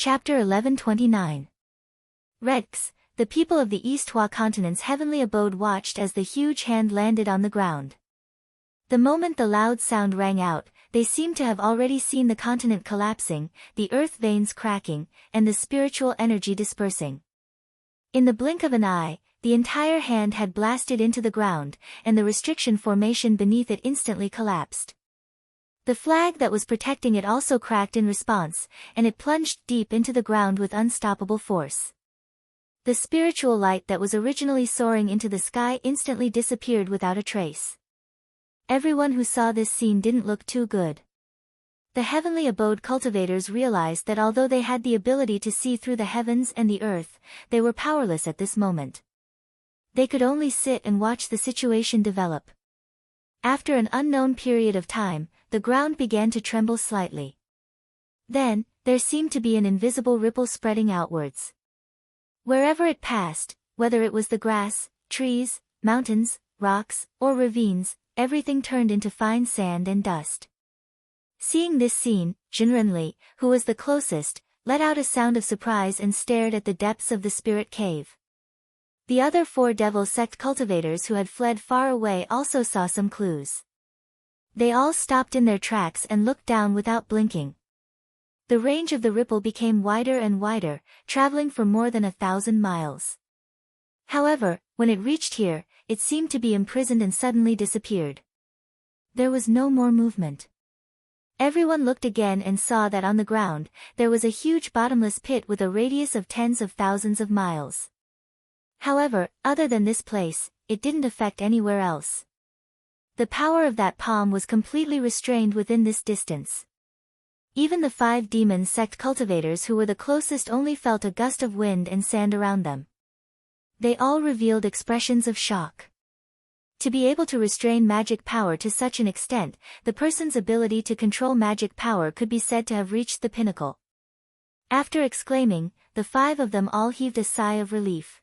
Chapter 1129. Redx, the people of the East Hua continent's heavenly abode watched as the huge hand landed on the ground. The moment the loud sound rang out, they seemed to have already seen the continent collapsing, the earth veins cracking, and the spiritual energy dispersing. In the blink of an eye, the entire hand had blasted into the ground, and the restriction formation beneath it instantly collapsed. The flag that was protecting it also cracked in response, and it plunged deep into the ground with unstoppable force. The spiritual light that was originally soaring into the sky instantly disappeared without a trace. Everyone who saw this scene didn't look too good. The heavenly abode cultivators realized that although they had the ability to see through the heavens and the earth, they were powerless at this moment. They could only sit and watch the situation develop. After an unknown period of time, the ground began to tremble slightly. Then, there seemed to be an invisible ripple spreading outwards. Wherever it passed, whether it was the grass, trees, mountains, rocks, or ravines, everything turned into fine sand and dust. Seeing this scene, Jinrenli, who was the closest, let out a sound of surprise and stared at the depths of the spirit cave. The other 4 devil sect cultivators who had fled far away also saw some clues. They all stopped in their tracks and looked down without blinking. The range of the ripple became wider and wider, traveling for more than 1,000 miles. However, when it reached here, it seemed to be imprisoned and suddenly disappeared. There was no more movement. Everyone looked again and saw that on the ground, there was a huge bottomless pit with a radius of tens of thousands of miles. However, other than this place, it didn't affect anywhere else. The power of that palm was completely restrained within this distance. Even the 5 demon sect cultivators who were the closest only felt a gust of wind and sand around them. They all revealed expressions of shock. To be able to restrain magic power to such an extent, the person's ability to control magic power could be said to have reached the pinnacle. After exclaiming, the 5 of them all heaved a sigh of relief.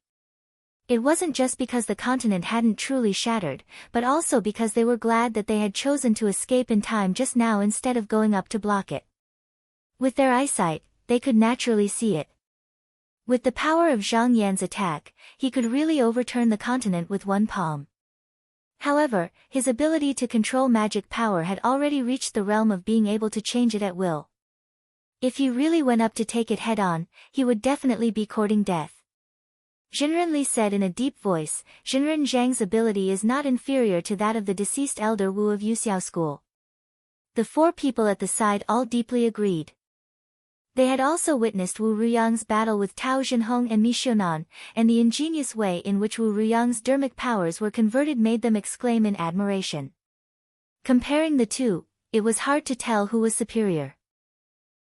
It wasn't just because the continent hadn't truly shattered, but also because they were glad that they had chosen to escape in time just now instead of going up to block it. With their eyesight, they could naturally see it. With the power of Zhang Yan's attack, he could really overturn the continent with one palm. However, his ability to control magic power had already reached the realm of being able to change it at will. If he really went up to take it head-on, he would definitely be courting death. Jinrenli said in a deep voice, Jinren Zhang's ability is not inferior to that of the deceased elder Wu of Yuxiao school. The 4 people at the side all deeply agreed. They had also witnessed Wu Ruyang's battle with Tao Jinhong and Mi Xiunan, and the ingenious way in which Wu Ruyang's dermic powers were converted made them exclaim in admiration. Comparing the two, it was hard to tell who was superior.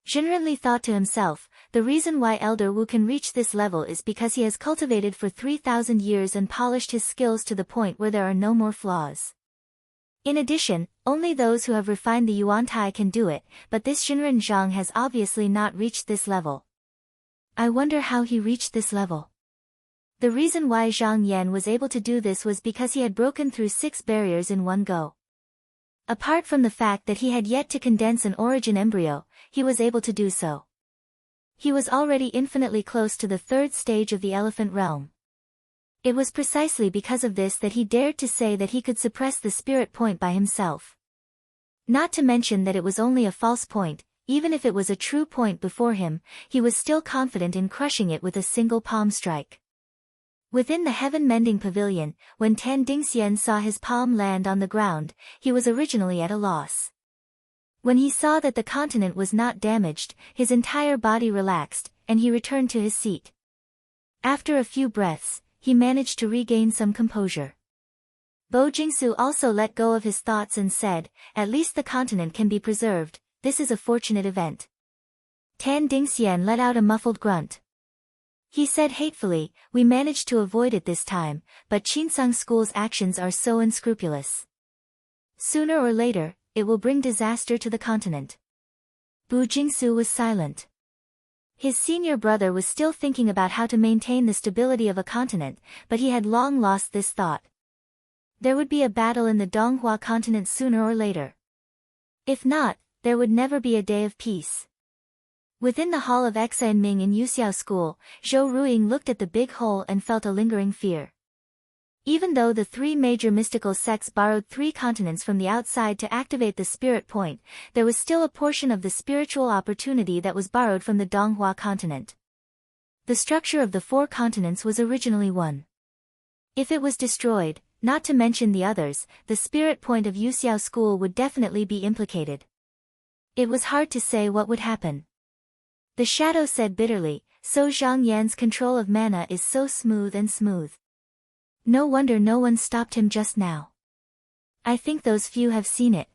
Jinrenli thought to himself, the reason why Elder Wu can reach this level is because he has cultivated for 3,000 years and polished his skills to the point where there are no more flaws. In addition, only those who have refined the Yuantai can do it, but this Jinren Zhang has obviously not reached this level. I wonder how he reached this level. The reason why Zhang Yan was able to do this was because he had broken through 6 barriers in one go. Apart from the fact that he had yet to condense an origin embryo, he was able to do so. He was already infinitely close to the 3rd stage of the elephant realm. It was precisely because of this that he dared to say that he could suppress the spirit point by himself. Not to mention that it was only a false point, even if it was a true point before him, he was still confident in crushing it with a single palm strike. Within the heaven-mending pavilion, when Tan Dingxian saw his palm land on the ground, he was originally at a loss. When he saw that the continent was not damaged, his entire body relaxed, and he returned to his seat. After a few breaths, he managed to regain some composure. Bo Jingsu also let go of his thoughts and said, at least the continent can be preserved, this is a fortunate event. Tan Dingxian let out a muffled grunt. He said hatefully, we managed to avoid it this time, but Qinsang School's actions are so unscrupulous. Sooner or later, it will bring disaster to the continent. Bu Jingsu was silent. His senior brother was still thinking about how to maintain the stability of a continent, but he had long lost this thought. There would be a battle in the Donghua continent sooner or later. If not, there would never be a day of peace. Within the hall of Exa and Ming in Yuxiao School, Zhou Ruiying looked at the big hole and felt a lingering fear. Even though the three major mystical sects borrowed 3 continents from the outside to activate the spirit point, there was still a portion of the spiritual opportunity that was borrowed from the Donghua continent. The structure of the 4 continents was originally one. If it was destroyed, not to mention the others, the spirit point of Yuxiao School would definitely be implicated. It was hard to say what would happen. The shadow said bitterly, so Zhang Yan's control of mana is so smooth and smooth. No wonder no one stopped him just now. I think those few have seen it.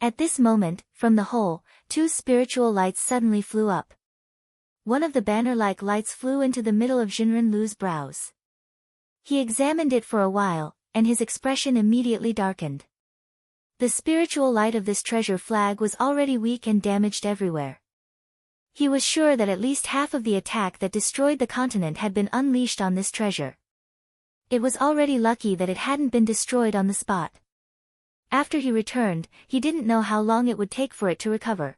At this moment, from the hole, 2 spiritual lights suddenly flew up. One of the banner-like lights flew into the middle of Jinren Lu's brows. He examined it for a while, and his expression immediately darkened. The spiritual light of this treasure flag was already weak and damaged everywhere. He was sure that at least half of the attack that destroyed the continent had been unleashed on this treasure. It was already lucky that it hadn't been destroyed on the spot. After he returned, he didn't know how long it would take for it to recover.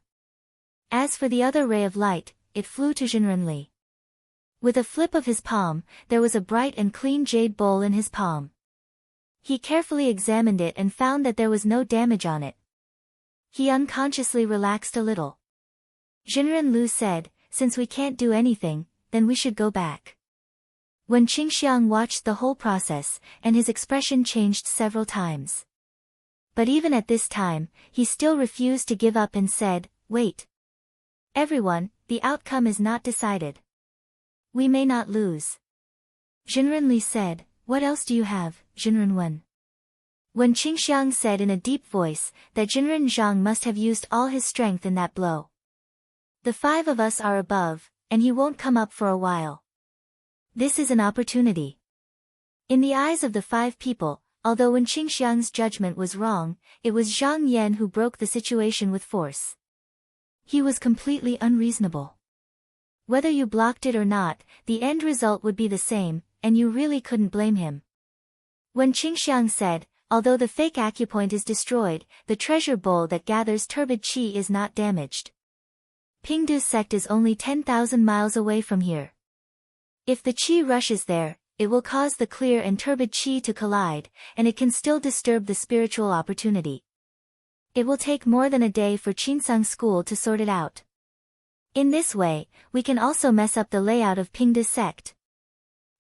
As for the other ray of light, it flew to Jinren Li. With a flip of his palm, there was a bright and clean jade bowl in his palm. He carefully examined it and found that there was no damage on it. He unconsciously relaxed a little. Jinren Lu said, "Since we can't do anything, then we should go back." When Qingxiang watched the whole process, and his expression changed several times. But even at this time, he still refused to give up and said, "Wait. Everyone, the outcome is not decided. We may not lose." Jinren Li said, "What else do you have, Jinren Wen?" When Qingxiang said in a deep voice, that Jinren Zhang must have used all his strength in that blow. "The 5 of us are above, and he won't come up for a while. This is an opportunity." In the eyes of the 5 people, although when Qingxiang's judgment was wrong, it was Zhang Yan who broke the situation with force. He was completely unreasonable. Whether you blocked it or not, the end result would be the same, and you really couldn't blame him. When Qingxiang said, "Although the fake acupoint is destroyed, the treasure bowl that gathers turbid qi is not damaged. Pingdu's sect is only 10,000 miles away from here. If the qi rushes there, it will cause the clear and turbid qi to collide, and it can still disturb the spiritual opportunity. It will take more than a day for Qinsang School to sort it out. In this way, we can also mess up the layout of Pingdu's sect."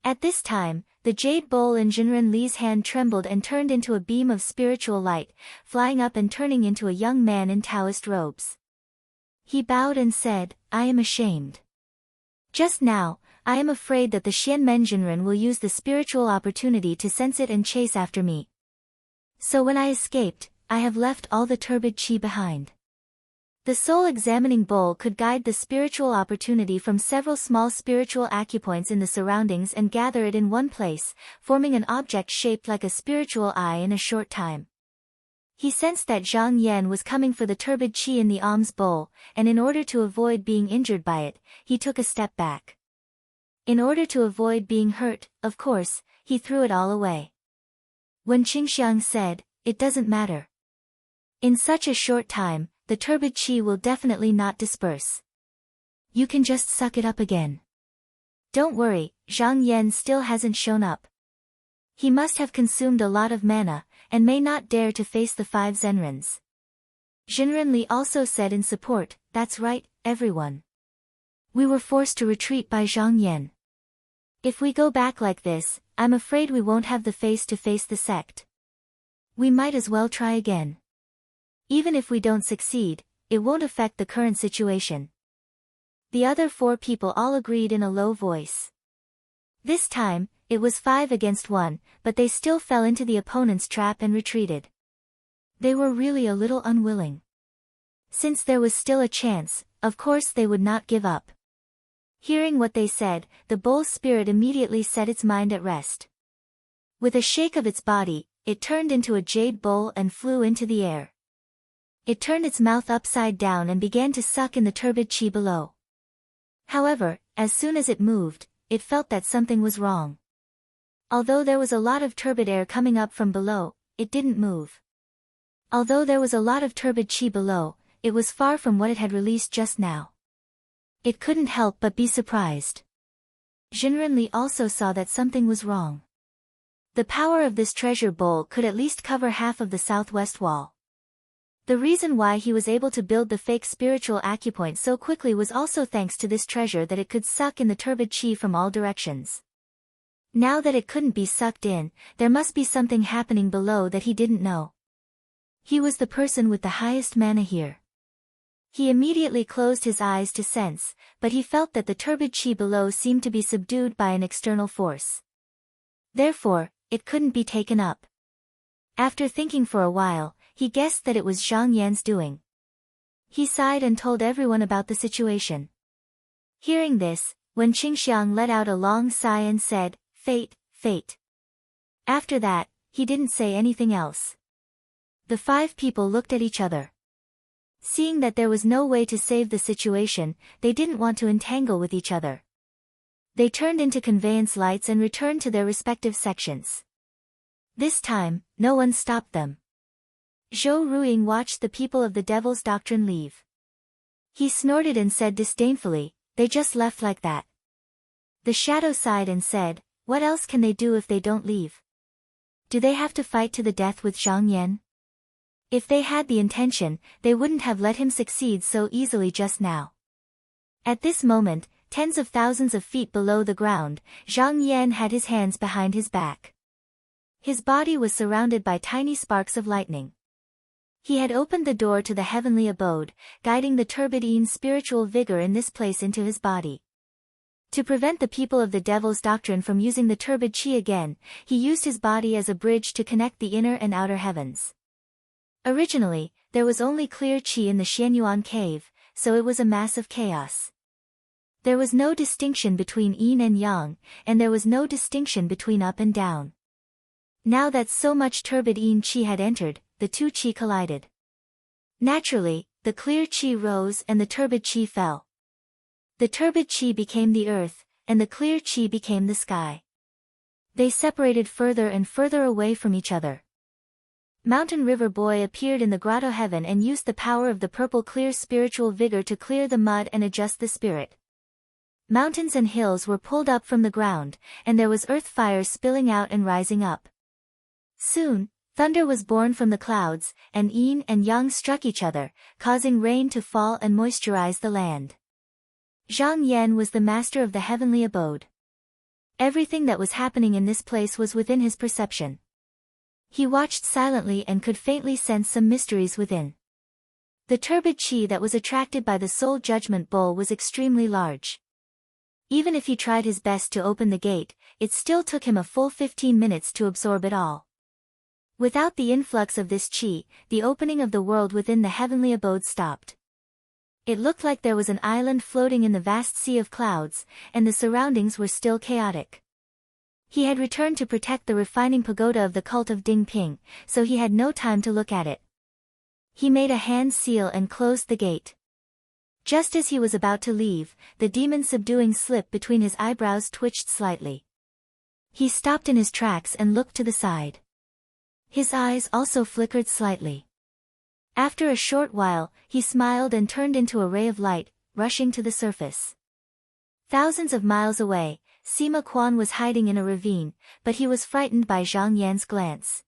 At this time, the jade bowl in Jinren Li's hand trembled and turned into a beam of spiritual light, flying up and turning into a young man in Taoist robes. He bowed and said, "I am ashamed. Just now, I am afraid that the Xianmen Jinren will use the spiritual opportunity to sense it and chase after me. So when I escaped, I have left all the turbid qi behind." The soul-examining bowl could guide the spiritual opportunity from several small spiritual acupoints in the surroundings and gather it in one place, forming an object shaped like a spiritual eye in a short time. He sensed that Zhang Yan was coming for the turbid qi in the alms bowl, and in order to avoid being injured by it, he took a step back. In order to avoid being hurt, of course, he threw it all away. When Qingxiang said, "It doesn't matter. In such a short time, the turbid qi will definitely not disperse. You can just suck it up again. Don't worry, Zhang Yan still hasn't shown up. He must have consumed a lot of mana, and may not dare to face the 5 Zenrens." Jinren Li also said in support, "That's right, everyone. We were forced to retreat by Zhang Yan. If we go back like this, I'm afraid we won't have the face to face the sect. We might as well try again. Even if we don't succeed, it won't affect the current situation." The other 4 people all agreed in a low voice. This time, it was 5 against 1, but they still fell into the opponent's trap and retreated. They were really a little unwilling. Since there was still a chance, of course they would not give up. Hearing what they said, the bull's spirit immediately set its mind at rest. With a shake of its body, it turned into a jade bowl and flew into the air. It turned its mouth upside down and began to suck in the turbid qi below. However, as soon as it moved, it felt that something was wrong. Although there was a lot of turbid air coming up from below, it didn't move. Although there was a lot of turbid qi below, it was far from what it had released just now. It couldn't help but be surprised. Jinrenli also saw that something was wrong. The power of this treasure bowl could at least cover half of the southwest wall. The reason why he was able to build the fake spiritual acupoint so quickly was also thanks to this treasure, that it could suck in the turbid chi from all directions. Now that it couldn't be sucked in, there must be something happening below that he didn't know. He was the person with the highest mana here. He immediately closed his eyes to sense, but he felt that the turbid chi below seemed to be subdued by an external force. Therefore, it couldn't be taken up. After thinking for a while, he guessed that it was Zhang Yan's doing. He sighed and told everyone about the situation. Hearing this, Wen Qingxiang let out a long sigh and said, "Fate, fate." After that, he didn't say anything else. The 5 people looked at each other. Seeing that there was no way to save the situation, they didn't want to entangle with each other. They turned into conveyance lights and returned to their respective sections. This time, no one stopped them. Zhou Ruiying watched the people of the Devil's Doctrine leave. He snorted and said disdainfully, "They just left like that." The shadow sighed and said, "What else can they do if they don't leave? Do they have to fight to the death with Zhang Yan? If they had the intention, they wouldn't have let him succeed so easily just now." At this moment, tens of thousands of feet below the ground, Zhang Yan had his hands behind his back. His body was surrounded by tiny sparks of lightning. He had opened the door to the heavenly abode, guiding the turbid spiritual vigor in this place into his body. To prevent the people of the Devil's Doctrine from using the turbid chi again, he used his body as a bridge to connect the inner and outer heavens. Originally, there was only clear chi in the Xianyuan cave, so it was a mass of chaos. There was no distinction between yin and yang, and there was no distinction between up and down. Now that so much turbid yin chi had entered, the two chi collided. Naturally, the clear chi rose and the turbid chi fell. The turbid chi became the earth, and the clear chi became the sky. They separated further and further away from each other. Mountain River Boy appeared in the grotto heaven and used the power of the purple clear spiritual vigor to clear the mud and adjust the spirit. Mountains and hills were pulled up from the ground, and there was earth fire spilling out and rising up. Soon, thunder was born from the clouds, and yin and yang struck each other, causing rain to fall and moisturize the land. Zhang Yan was the master of the heavenly abode. Everything that was happening in this place was within his perception. He watched silently and could faintly sense some mysteries within. The turbid chi that was attracted by the soul judgment bowl was extremely large. Even if he tried his best to open the gate, it still took him a full 15 minutes to absorb it all. Without the influx of this chi, the opening of the world within the heavenly abode stopped. It looked like there was an island floating in the vast sea of clouds, and the surroundings were still chaotic. He had returned to protect the refining pagoda of the cult of Ding Ping, so he had no time to look at it. He made a hand seal and closed the gate. Just as he was about to leave, the demon subduing slip between his eyebrows twitched slightly. He stopped in his tracks and looked to the side. His eyes also flickered slightly. After a short while, he smiled and turned into a ray of light, rushing to the surface. Thousands of miles away, Sima Quan was hiding in a ravine, but he was frightened by Zhang Yan's glance.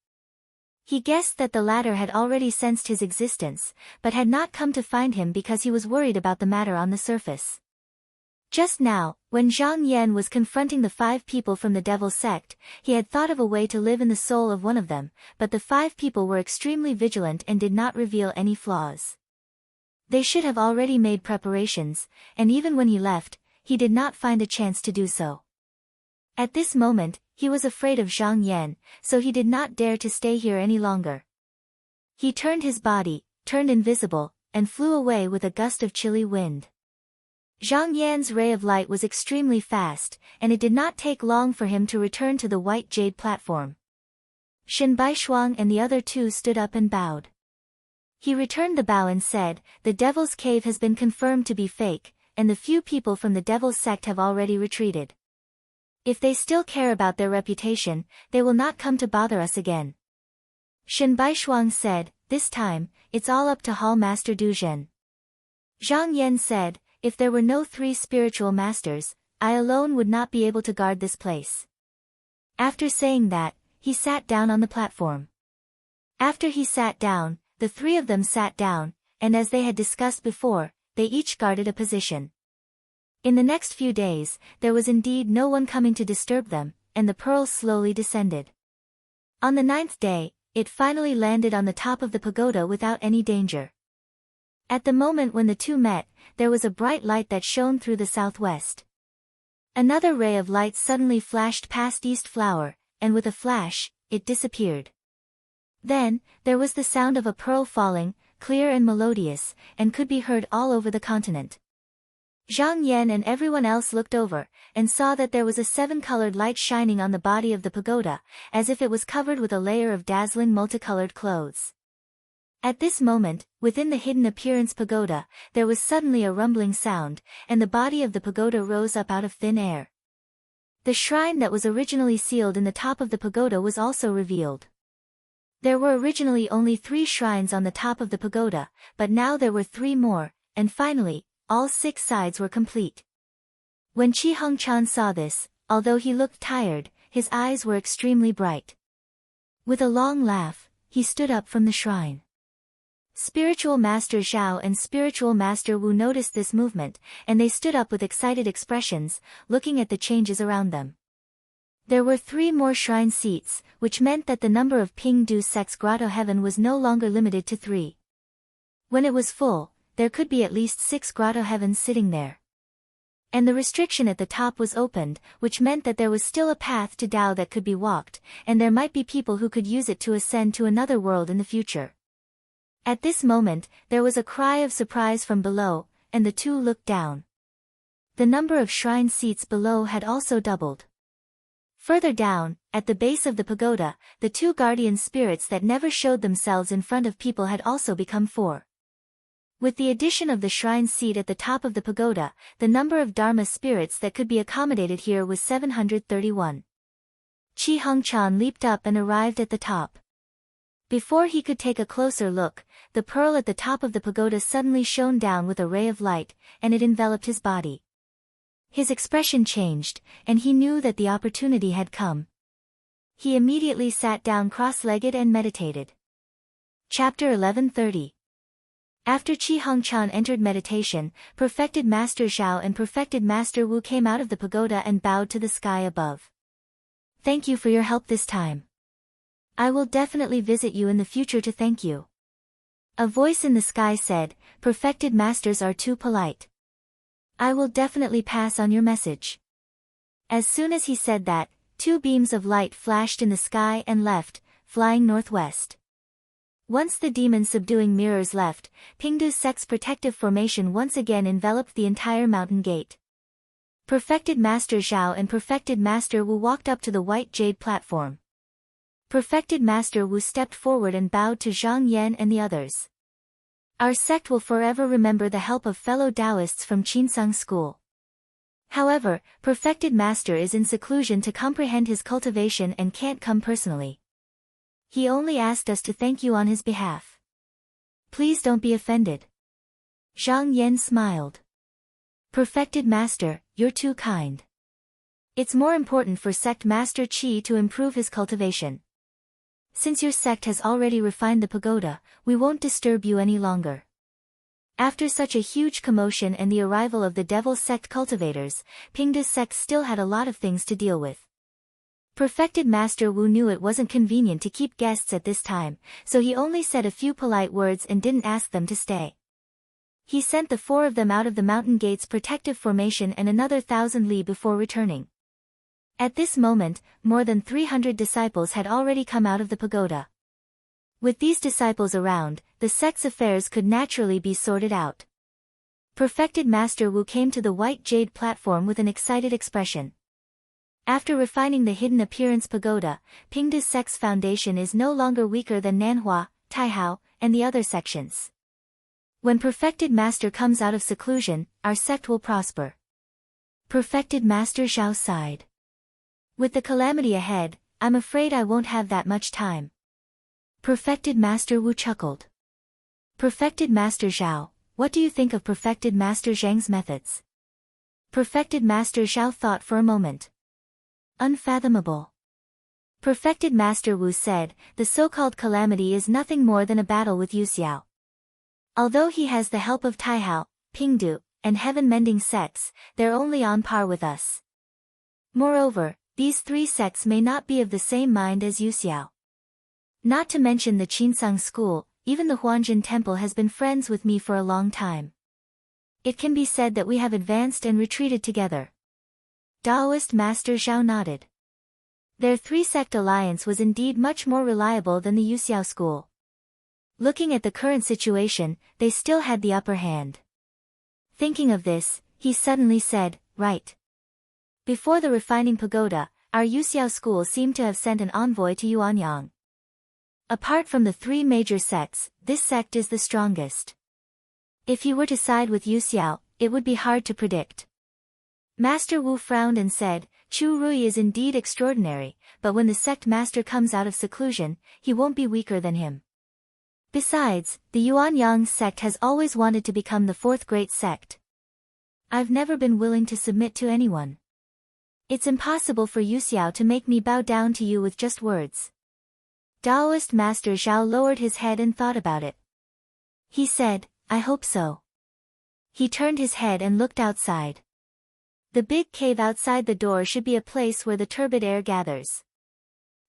He guessed that the latter had already sensed his existence, but had not come to find him because he was worried about the matter on the surface. Just now, when Zhang Yan was confronting the 5 people from the devil sect, he had thought of a way to live in the soul of one of them, but the 5 people were extremely vigilant and did not reveal any flaws. They should have already made preparations, and even when he left, he did not find a chance to do so. At this moment, he was afraid of Zhang Yan, so he did not dare to stay here any longer. He turned his body, turned invisible, and flew away with a gust of chilly wind. Zhang Yan's ray of light was extremely fast, and it did not take long for him to return to the white jade platform. Shen Baishuang and the other 2 stood up and bowed. He returned the bow and said, "The Devil's Cave has been confirmed to be fake, and the few people from the Devil's sect have already retreated. If they still care about their reputation, they will not come to bother us again." Shen Baishuang said, "This time, it's all up to Hall Master Du Zhen." Zhang Yan said, if there were no 3 spiritual masters, I alone would not be able to guard this place. After saying that, he sat down on the platform. After he sat down, the 3 of them sat down, and as they had discussed before, they each guarded a position. In the next few days, there was indeed no one coming to disturb them, and the pearl slowly descended. On the 9th day, it finally landed on the top of the pagoda without any danger. At the moment when the two met, there was a bright light that shone through the southwest. Another ray of light suddenly flashed past East Flower, and with a flash, it disappeared. Then, there was the sound of a pearl falling, clear and melodious, and could be heard all over the continent. Zhang Yan and everyone else looked over, and saw that there was a 7-colored light shining on the body of the pagoda, as if it was covered with a layer of dazzling multicolored clothes. At this moment, within the hidden appearance pagoda, there was suddenly a rumbling sound, and the body of the pagoda rose up out of thin air. The shrine that was originally sealed in the top of the pagoda was also revealed. There were originally only 3 shrines on the top of the pagoda, but now there were 3 more, and finally, all 6 sides were complete. When Qi Hongchan saw this, although he looked tired, his eyes were extremely bright. With a long laugh, he stood up from the shrine. Spiritual Master Zhao and Spiritual Master Wu noticed this movement, and they stood up with excited expressions, looking at the changes around them. There were 3 more shrine seats, which meant that the number of Pingdu sect's grotto heaven was no longer limited to 3. When it was full, there could be at least 6 grotto heavens sitting there. And the restriction at the top was opened, which meant that there was still a path to Tao that could be walked, and there might be people who could use it to ascend to another world in the future. At this moment, there was a cry of surprise from below, and the 2 looked down. The number of shrine seats below had also doubled. Further down, at the base of the pagoda, the 2 guardian spirits that never showed themselves in front of people had also become 4. With the addition of the shrine seat at the top of the pagoda, the number of Dharma spirits that could be accommodated here was 731. Qi Hongchan leaped up and arrived at the top. Before he could take a closer look, the pearl at the top of the pagoda suddenly shone down with a ray of light, and it enveloped his body. His expression changed, and he knew that the opportunity had come. He immediately sat down cross-legged and meditated. Chapter 1130. After Qi Hongchan entered meditation, Perfected Master Zhao and Perfected Master Wu came out of the pagoda and bowed to the sky above. Thank you for your help this time. I will definitely visit you in the future to thank you. A voice in the sky said, Perfected Masters are too polite. I will definitely pass on your message. As soon as he said that, 2 beams of light flashed in the sky and left, flying northwest. Once the demon subduing mirrors left, Pingdu sect's protective formation once again enveloped the entire mountain gate. Perfected Master Zhao and Perfected Master Wu walked up to the white jade platform. Perfected Master Wu stepped forward and bowed to Zhang Yan and the others. Our sect will forever remember the help of fellow Taoists from Qinsang School. However, Perfected Master is in seclusion to comprehend his cultivation and can't come personally. He only asked us to thank you on his behalf. Please don't be offended. Zhang Yan smiled. Perfected Master, you're too kind. It's more important for Sect Master Qi to improve his cultivation. Since your sect has already refined the pagoda, we won't disturb you any longer. After such a huge commotion and the arrival of the devil sect cultivators, Pingdu's sect still had a lot of things to deal with. Perfected Master Wu knew it wasn't convenient to keep guests at this time, so he only said a few polite words and didn't ask them to stay. He sent the 4 of them out of the mountain gate's protective formation and another 1,000 li before returning. At this moment, more than 300 disciples had already come out of the pagoda. With these disciples around, the sect's affairs could naturally be sorted out. Perfected Master Wu came to the white jade platform with an excited expression. After refining the hidden appearance pagoda, Pingdu's sect's foundation is no longer weaker than Nanhua, Taihao, and the other sections. When Perfected Master comes out of seclusion, our sect will prosper. Perfected Master Zhao sighed. With the calamity ahead, I'm afraid I won't have that much time. Perfected Master Wu chuckled. Perfected Master Zhao, What do you think of Perfected Master Zhang's methods? Perfected Master Zhao thought for a moment. Unfathomable. Perfected Master Wu said, the so-called calamity is nothing more than a battle with Yu Xiao. Although he has the help of Taihao, Pingdu, and heaven-mending sects, they're only on par with us. Moreover, these three sects may not be of the same mind as Yu Xiao. Not to mention the Qinsang school, even the Huanjin temple has been friends with me for a long time. It can be said that we have advanced and retreated together. Taoist Master Zhao nodded. Their three-sect alliance was indeed much more reliable than the Yu Xiao school. Looking at the current situation, they still had the upper hand. Thinking of this, he suddenly said, right. Before the refining pagoda, our Yu Xiao school seemed to have sent an envoy to Yuanyang. Apart from the three major sects, this sect is the strongest. If he were to side with Yu Xiao, it would be hard to predict. Master Wu frowned and said, Chu Rui is indeed extraordinary, but when the sect master comes out of seclusion, he won't be weaker than him. Besides, the Yuanyang sect has always wanted to become the fourth great sect. I've never been willing to submit to anyone. It's impossible for Yu Xiao to make me bow down to you with just words. Taoist Master Zhao lowered his head and thought about it. He said, I hope so. He turned his head and looked outside. The big cave outside the door should be a place where the turbid air gathers.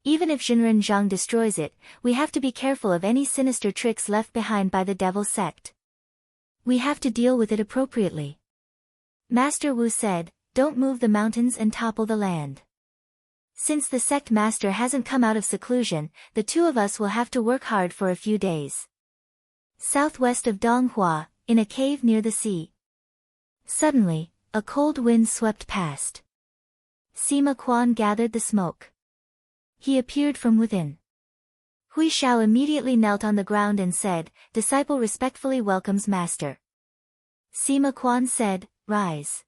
Even if Zhenren Zhang destroys it, we have to be careful of any sinister tricks left behind by the devil sect. We have to deal with it appropriately. Master Wu said, don't move the mountains and topple the land. Since the sect master hasn't come out of seclusion, the two of us will have to work hard for a few days. Southwest of Donghua, in a cave near the sea. Suddenly, a cold wind swept past. Sima Quan gathered the smoke. He appeared from within. Hui Shao immediately knelt on the ground and said, Disciple respectfully welcomes master. Sima Quan said, Rise.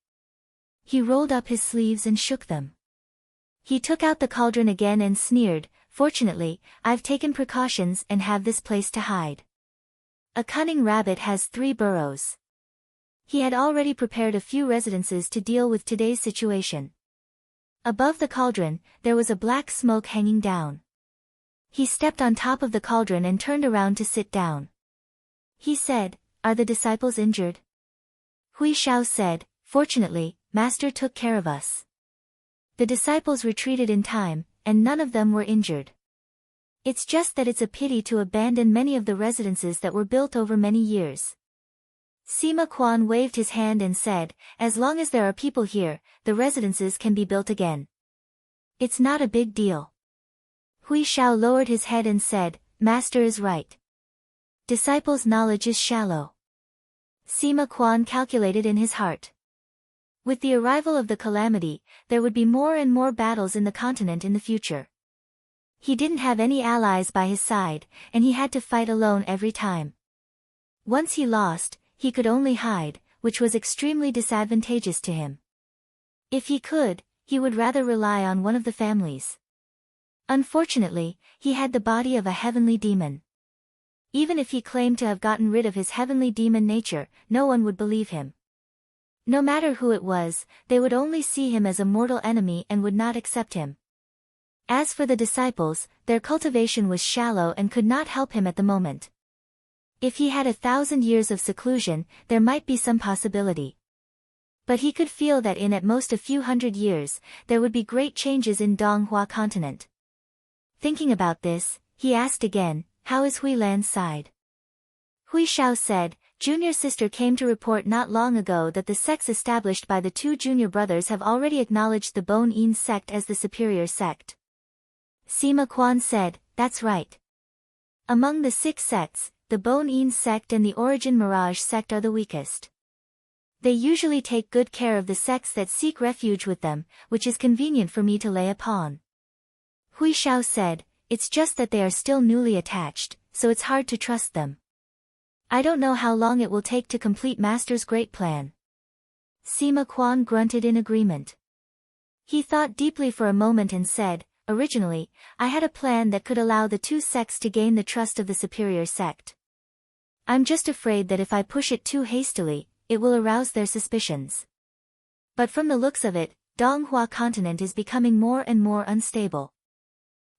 He rolled up his sleeves and shook them. He took out the cauldron again and sneered, Fortunately, I've taken precautions and have this place to hide. A cunning rabbit has 3 burrows. He had already prepared a few residences to deal with today's situation. Above the cauldron, there was a black smoke hanging down. He stepped on top of the cauldron and turned around to sit down. He said, Are the disciples injured? Hui Shao said, Fortunately, Master took care of us. The disciples retreated in time, and none of them were injured. It's just that it's a pity to abandon many of the residences that were built over many years. Sima Quan waved his hand and said, As long as there are people here, the residences can be built again. It's not a big deal. Hui Shao lowered his head and said, Master is right. Disciples' knowledge is shallow. Sima Quan calculated in his heart. With the arrival of the calamity, there would be more and more battles in the continent in the future. He didn't have any allies by his side, and he had to fight alone every time. Once he lost, he could only hide, which was extremely disadvantageous to him. If he could, he would rather rely on one of the families. Unfortunately, he had the body of a heavenly demon. Even if he claimed to have gotten rid of his heavenly demon nature, no one would believe him. No matter who it was, they would only see him as a mortal enemy and would not accept him. As for the disciples, their cultivation was shallow and could not help him at the moment. If he had 1,000 years of seclusion, there might be some possibility. But he could feel that in at most a few hundred years, there would be great changes in Donghua continent. Thinking about this, he asked again, How is Hui Lan's side? Hui Shao said, Junior sister came to report not long ago that the sects established by the 2 junior brothers have already acknowledged the Bone Yin sect as the superior sect. Sima Quan said, That's right. Among the 6 sects, the Bone Yin sect and the Origin Mirage sect are the weakest. They usually take good care of the sects that seek refuge with them, which is convenient for me to lay upon. Hui Shao said, It's just that they are still newly attached, so it's hard to trust them. I don't know how long it will take to complete Master's great plan. Sima Quan grunted in agreement. He thought deeply for a moment and said, Originally, I had a plan that could allow the 2 sects to gain the trust of the superior sect. I'm just afraid that if I push it too hastily, it will arouse their suspicions. But from the looks of it, Donghua continent is becoming more and more unstable.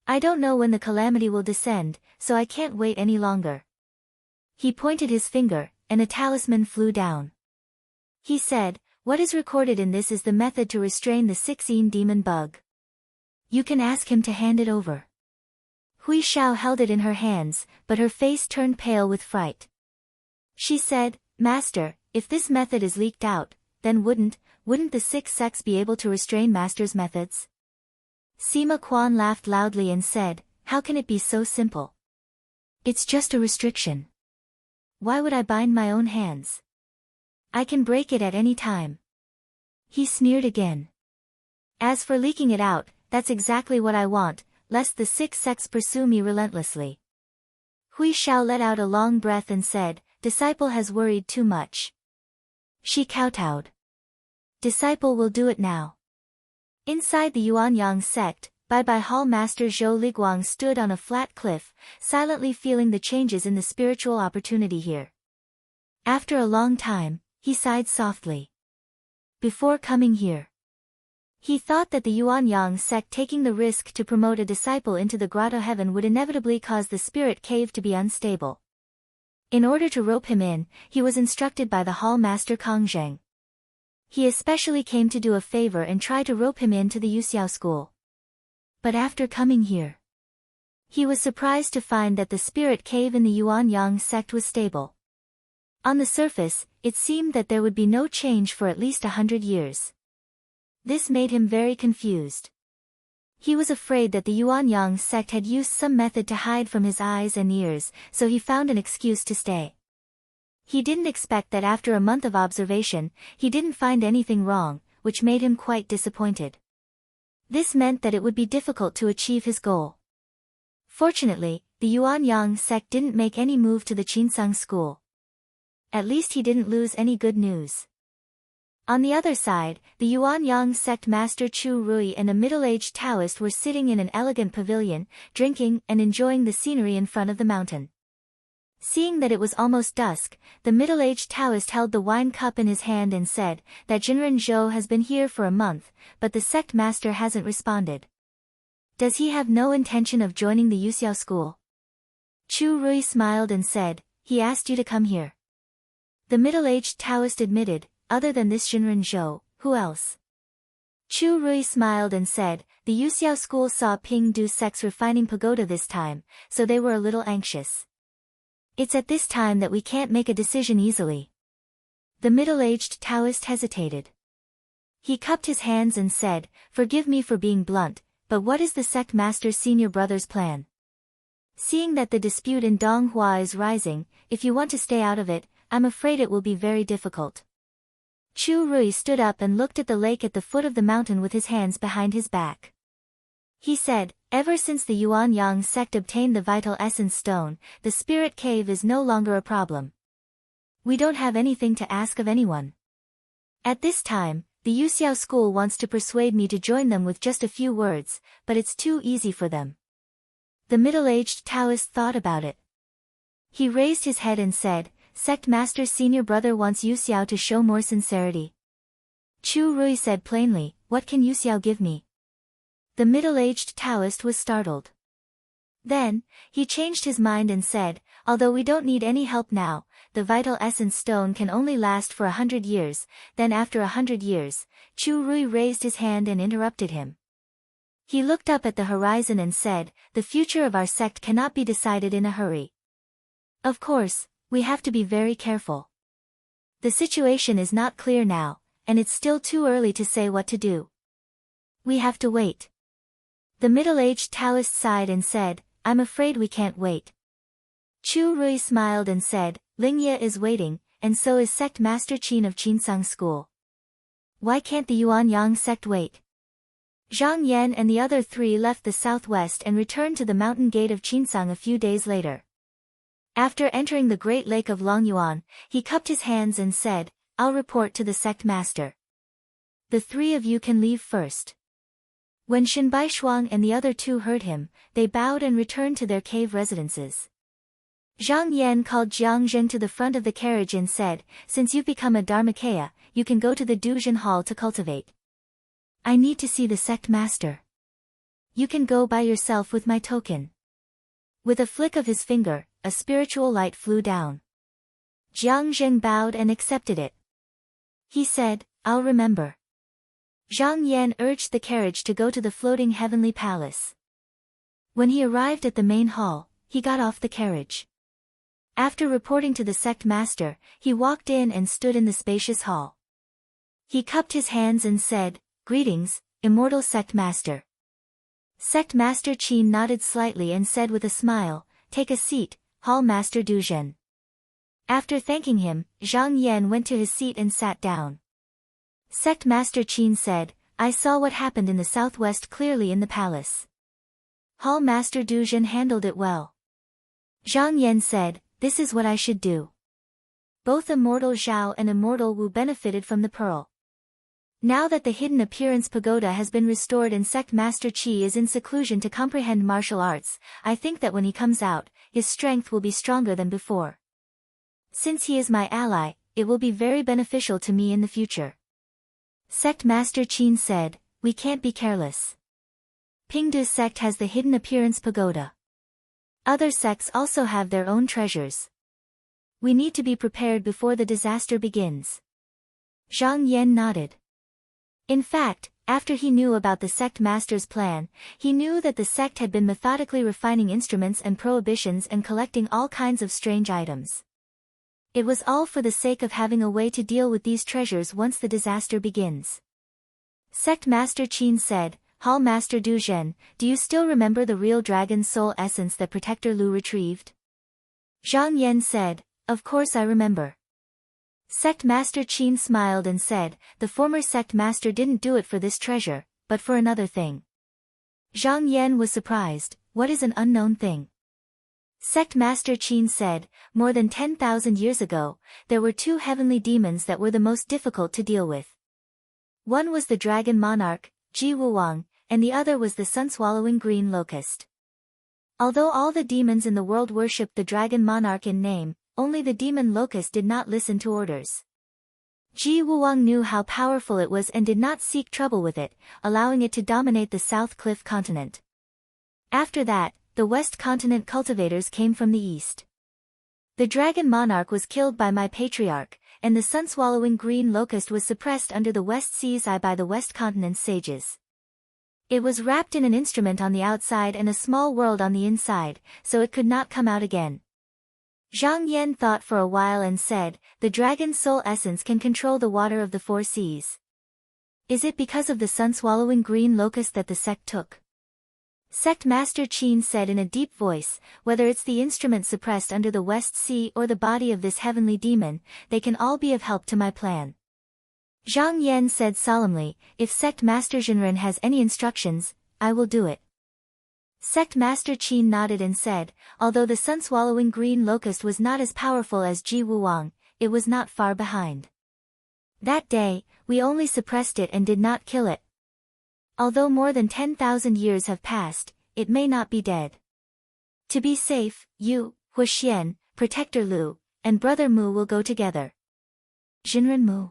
I don't know when the calamity will descend, so I can't wait any longer. He pointed his finger, and a talisman flew down. He said, what is recorded in this is the method to restrain the 16 demon bug. You can ask him to hand it over. Hui Xiao held it in her hands, but her face turned pale with fright. She said, Master, if this method is leaked out, then wouldn't the 6 sects be able to restrain Master's methods? Sima Quan laughed loudly and said, how can it be so simple? It's just a restriction. Why would I bind my own hands? I can break it at any time. He sneered again. As for leaking it out, that's exactly what I want, lest the 6 sects pursue me relentlessly. Hui Xiao let out a long breath and said, Disciple has worried too much. She kowtowed. Disciple will do it now. Inside the Yuanyang sect, Bai Hall Master Zhou Liguang stood on a flat cliff, silently feeling the changes in the spiritual opportunity here. After a long time, he sighed softly. Before coming here, he thought that the Yuanyang sect taking the risk to promote a disciple into the grotto heaven would inevitably cause the spirit cave to be unstable. In order to rope him in, he was instructed by the hall master Kang Zheng. He especially came to do a favor and try to rope him into the Yuxiao school. But after coming here, he was surprised to find that the spirit cave in the Yuanyang sect was stable. On the surface, it seemed that there would be no change for at least 100 years. This made him very confused. He was afraid that the Yuanyang sect had used some method to hide from his eyes and ears, so he found an excuse to stay. He didn't expect that after a month of observation, he didn't find anything wrong, which made him quite disappointed. This meant that it would be difficult to achieve his goal. Fortunately, the Yuanyang sect didn't make any move to the Qinsang school. At least he didn't lose any good news. On the other side, the Yuanyang sect master Chu Rui and a middle-aged Taoist were sitting in an elegant pavilion, drinking and enjoying the scenery in front of the mountain. Seeing that it was almost dusk, the middle-aged Taoist held the wine cup in his hand and said, that Jinren Zhou has been here for a month, but the sect master hasn't responded. Does he have no intention of joining the Yuxiao school? Chu Rui smiled and said, he asked you to come here. The middle-aged Taoist admitted, other than this Jinren Zhou, who else? Chu Rui smiled and said, the Yuxiao school saw Ping Du sect's refining pagoda this time, so they were a little anxious. It's at this time that we can't make a decision easily. The middle-aged Taoist hesitated. He cupped his hands and said, forgive me for being blunt, but what is the sect master's senior brother's plan? Seeing that the dispute in Donghua is rising, if you want to stay out of it, I'm afraid it will be very difficult. Chu Rui stood up and looked at the lake at the foot of the mountain with his hands behind his back. He said, ever since the Yuanyang sect obtained the vital essence stone, the spirit cave is no longer a problem. We don't have anything to ask of anyone. At this time, the Yuxiao school wants to persuade me to join them with just a few words, but it's too easy for them. The middle-aged Taoist thought about it. He raised his head and said, Sect Master's senior brother wants Yuxiao to show more sincerity. Chu Rui said plainly, what can Yuxiao give me? The middle-aged Taoist was startled. Then, he changed his mind and said, although we don't need any help now, the vital essence stone can only last for 100 years, then after 100 years, Chu Rui raised his hand and interrupted him. He looked up at the horizon and said, the future of our sect cannot be decided in a hurry. Of course, we have to be very careful. The situation is not clear now, and it's still too early to say what to do. We have to wait. The middle-aged Taoist sighed and said, I'm afraid we can't wait. Chu Rui smiled and said, Lingye is waiting, and so is Sect Master Qin of Qinsang School. Why can't the Yuanyang sect wait? Zhang Yan and the other 3 left the southwest and returned to the mountain gate of Qinsang a few days later. After entering the great lake of Longyuan, he cupped his hands and said, I'll report to the sect master. The 3 of you can leave first. When Shinbai Shuang and the other 2 heard him, they bowed and returned to their cave residences. Zhang Yan called Jiang Zhen to the front of the carriage and said, "Since you've become a Dharmakaya, you can go to the Duzhen Hall to cultivate. I need to see the sect master. You can go by yourself with my token." With a flick of his finger, a spiritual light flew down. Jiang Zhen bowed and accepted it. He said, "I'll remember." Zhang Yan urged the carriage to go to the floating heavenly palace. When he arrived at the main hall, he got off the carriage. After reporting to the sect master, he walked in and stood in the spacious hall. He cupped his hands and said, "Greetings, immortal sect master." Sect master Qin nodded slightly and said with a smile, "Take a seat, Hall Master Du Zhen." After thanking him, Zhang Yan went to his seat and sat down. Sect master Qin said, "I saw what happened in the southwest clearly in the palace. Hall Master Du Zhen handled it well." Zhang Yan said, "This is what I should do." Both Immortal Zhao and Immortal Wu benefited from the pearl. Now that the hidden appearance pagoda has been restored and Sect Master Qi is in seclusion to comprehend martial arts, I think that when he comes out, his strength will be stronger than before. Since he is my ally, it will be very beneficial to me in the future. Sect Master Qin said, "We can't be careless. Pingdu sect has the hidden appearance pagoda. Other sects also have their own treasures. We need to be prepared before the disaster begins." Zhang Yan nodded. In fact, after he knew about the sect master's plan, he knew that the sect had been methodically refining instruments and prohibitions and collecting all kinds of strange items. It was all for the sake of having a way to deal with these treasures once the disaster begins. Sect Master Qin said, "Hall Master Du Zhen, do you still remember the real dragon soul essence that Protector Lu retrieved?" Zhang Yan said, "Of course I remember." Sect Master Qin smiled and said, "The former sect master didn't do it for this treasure, but for another thing." Zhang Yan was surprised. "What is an unknown thing?" Sect Master Qin said, "More than 10,000 years ago, there were two heavenly demons that were the most difficult to deal with. One was the dragon monarch, Ji Wuwang, and the other was the sun-swallowing green locust. Although all the demons in the world worshipped the dragon monarch in name, only the demon locust did not listen to orders. Ji Wuwang knew how powerful it was and did not seek trouble with it, allowing it to dominate the South Cliff continent. After that, the West continent cultivators came from the east. The dragon monarch was killed by my patriarch, and the sun-swallowing green locust was suppressed under the West Sea's eye by the West continent's sages. It was wrapped in an instrument on the outside and a small world on the inside, so it could not come out again." Zhang Yan thought for a while and said, "The dragon's soul essence can control the water of the four seas. Is it because of the sun-swallowing green locust that the sect took?" Sect Master Qin said in a deep voice, "Whether it's the instrument suppressed under the West Sea or the body of this heavenly demon, they can all be of help to my plan." Zhang Yan said solemnly, "If Sect Master Zhenren has any instructions, I will do it." Sect Master Qin nodded and said, "Although the sun-swallowing green locust was not as powerful as Ji Wuwang, it was not far behind. That day, we only suppressed it and did not kill it. Although more than 10,000 years have passed, it may not be dead. To be safe, you, Huxian, Protector Lu, and Brother Mu will go together." Zhenren Mu.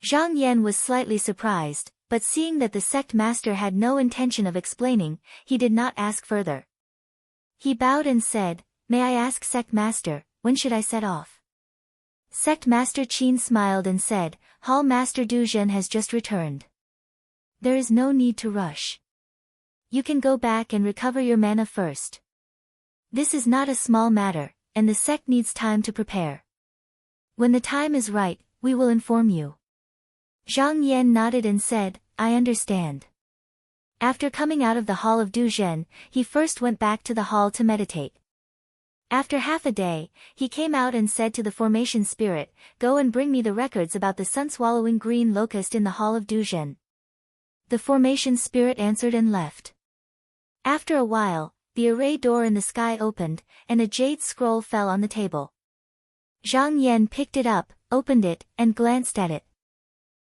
Zhang Yan was slightly surprised, but seeing that the sect master had no intention of explaining, he did not ask further. He bowed and said, "May I ask sect master, when should I set off?" Sect Master Qin smiled and said, "Hall Master Du Zhen has just returned. There is no need to rush. You can go back and recover your mana first. This is not a small matter, and the sect needs time to prepare. When the time is right, we will inform you." Zhang Yan nodded and said, "I understand." After coming out of the hall of Du Zhen, he first went back to the hall to meditate. After half a day, he came out and said to the formation spirit, "Go and bring me the records about the sun-swallowing green locust in the hall of Du Zhen." The formation spirit answered and left. After a while, the array door in the sky opened, and a jade scroll fell on the table. Zhang Yan picked it up, opened it, and glanced at it.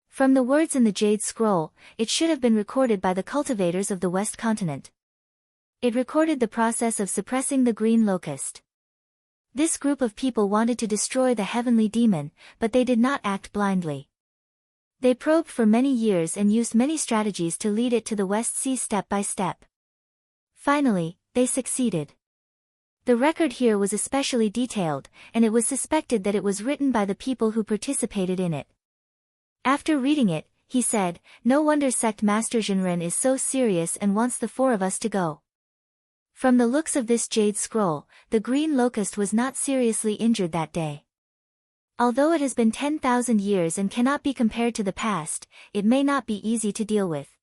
From the words in the jade scroll, it should have been recorded by the cultivators of the West continent. It recorded the process of suppressing the green locust. This group of people wanted to destroy the heavenly demon, but they did not act blindly. They probed for many years and used many strategies to lead it to the West Sea step by step. Finally, they succeeded. The record here was especially detailed, and it was suspected that it was written by the people who participated in it. After reading it, he said, "No wonder sect master Jinren is so serious and wants the four of us to go." From the looks of this jade scroll, the green locust was not seriously injured that day. Although it has been 10,000 years and cannot be compared to the past, it may not be easy to deal with.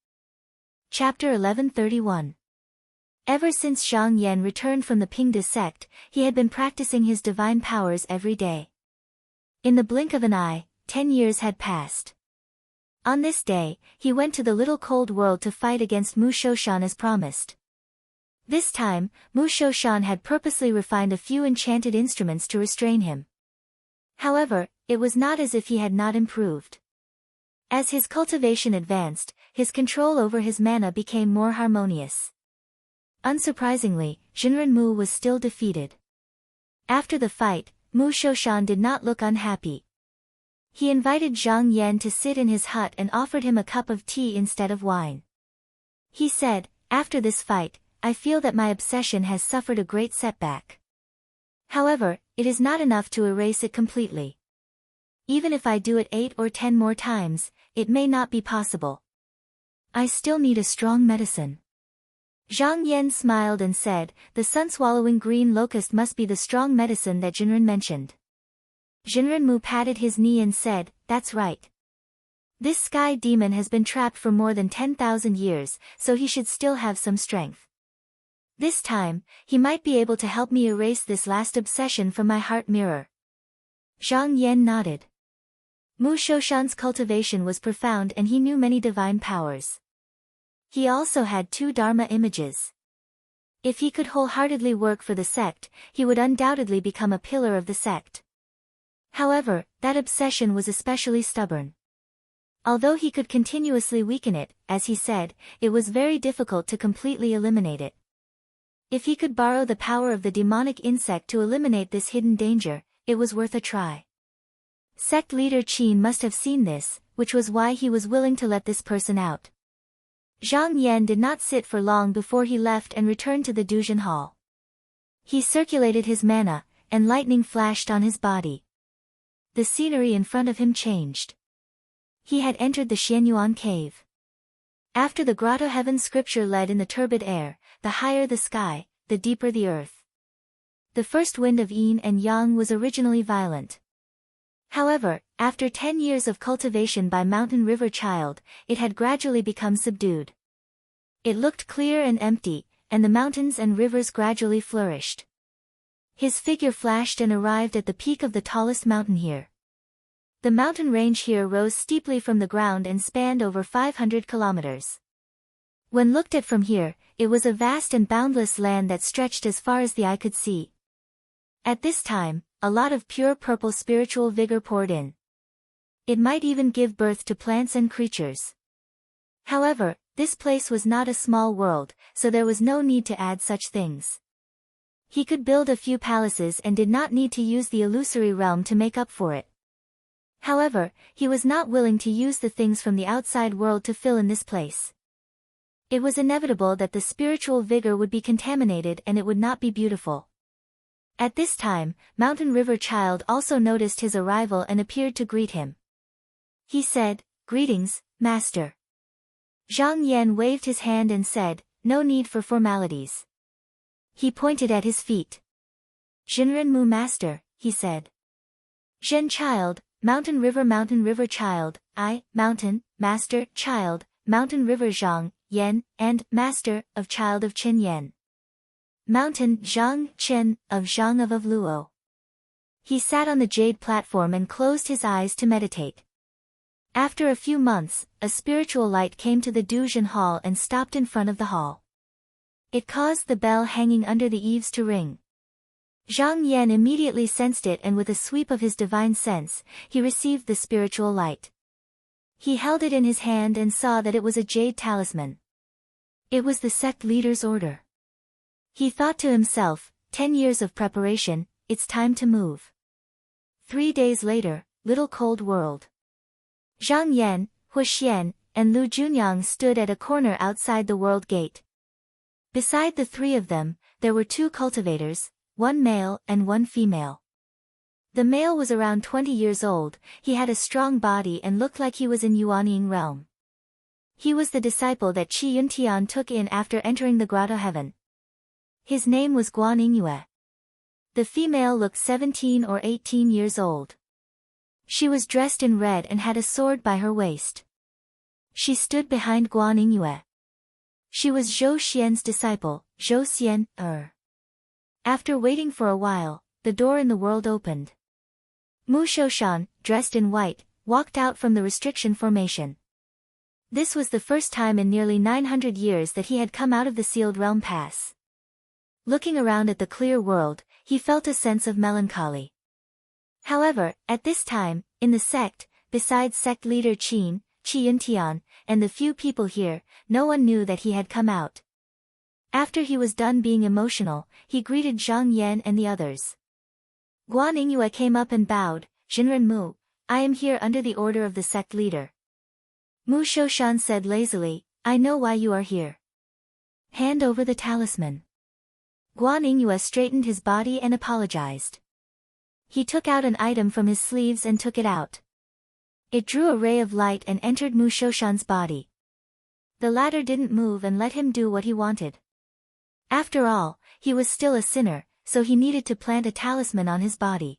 Chapter 1131. Ever since Zhang Yan returned from the Pingde sect, he had been practicing his divine powers every day. In the blink of an eye, 10 years had passed. On this day, he went to the little cold world to fight against Mu Shoshan as promised. This time, Mu Shoshan had purposely refined a few enchanted instruments to restrain him. However, it was not as if he had not improved. As his cultivation advanced, his control over his mana became more harmonious. Unsurprisingly, Jinren Mu was still defeated. After the fight, Mu Shoshan did not look unhappy. He invited Zhang Yan to sit in his hut and offered him a cup of tea instead of wine. He said, "After this fight, I feel that my obsession has suffered a great setback. However, it is not enough to erase it completely. Even if I do it 8 or 10 more times, it may not be possible. I still need a strong medicine." Zhang Yan smiled and said, "The sun-swallowing green locust must be the strong medicine that Jinren mentioned." Jinren Mu patted his knee and said, "That's right. This sky demon has been trapped for more than 10,000 years, so he should still have some strength. This time, he might be able to help me erase this last obsession from my heart mirror." Zhang Yan nodded. Mu Shoshan's cultivation was profound and he knew many divine powers. He also had 2 Dharma images. If he could wholeheartedly work for the sect, he would undoubtedly become a pillar of the sect. However, that obsession was especially stubborn. Although he could continuously weaken it, as he said, it was very difficult to completely eliminate it. If he could borrow the power of the demonic insect to eliminate this hidden danger, it was worth a try. Sect leader Qin must have seen this, which was why he was willing to let this person out. Zhang Yan did not sit for long before he left and returned to the Duzhen Hall. He circulated his mana, and lightning flashed on his body. The scenery in front of him changed. He had entered the Xianyuan cave. After the grotto heaven scripture led in the turbid air, the higher the sky, the deeper the earth. The first wind of yin and yang was originally violent. However, after 10 years of cultivation by Mountain River Child, it had gradually become subdued. It looked clear and empty, and the mountains and rivers gradually flourished. His figure flashed and arrived at the peak of the tallest mountain here. The mountain range here rose steeply from the ground and spanned over 500 kilometers. When looked at from here, it was a vast and boundless land that stretched as far as the eye could see. At this time, a lot of pure purple spiritual vigor poured in. It might even give birth to plants and creatures. However, this place was not a small world, so there was no need to add such things. He could build a few palaces and did not need to use the illusory realm to make up for it. However, he was not willing to use the things from the outside world to fill in this place. It was inevitable that the spiritual vigor would be contaminated and it would not be beautiful. At this time, Mountain River Child also noticed his arrival and appeared to greet him. He said, "Greetings, Master." Zhang Yan waved his hand and said, "No need for formalities." He pointed at his feet. "Jinren Mu Master," he said. "Zhen Child, Mountain River Child, I, Mountain, Master, Child, Mountain River Zhang, Yan, and Master, of Child of Qin Yan. Mountain Zhang Chen of Zhang of Luo." He sat on the jade platform and closed his eyes to meditate. After a few months, a spiritual light came to the Duzhen Hall and stopped in front of the hall. It caused the bell hanging under the eaves to ring. Zhang Yan immediately sensed it and with a sweep of his divine sense, he received the spiritual light. He held it in his hand and saw that it was a jade talisman. It was the sect leader's order. He thought to himself, 10 years of preparation, it's time to move. 3 days later, Little Cold World. Zhang Yan, Hu Xian, and Lu Junyang stood at a corner outside the world gate. Beside the three of them, there were 2 cultivators, one male and one female. The male was around 20 years old, he had a strong body and looked like he was in Yuanying realm. He was the disciple that Qi Yuntian took in after entering the Grotto Heaven. His name was Guan Yingyue. The female looked 17 or 18 years old. She was dressed in red and had a sword by her waist. She stood behind Guan Yingyue. She was Zhou Xian's disciple, Zhou Xian. After waiting for a while, the door in the world opened. Mu Shoushan, dressed in white, walked out from the restriction formation. This was the first time in nearly 900 years that he had come out of the sealed realm pass. Looking around at the clear world, he felt a sense of melancholy. However, at this time, in the sect, besides sect leader Qi Yuntian, and the few people here, no one knew that he had come out. After he was done being emotional, he greeted Zhang Yan and the others. Guan Yingyue came up and bowed, Jinren Mu, I am here under the order of the sect leader. Mu Shoushan said lazily, I know why you are here. Hand over the talisman. Guan Yingyue straightened his body and apologized. He took out an item from his sleeves and took it out. It drew a ray of light and entered Mu Shoushan's body. The latter didn't move and let him do what he wanted. After all, he was still a sinner, so he needed to plant a talisman on his body.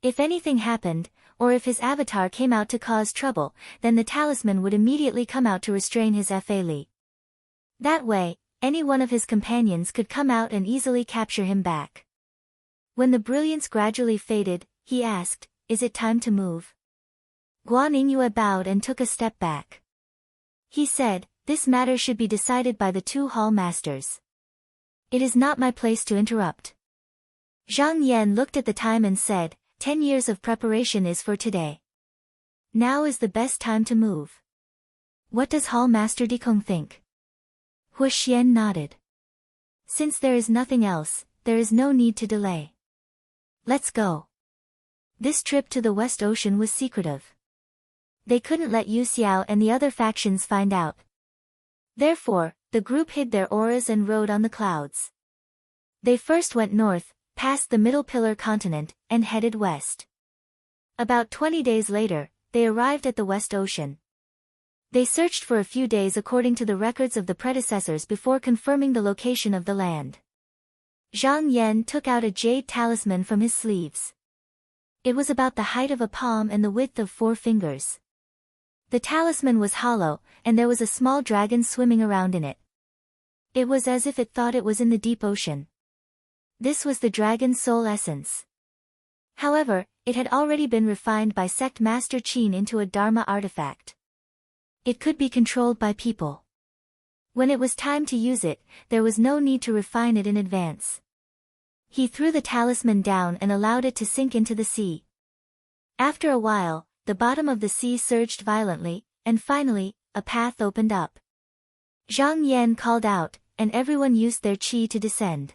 If anything happened, or if his avatar came out to cause trouble, then the talisman would immediately come out to restrain his Fa Li. That way, any one of his companions could come out and easily capture him back. When the brilliance gradually faded, he asked, Is it time to move? Guan Yingyue bowed and took a step back. He said, This matter should be decided by the 2 hall masters. It is not my place to interrupt. Zhang Yan looked at the time and said, 10 years of preparation is for today. Now is the best time to move. What does Hall Master Dikong think? Hu Xian nodded. Since there is nothing else, there is no need to delay. Let's go. This trip to the West Ocean was secretive. They couldn't let Yu Xiao and the other factions find out. Therefore, the group hid their auras and rode on the clouds. They first went north, past the Middle Pillar continent, and headed west. About 20 days later, they arrived at the West Ocean. They searched for a few days according to the records of the predecessors before confirming the location of the land. Zhang Yan took out a jade talisman from his sleeves. It was about the height of a palm and the width of 4 fingers. The talisman was hollow, and there was a small dragon swimming around in it. It was as if it thought it was in the deep ocean. This was the dragon's soul essence. However, it had already been refined by sect master Qin into a dharma artifact. It could be controlled by people. When it was time to use it, there was no need to refine it in advance. He threw the talisman down and allowed it to sink into the sea. After a while, the bottom of the sea surged violently, and finally, a path opened up. Zhang Yan called out, and everyone used their qi to descend.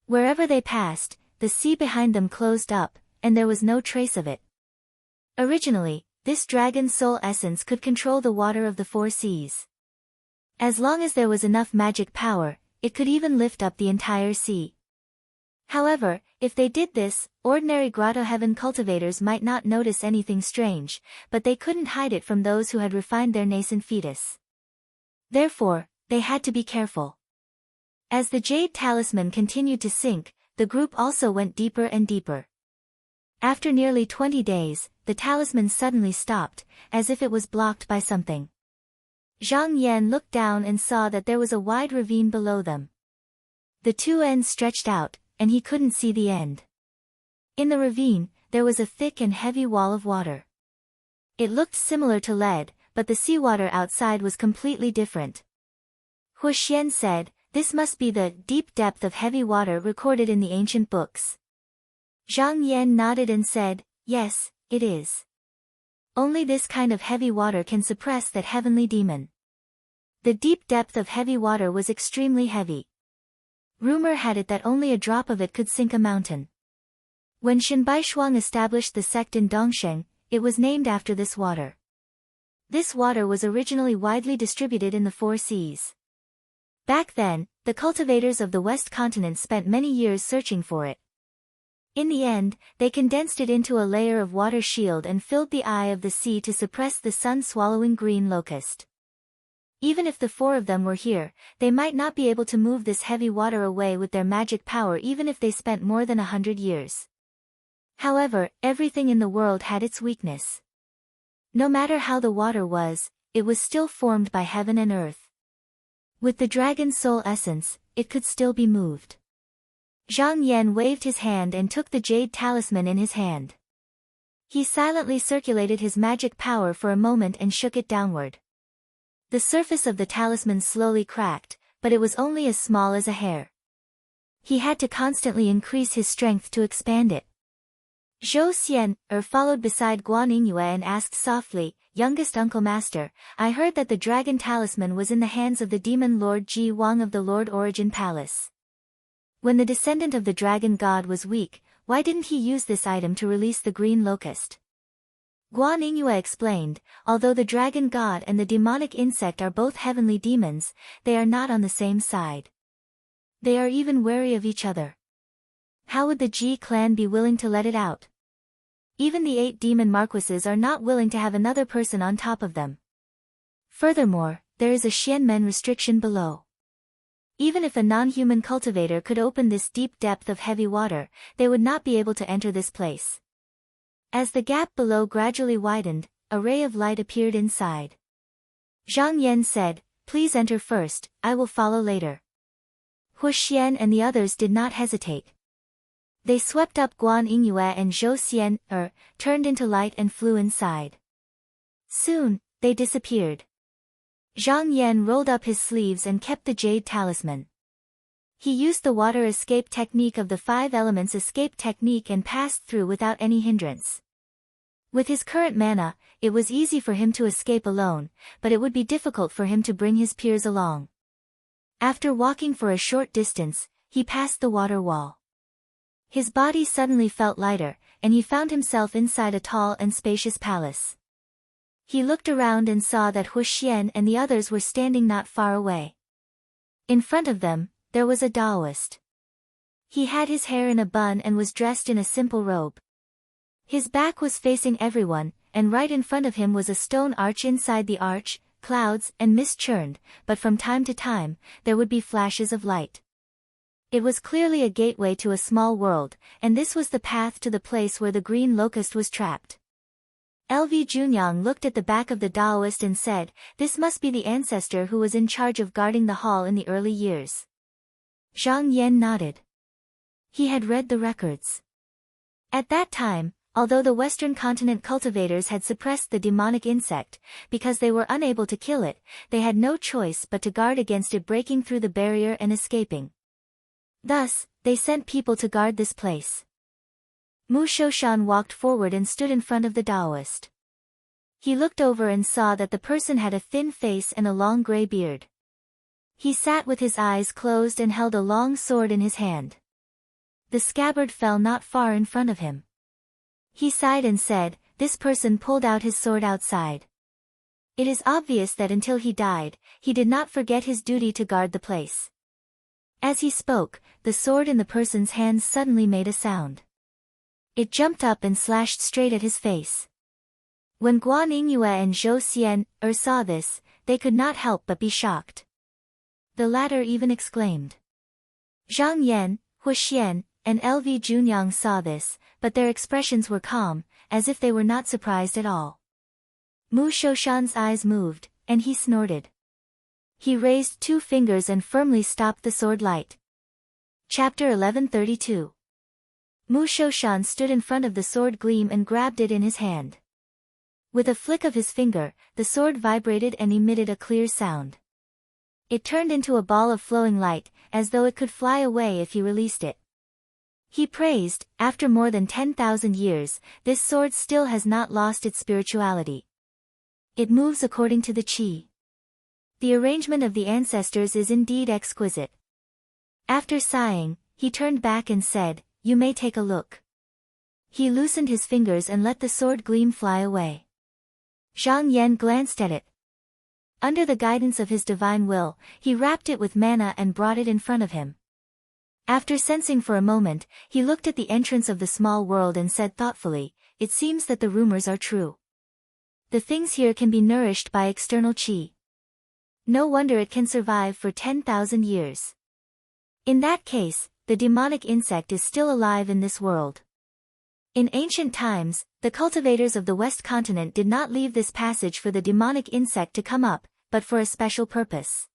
Wherever they passed, the sea behind them closed up, and there was no trace of it. Originally, this dragon's soul essence could control the water of the 4 seas. As long as there was enough magic power, it could even lift up the entire sea. However, if they did this, ordinary Grotto Heaven cultivators might not notice anything strange, but they couldn't hide it from those who had refined their nascent fetus. Therefore, they had to be careful. As the jade talisman continued to sink, the group also went deeper and deeper. After nearly 20 days, the talisman suddenly stopped, as if it was blocked by something. Zhang Yan looked down and saw that there was a wide ravine below them. The 2 ends stretched out, and he couldn't see the end. In the ravine, there was a thick and heavy wall of water. It looked similar to lead, but the seawater outside was completely different. Hu Xian said, This must be the deep depth of heavy water recorded in the ancient books. Zhang Yan nodded and said, Yes, it is. Only this kind of heavy water can suppress that heavenly demon. The deep depth of heavy water was extremely heavy. Rumor had it that only a drop of it could sink a mountain. When Shenbai Shuang established the sect in Dongsheng, it was named after this water. This water was originally widely distributed in the 4 seas. Back then, the cultivators of the West continent spent many years searching for it. In the end, they condensed it into a layer of water shield and filled the eye of the sea to suppress the sun-swallowing green locust. Even if the 4 of them were here, they might not be able to move this heavy water away with their magic power even if they spent more than 100 years. However, everything in the world had its weakness. No matter how the water was, it was still formed by heaven and earth. With the dragon's soul essence, it could still be moved. Zhang Yan waved his hand and took the jade talisman in his hand. He silently circulated his magic power for a moment and shook it downward. The surface of the talisman slowly cracked, but it was only as small as a hair. He had to constantly increase his strength to expand it. Zhou Xian followed beside Guan Yingyue and asked softly, "Youngest Uncle Master, I heard that the dragon talisman was in the hands of the demon lord Ji Wang of the Lord Origin Palace. When the descendant of the dragon god was weak, why didn't he use this item to release the green locust?" Guan Yingyue explained, although the dragon god and the demonic insect are both heavenly demons, they are not on the same side. They are even wary of each other. How would the Ji clan be willing to let it out? Even the 8 demon marquises are not willing to have another person on top of them. Furthermore, there is a Xianmen restriction below. Even if a non-human cultivator could open this deep depth of heavy water, they would not be able to enter this place. As the gap below gradually widened, a ray of light appeared inside. Zhang Yan said, "Please enter first, I will follow later." Hu Xian and the others did not hesitate. They swept up Guan Yingyue and Zhou Xian, turned into light and flew inside. Soon, they disappeared. Zhang Yan rolled up his sleeves and kept the jade talisman. He used the water escape technique of the 5 elements escape technique and passed through without any hindrance. With his current mana, it was easy for him to escape alone, but it would be difficult for him to bring his peers along. After walking for a short distance, he passed the water wall. His body suddenly felt lighter, and he found himself inside a tall and spacious palace. He looked around and saw that Hu Xian and the others were standing not far away. In front of them, there was a Taoist. He had his hair in a bun and was dressed in a simple robe. His back was facing everyone, and right in front of him was a stone arch. Inside the arch, clouds and mist churned, but from time to time, there would be flashes of light. It was clearly a gateway to a small world, and this was the path to the place where the green locust was trapped. LV Junyang looked at the back of the Taoist and said, "This must be the ancestor who was in charge of guarding the hall in the early years." Zhang Yan nodded. He had read the records. At that time, although the Western continent cultivators had suppressed the demonic insect, because they were unable to kill it, they had no choice but to guard against it breaking through the barrier and escaping. Thus, they sent people to guard this place. Mu Shoshan walked forward and stood in front of the Taoist. He looked over and saw that the person had a thin face and a long gray beard. He sat with his eyes closed and held a long sword in his hand. The scabbard fell not far in front of him. He sighed and said, "This person pulled out his sword outside. It is obvious that until he died, he did not forget his duty to guard the place." As he spoke, the sword in the person's hands suddenly made a sound. It jumped up and slashed straight at his face. When Guan Yingyue and Zhou Xian saw this, they could not help but be shocked. The latter even exclaimed. Zhang Yan, Hu Xian, and LV Junyang saw this, but their expressions were calm, as if they were not surprised at all. Mu Shoshan's eyes moved, and he snorted. He raised 2 fingers and firmly stopped the sword light. Chapter 1132. Mu Shoshan stood in front of the sword gleam and grabbed it in his hand. With a flick of his finger, the sword vibrated and emitted a clear sound. It turned into a ball of flowing light, as though it could fly away if he released it. He praised, "After more than 10,000 years, this sword still has not lost its spirituality. It moves according to the qi. The arrangement of the ancestors is indeed exquisite." After sighing, he turned back and said, "You may take a look." He loosened his fingers and let the sword gleam fly away. Zhang Yan glanced at it. Under the guidance of his divine will, he wrapped it with mana and brought it in front of him. After sensing for a moment, he looked at the entrance of the small world and said thoughtfully, "It seems that the rumors are true. The things here can be nourished by external qi. No wonder it can survive for 10,000 years. In that case, the demonic insect is still alive in this world." In ancient times, the cultivators of the West Continent did not leave this passage for the demonic insect to come up, but for a special purpose.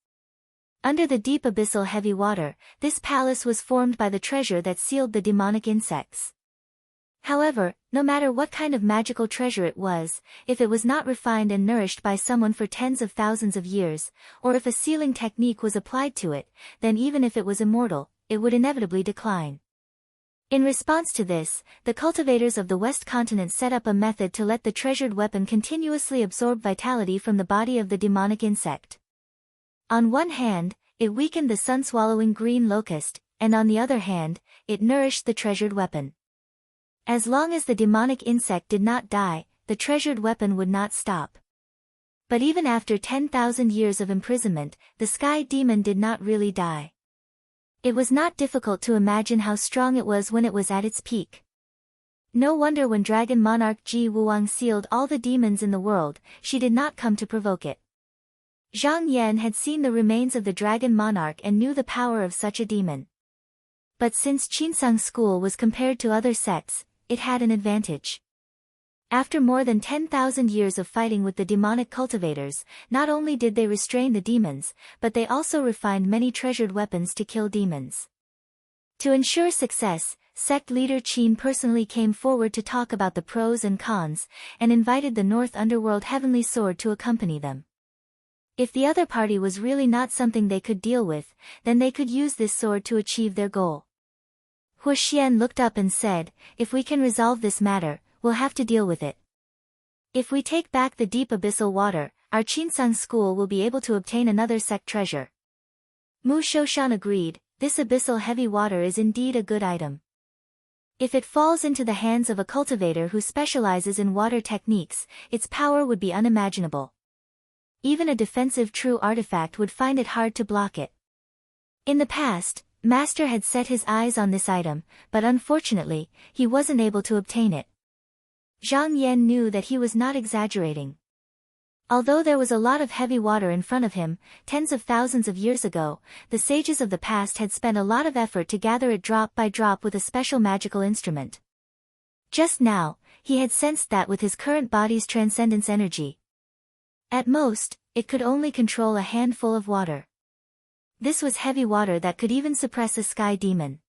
Under the deep abyssal heavy water, this palace was formed by the treasure that sealed the demonic insects. However, no matter what kind of magical treasure it was, if it was not refined and nourished by someone for tens of thousands of years, or if a sealing technique was applied to it, then even if it was immortal, it would inevitably decline. In response to this, the cultivators of the West Continent set up a method to let the treasured weapon continuously absorb vitality from the body of the demonic insect. On one hand, it weakened the sun-swallowing green locust, and on the other hand, it nourished the treasured weapon. As long as the demonic insect did not die, the treasured weapon would not stop. But even after 10,000 years of imprisonment, the sky demon did not really die. It was not difficult to imagine how strong it was when it was at its peak. No wonder when Dragon Monarch Ji Wuang sealed all the demons in the world, she did not come to provoke it. Zhang Yan had seen the remains of the Dragon Monarch and knew the power of such a demon. But since Qinsang school was compared to other sects, it had an advantage. After more than 10,000 years of fighting with the demonic cultivators, not only did they restrain the demons, but they also refined many treasured weapons to kill demons. To ensure success, sect leader Qin personally came forward to talk about the pros and cons, and invited the North Underworld Heavenly Sword to accompany them. If the other party was really not something they could deal with, then they could use this sword to achieve their goal. Hu Xian looked up and said, "If we can resolve this matter, we'll have to deal with it. If we take back the deep abyssal water, our Qinsang school will be able to obtain another sect treasure." Mu Shoushan agreed, "This abyssal heavy water is indeed a good item. If it falls into the hands of a cultivator who specializes in water techniques, its power would be unimaginable. Even a defensive true artifact would find it hard to block it." In the past, Master had set his eyes on this item, but unfortunately, he wasn't able to obtain it. Zhang Yan knew that he was not exaggerating. Although there was a lot of heavy water in front of him, tens of thousands of years ago, the sages of the past had spent a lot of effort to gather it drop by drop with a special magical instrument. Just now, he had sensed that with his current body's transcendence energy. At most, it could only control a handful of water. This was heavy water that could even suppress a sky demon.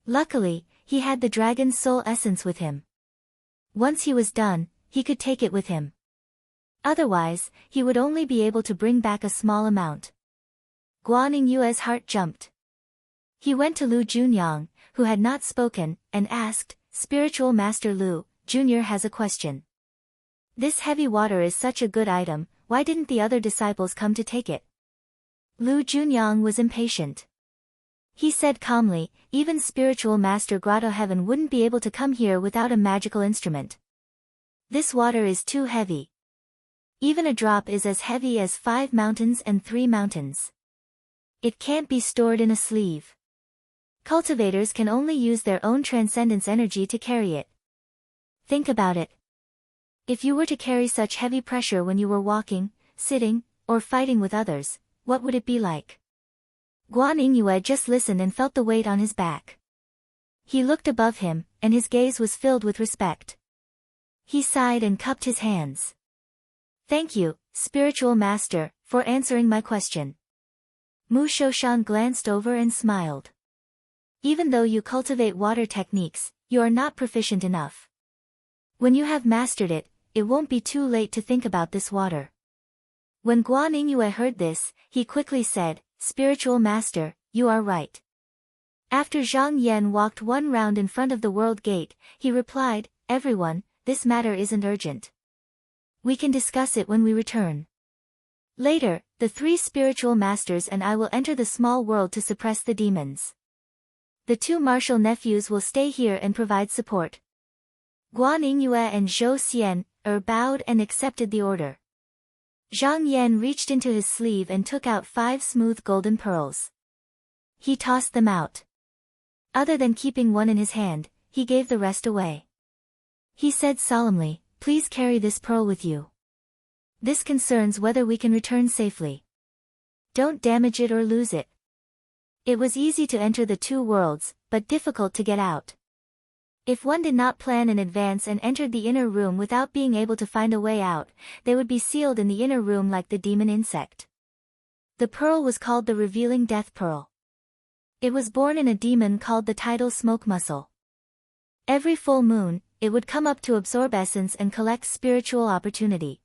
Luckily, he had the dragon's soul essence with him. Once he was done, he could take it with him. Otherwise, he would only be able to bring back a small amount. Guan Yingyue's heart jumped. He went to Lu Junyang, who had not spoken, and asked, "Spiritual Master Lu, Junior has a question. This heavy water is such a good item, why didn't the other disciples come to take it?" Lu Junyang was impatient. He said calmly, "Even Spiritual Master Grotto Heaven wouldn't be able to come here without a magical instrument. This water is too heavy. Even a drop is as heavy as 5 mountains and 3 mountains. It can't be stored in a sleeve. Cultivators can only use their own transcendence energy to carry it. Think about it. If you were to carry such heavy pressure when you were walking, sitting, or fighting with others, what would it be like?" Guan Yingyue just listened and felt the weight on his back. He looked above him, and his gaze was filled with respect. He sighed and cupped his hands. "Thank you, Spiritual Master, for answering my question." Mu Shoushan glanced over and smiled. "Even though you cultivate water techniques, you are not proficient enough. When you have mastered it, it won't be too late to think about this water." When Guan Yingyue heard this, he quickly said, "Spiritual Master, you are right." After Zhang Yan walked one round in front of the world gate, he replied, "Everyone, this matter isn't urgent. We can discuss it when we return. Later, the 3 spiritual masters and I will enter the small world to suppress the demons. The 2 martial nephews will stay here and provide support. Guan Yingyue and Zhou Xian bowed and accepted the order. Zhang Yan reached into his sleeve and took out 5 smooth golden pearls. He tossed them out. Other than keeping one in his hand, he gave the rest away. He said solemnly, "Please carry this pearl with you. This concerns whether we can return safely. Don't damage it or lose it." It was easy to enter the 2 worlds, but difficult to get out. If one did not plan in advance and entered the inner room without being able to find a way out, they would be sealed in the inner room like the demon insect. The pearl was called the Revealing Death Pearl. It was born in a demon called the tidal smoke mussel. Every full moon, it would come up to absorb essence and collect spiritual opportunity.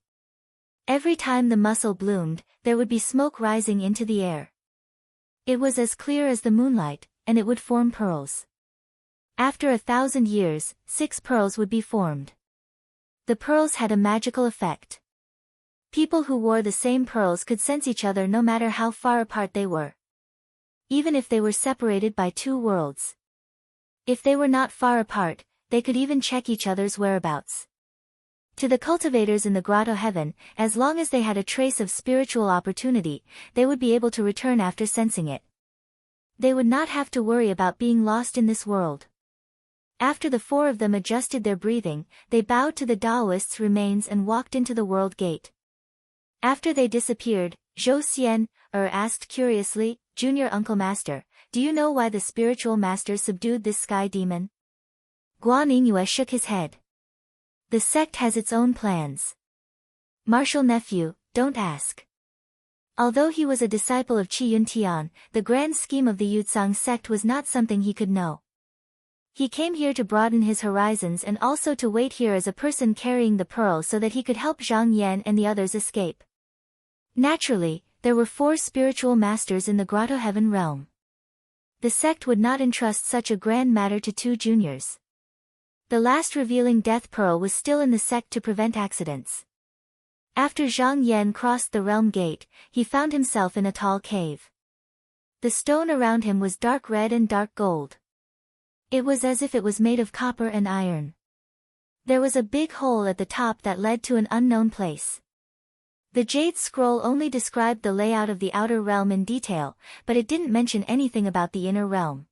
Every time the mussel bloomed, there would be smoke rising into the air. It was as clear as the moonlight, and it would form pearls. After 1,000 years, 6 pearls would be formed. The pearls had a magical effect. People who wore the same pearls could sense each other no matter how far apart they were. Even if they were separated by 2 worlds. If they were not far apart, they could even check each other's whereabouts. To the cultivators in the grotto heaven, as long as they had a trace of spiritual opportunity, they would be able to return after sensing it. They would not have to worry about being lost in this world. After the 4 of them adjusted their breathing, they bowed to the Taoists' remains and walked into the world gate. After they disappeared, Zhou Xian asked curiously, "Junior Uncle Master, do you know why the spiritual master subdued this sky demon?" Guan Yingyue shook his head. "The sect has its own plans. Martial nephew, don't ask." Although he was a disciple of Qi Yuntian, the grand scheme of the Yutsang sect was not something he could know. He came here to broaden his horizons and also to wait here as a person carrying the pearl so that he could help Zhang Yan and the others escape. Naturally, there were 4 spiritual masters in the grotto heaven realm. The sect would not entrust such a grand matter to 2 juniors. The last revealing death pearl was still in the sect to prevent accidents. After Zhang Yan crossed the realm gate, he found himself in a tall cave. The stone around him was dark red and dark gold. It was as if it was made of copper and iron. There was a big hole at the top that led to an unknown place. The jade scroll only described the layout of the outer realm in detail, but it didn't mention anything about the inner realm.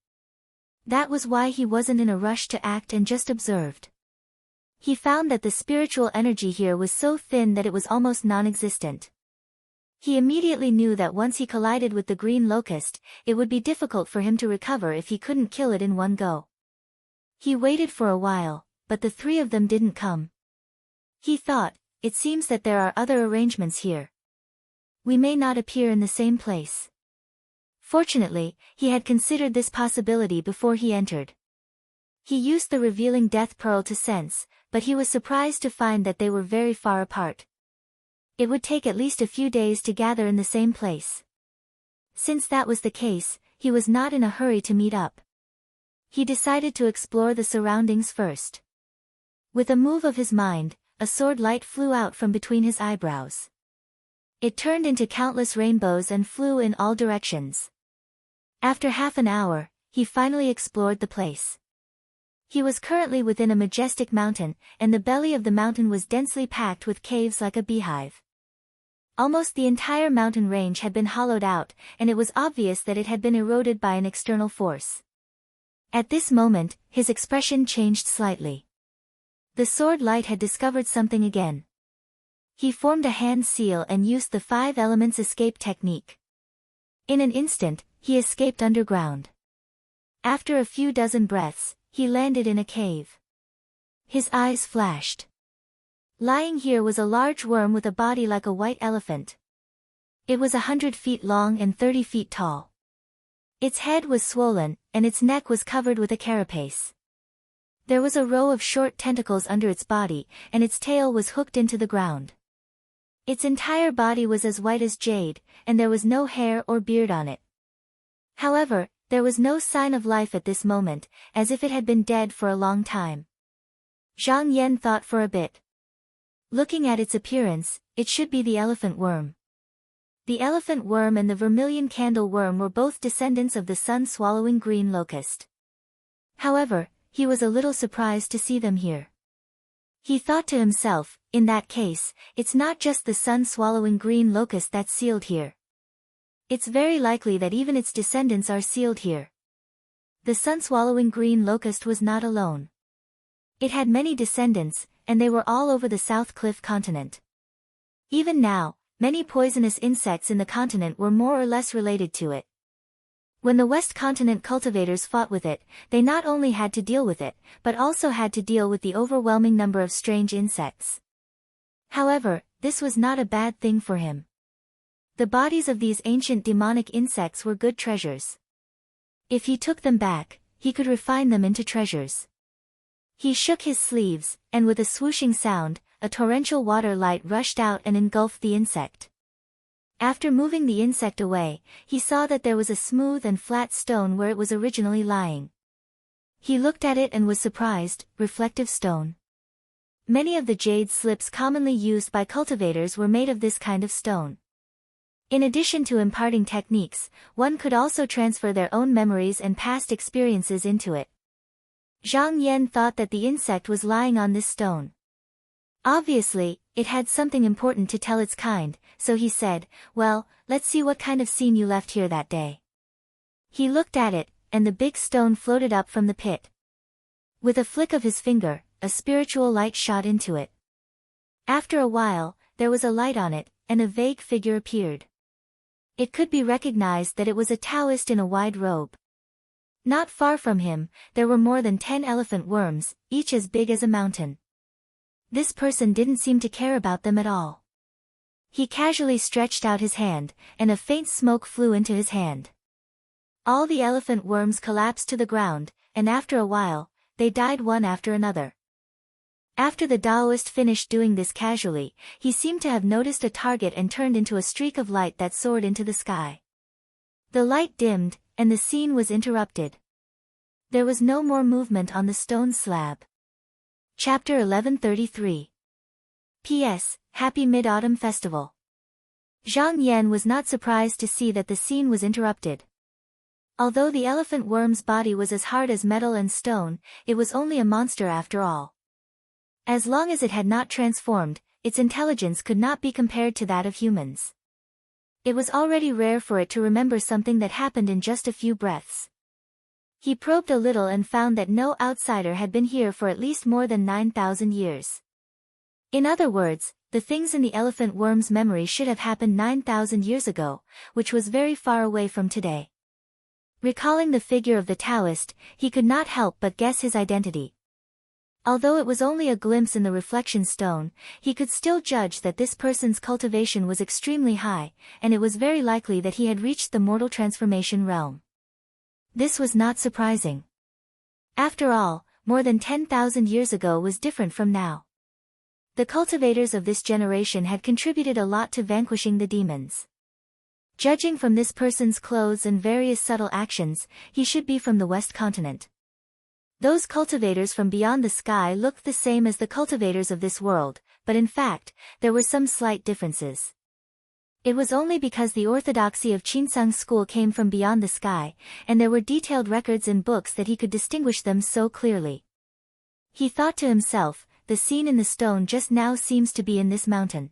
That was why he wasn't in a rush to act and just observed. He found that the spiritual energy here was so thin that it was almost non-existent. He immediately knew that once he collided with the green locust, it would be difficult for him to recover if he couldn't kill it in one go. He waited for a while, but the 3 of them didn't come. He thought, it seems that there are other arrangements here. We may not appear in the same place. Fortunately, he had considered this possibility before he entered. He used the revealing death pearl to sense, but he was surprised to find that they were very far apart. It would take at least a few days to gather in the same place. Since that was the case, he was not in a hurry to meet up. He decided to explore the surroundings first. With a move of his mind, a sword light flew out from between his eyebrows. It turned into countless rainbows and flew in all directions. After half an hour, he finally explored the place. He was currently within a majestic mountain, and the belly of the mountain was densely packed with caves like a beehive. Almost the entire mountain range had been hollowed out, and it was obvious that it had been eroded by an external force. At this moment, his expression changed slightly. The sword light had discovered something again. He formed a hand seal and used the 5 elements escape technique. In an instant, he escaped underground. After a few dozen breaths, he landed in a cave. His eyes flashed. Lying here was a large worm with a body like a white elephant. It was 100 feet long and 30 feet tall. Its head was swollen, and its neck was covered with a carapace. There was a row of short tentacles under its body, and its tail was hooked into the ground. Its entire body was as white as jade, and there was no hair or beard on it. However, there was no sign of life at this moment, as if it had been dead for a long time. Zhang Yan thought for a bit. Looking at its appearance, it should be the elephant worm. The elephant worm and the vermilion candle worm were both descendants of the sun-swallowing green locust. However, he was a little surprised to see them here. He thought to himself, in that case, it's not just the sun-swallowing green locust that's sealed here. It's very likely that even its descendants are sealed here. The sun-swallowing green locust was not alone. It had many descendants, and they were all over the South Cliff continent. Even now, many poisonous insects in the continent were more or less related to it. When the West Continent cultivators fought with it, they not only had to deal with it, but also had to deal with the overwhelming number of strange insects. However, this was not a bad thing for him. The bodies of these ancient demonic insects were good treasures. If he took them back, he could refine them into treasures. He shook his sleeves, and with a swooshing sound, a torrential water light rushed out and engulfed the insect. After moving the insect away, he saw that there was a smooth and flat stone where it was originally lying. He looked at it and was surprised. Reflective stone. Many of the jade slips commonly used by cultivators were made of this kind of stone. In addition to imparting techniques, one could also transfer their own memories and past experiences into it. Zhang Yan thought that the insect was lying on this stone. Obviously, it had something important to tell its kind, so he said, "Well, let's see what kind of scene you left here that day." He looked at it, and the big stone floated up from the pit. With a flick of his finger, a spiritual light shot into it. After a while, there was a light on it, and a vague figure appeared. It could be recognized that it was a Taoist in a wide robe. Not far from him, there were more than 10 elephant worms, each as big as a mountain. This person didn't seem to care about them at all. He casually stretched out his hand, and a faint smoke flew into his hand. All the elephant worms collapsed to the ground, and after a while, they died one after another. After the Taoist finished doing this casually, he seemed to have noticed a target and turned into a streak of light that soared into the sky. The light dimmed, and the scene was interrupted. There was no more movement on the stone slab. Chapter 1133. P.S. Happy Mid-Autumn Festival. Zhang Yan was not surprised to see that the scene was interrupted. Although the elephant worm's body was as hard as metal and stone, it was only a monster after all. As long as it had not transformed, its intelligence could not be compared to that of humans. It was already rare for it to remember something that happened in just a few breaths. He probed a little and found that no outsider had been here for at least more than 9,000 years. In other words, the things in the elephant worm's memory should have happened 9,000 years ago, which was very far away from today. Recalling the figure of the Taoist, he could not help but guess his identity. Although it was only a glimpse in the reflection stone, he could still judge that this person's cultivation was extremely high, and it was very likely that he had reached the mortal transformation realm. This was not surprising. After all, more than 10,000 years ago was different from now. The cultivators of this generation had contributed a lot to vanquishing the demons. Judging from this person's clothes and various subtle actions, he should be from the West Continent. Those cultivators from beyond the sky looked the same as the cultivators of this world, but in fact, there were some slight differences. It was only because the orthodoxy of Qinsang's school came from beyond the sky, and there were detailed records in books that he could distinguish them so clearly. He thought to himself, the scene in the stone just now seems to be in this mountain.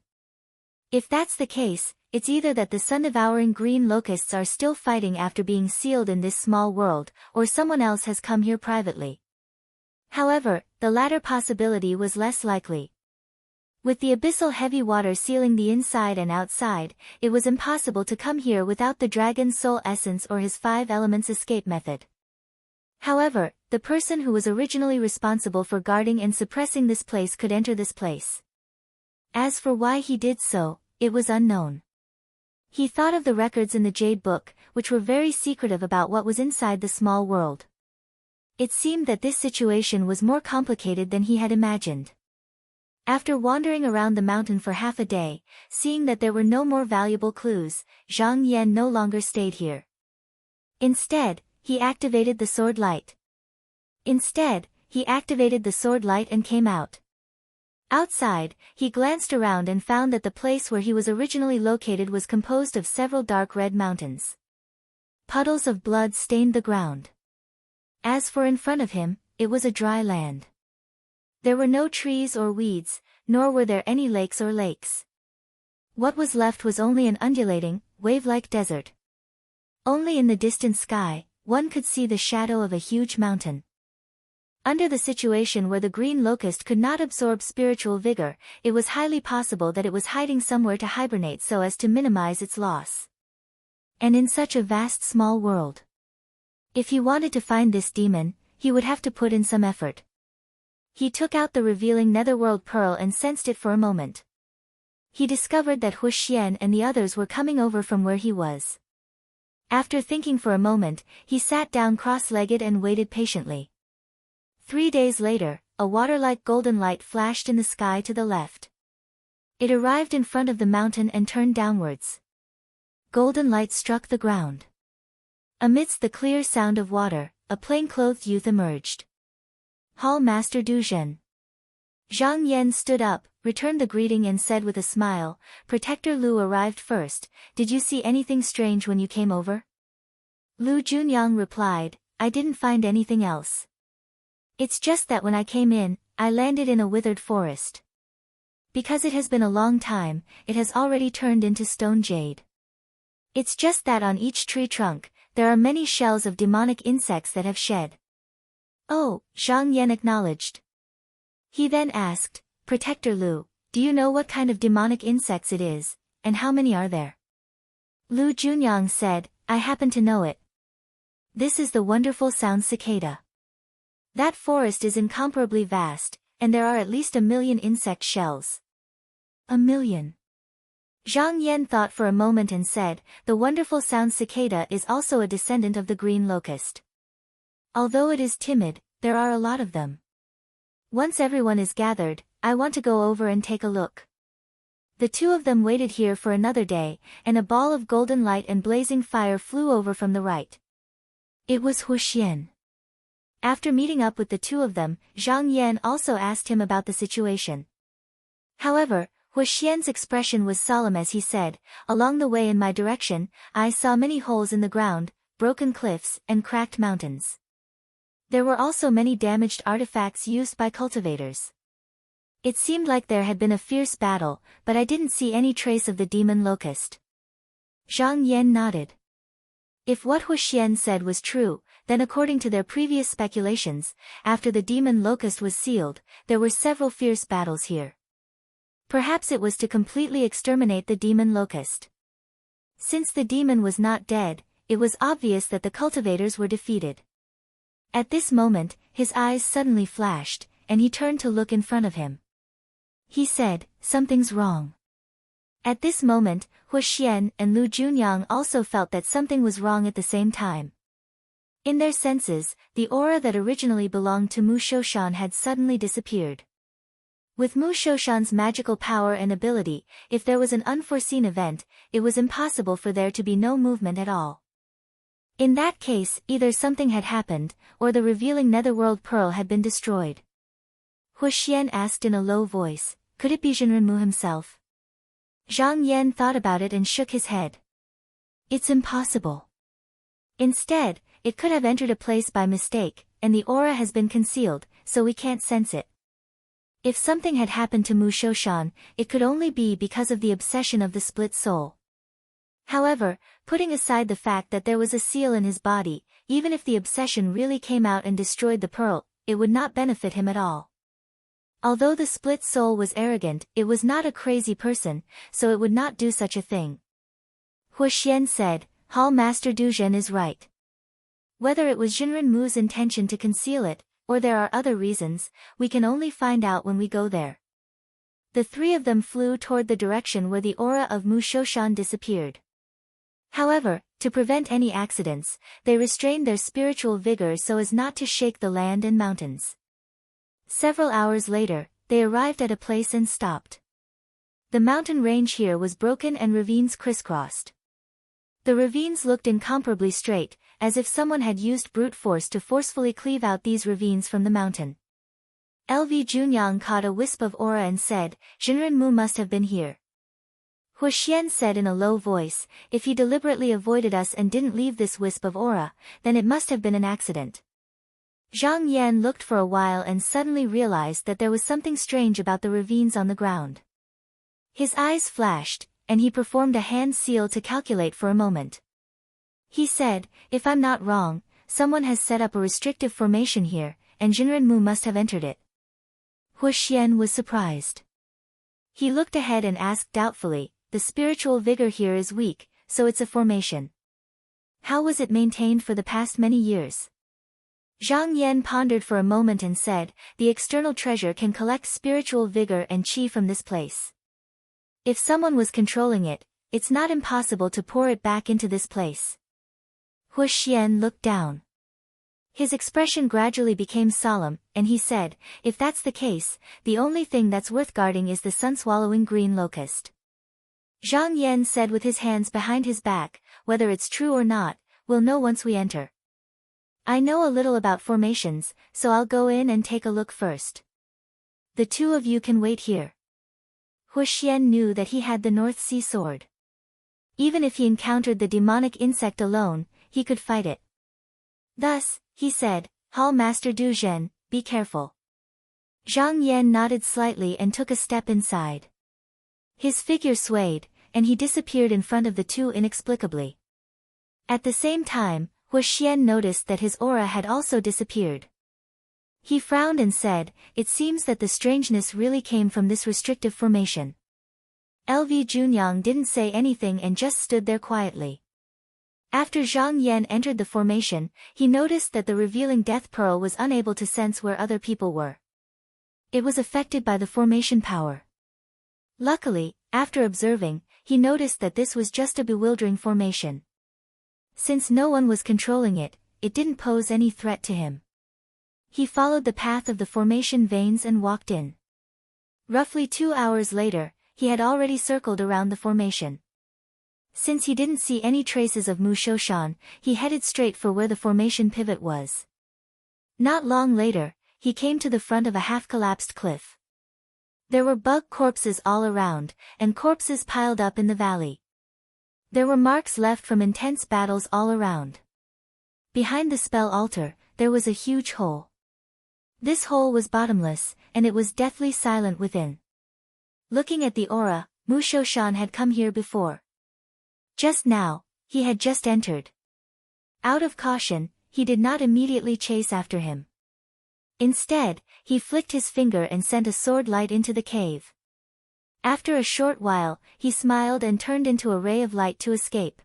If that's the case, it's either that the sun-devouring green locusts are still fighting after being sealed in this small world, or someone else has come here privately. However, the latter possibility was less likely. With the abyssal heavy water sealing the inside and outside, it was impossible to come here without the dragon's soul essence or his 5 elements escape method. However, the person who was originally responsible for guarding and suppressing this place could enter this place. As for why he did so, it was unknown. He thought of the records in the Jade Book, which were very secretive about what was inside the small world. It seemed that this situation was more complicated than he had imagined. After wandering around the mountain for half a day, seeing that there were no more valuable clues, Zhang Yan no longer stayed here. Instead, he activated the sword light. and came out. Outside, he glanced around and found that the place where he was originally located was composed of several dark red mountains. Puddles of blood stained the ground. As for in front of him, it was a dry land. There were no trees or weeds, nor were there any lakes or lakes. What was left was only an undulating, wave-like desert. Only in the distant sky, one could see the shadow of a huge mountain. Under the situation where the green locust could not absorb spiritual vigor, it was highly possible that it was hiding somewhere to hibernate so as to minimize its loss. And in such a vast small world. If he wanted to find this demon, he would have to put in some effort. He took out the revealing netherworld pearl and sensed it for a moment. He discovered that Hu Xian and the others were coming over from where he was. After thinking for a moment, he sat down cross-legged and waited patiently. 3 days later, a water-like golden light flashed in the sky to the left. It arrived in front of the mountain and turned downwards. Golden light struck the ground. Amidst the clear sound of water, a plain-clothed youth emerged. Hall Master Du Zhen. Zhang Yan stood up, returned the greeting and said with a smile, "Protector Lu arrived first. Did you see anything strange when you came over?" Lu Junyang replied, "I didn't find anything else. It's just that when I came in, I landed in a withered forest. Because it has been a long time, it has already turned into stone jade. It's just that on each tree trunk, there are many shells of demonic insects that have shed." "Oh," Zhang Yan acknowledged. He then asked, "Protector Lu, do you know what kind of demonic insects it is, and how many are there?" Lu Junyang said, "I happen to know it. This is the wonderful sound cicada. That forest is incomparably vast, and there are at least 1,000,000 insect shells." 1,000,000. Zhang Yan thought for a moment and said, "The wonderful sound cicada is also a descendant of the green locust. Although it is timid, there are a lot of them. Once everyone is gathered, I want to go over and take a look." The two of them waited here for another day, and a ball of golden light and blazing fire flew over from the right. It was Hu Xian. After meeting up with the two of them, Zhang Yan also asked him about the situation. However, Hu Xian's expression was solemn as he said, "Along the way in my direction, I saw many holes in the ground, broken cliffs, and cracked mountains. There were also many damaged artifacts used by cultivators. It seemed like there had been a fierce battle, but I didn't see any trace of the demon locust." Zhang Yan nodded. If what Hu Xian said was true, then according to their previous speculations, after the demon locust was sealed, there were several fierce battles here. Perhaps it was to completely exterminate the demon locust. Since the demon was not dead, it was obvious that the cultivators were defeated. At this moment, his eyes suddenly flashed, and he turned to look in front of him. He said, "Something's wrong." At this moment, Hu Xian and Lu Junyang also felt that something was wrong at the same time. In their senses, the aura that originally belonged to Mu Shoshan had suddenly disappeared. With Mu Shoshan's magical power and ability, if there was an unforeseen event, it was impossible for there to be no movement at all. In that case, either something had happened, or the revealing netherworld pearl had been destroyed. Hu Xian asked in a low voice, "Could it be Jinren himself?" Zhang Yan thought about it and shook his head. "It's impossible. Instead, it could have entered a place by mistake, and the aura has been concealed, so we can't sense it. If something had happened to Mu Shoshan, it could only be because of the obsession of the split soul. However, putting aside the fact that there was a seal in his body, even if the obsession really came out and destroyed the pearl, it would not benefit him at all. Although the split soul was arrogant, it was not a crazy person, so it would not do such a thing." Hu Xian said, "Hall Master Du Zhen is right. Whether it was Jinren Mu's intention to conceal it, or there are other reasons, we can only find out when we go there." The three of them flew toward the direction where the aura of Mu Shoshan disappeared. However, to prevent any accidents, they restrained their spiritual vigor so as not to shake the land and mountains. Several hours later, they arrived at a place and stopped. The mountain range here was broken and ravines crisscrossed. The ravines looked incomparably straight, as if someone had used brute force to forcefully cleave out these ravines from the mountain. LV Junyang caught a wisp of aura and said, "Jinren Mu must have been here." Hu Xian said in a low voice, "If he deliberately avoided us and didn't leave this wisp of aura, then it must have been an accident." Zhang Yan looked for a while and suddenly realized that there was something strange about the ravines on the ground. His eyes flashed, and he performed a hand seal to calculate for a moment. He said, "If I'm not wrong, someone has set up a restrictive formation here, and Jinrenmu must have entered it." Hu Xian was surprised. He looked ahead and asked doubtfully, "The spiritual vigor here is weak, so it's a formation. How was it maintained for the past many years?" Zhang Yan pondered for a moment and said, "The external treasure can collect spiritual vigor and qi from this place. If someone was controlling it, it's not impossible to pour it back into this place." Hu Xian looked down. His expression gradually became solemn, and he said, "If that's the case, the only thing that's worth guarding is the sun-swallowing green locust." Zhang Yan said with his hands behind his back, "Whether it's true or not, we'll know once we enter. I know a little about formations, so I'll go in and take a look first. The two of you can wait here." Hu Xian knew that he had the North Sea sword. Even if he encountered the demonic insect alone, he could fight it. Thus, he said, "Hall Master Du Zhen, be careful." Zhang Yan nodded slightly and took a step inside. His figure swayed, and he disappeared in front of the two inexplicably. At the same time, Hu Xian noticed that his aura had also disappeared. He frowned and said, "It seems that the strangeness really came from this restrictive formation." LV Junyang didn't say anything and just stood there quietly. After Zhang Yan entered the formation, he noticed that the revealing death pearl was unable to sense where other people were. It was affected by the formation power. Luckily, after observing, he noticed that this was just a bewildering formation. Since no one was controlling it, it didn't pose any threat to him. He followed the path of the formation veins and walked in. Roughly 2 hours later, he had already circled around the formation. Since he didn't see any traces of Mu Shoshan, he headed straight for where the formation pivot was. Not long later, he came to the front of a half-collapsed cliff. There were bug corpses all around, and corpses piled up in the valley. There were marks left from intense battles all around. Behind the spell altar, there was a huge hole. This hole was bottomless, and it was deathly silent within. Looking at the aura, Mu Shoshan had come here before. Just now, he had just entered. Out of caution, he did not immediately chase after him. Instead, he flicked his finger and sent a sword light into the cave. After a short while, he smiled and turned into a ray of light to escape.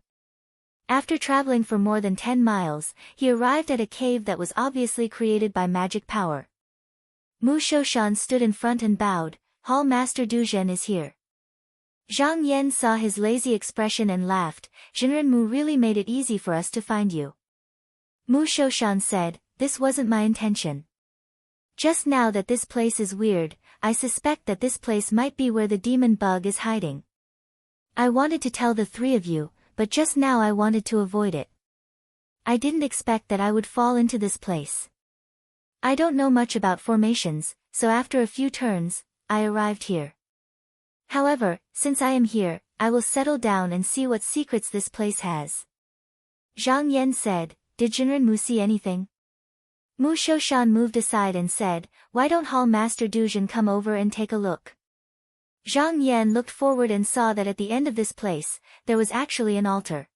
After traveling for more than 10 miles, he arrived at a cave that was obviously created by magic power. Mu Shoshan stood in front and bowed, "Hall Master Du Zhen is here." Zhang Yan saw his lazy expression and laughed, "Jinrenmu really made it easy for us to find you." Mu Shoshan said, "This wasn't my intention. Just now that this place is weird, I suspect that this place might be where the demon bug is hiding. I wanted to tell the three of you, but just now I wanted to avoid it. I didn't expect that I would fall into this place. I don't know much about formations, so after a few turns, I arrived here. However, since I am here, I will settle down and see what secrets this place has." Zhang Yan said, "Did Jinrenmu see anything?" Mu Shoshan moved aside and said, "Why don't Hall Master Du Zhen come over and take a look?" Zhang Yan looked forward and saw that at the end of this place, there was actually an altar.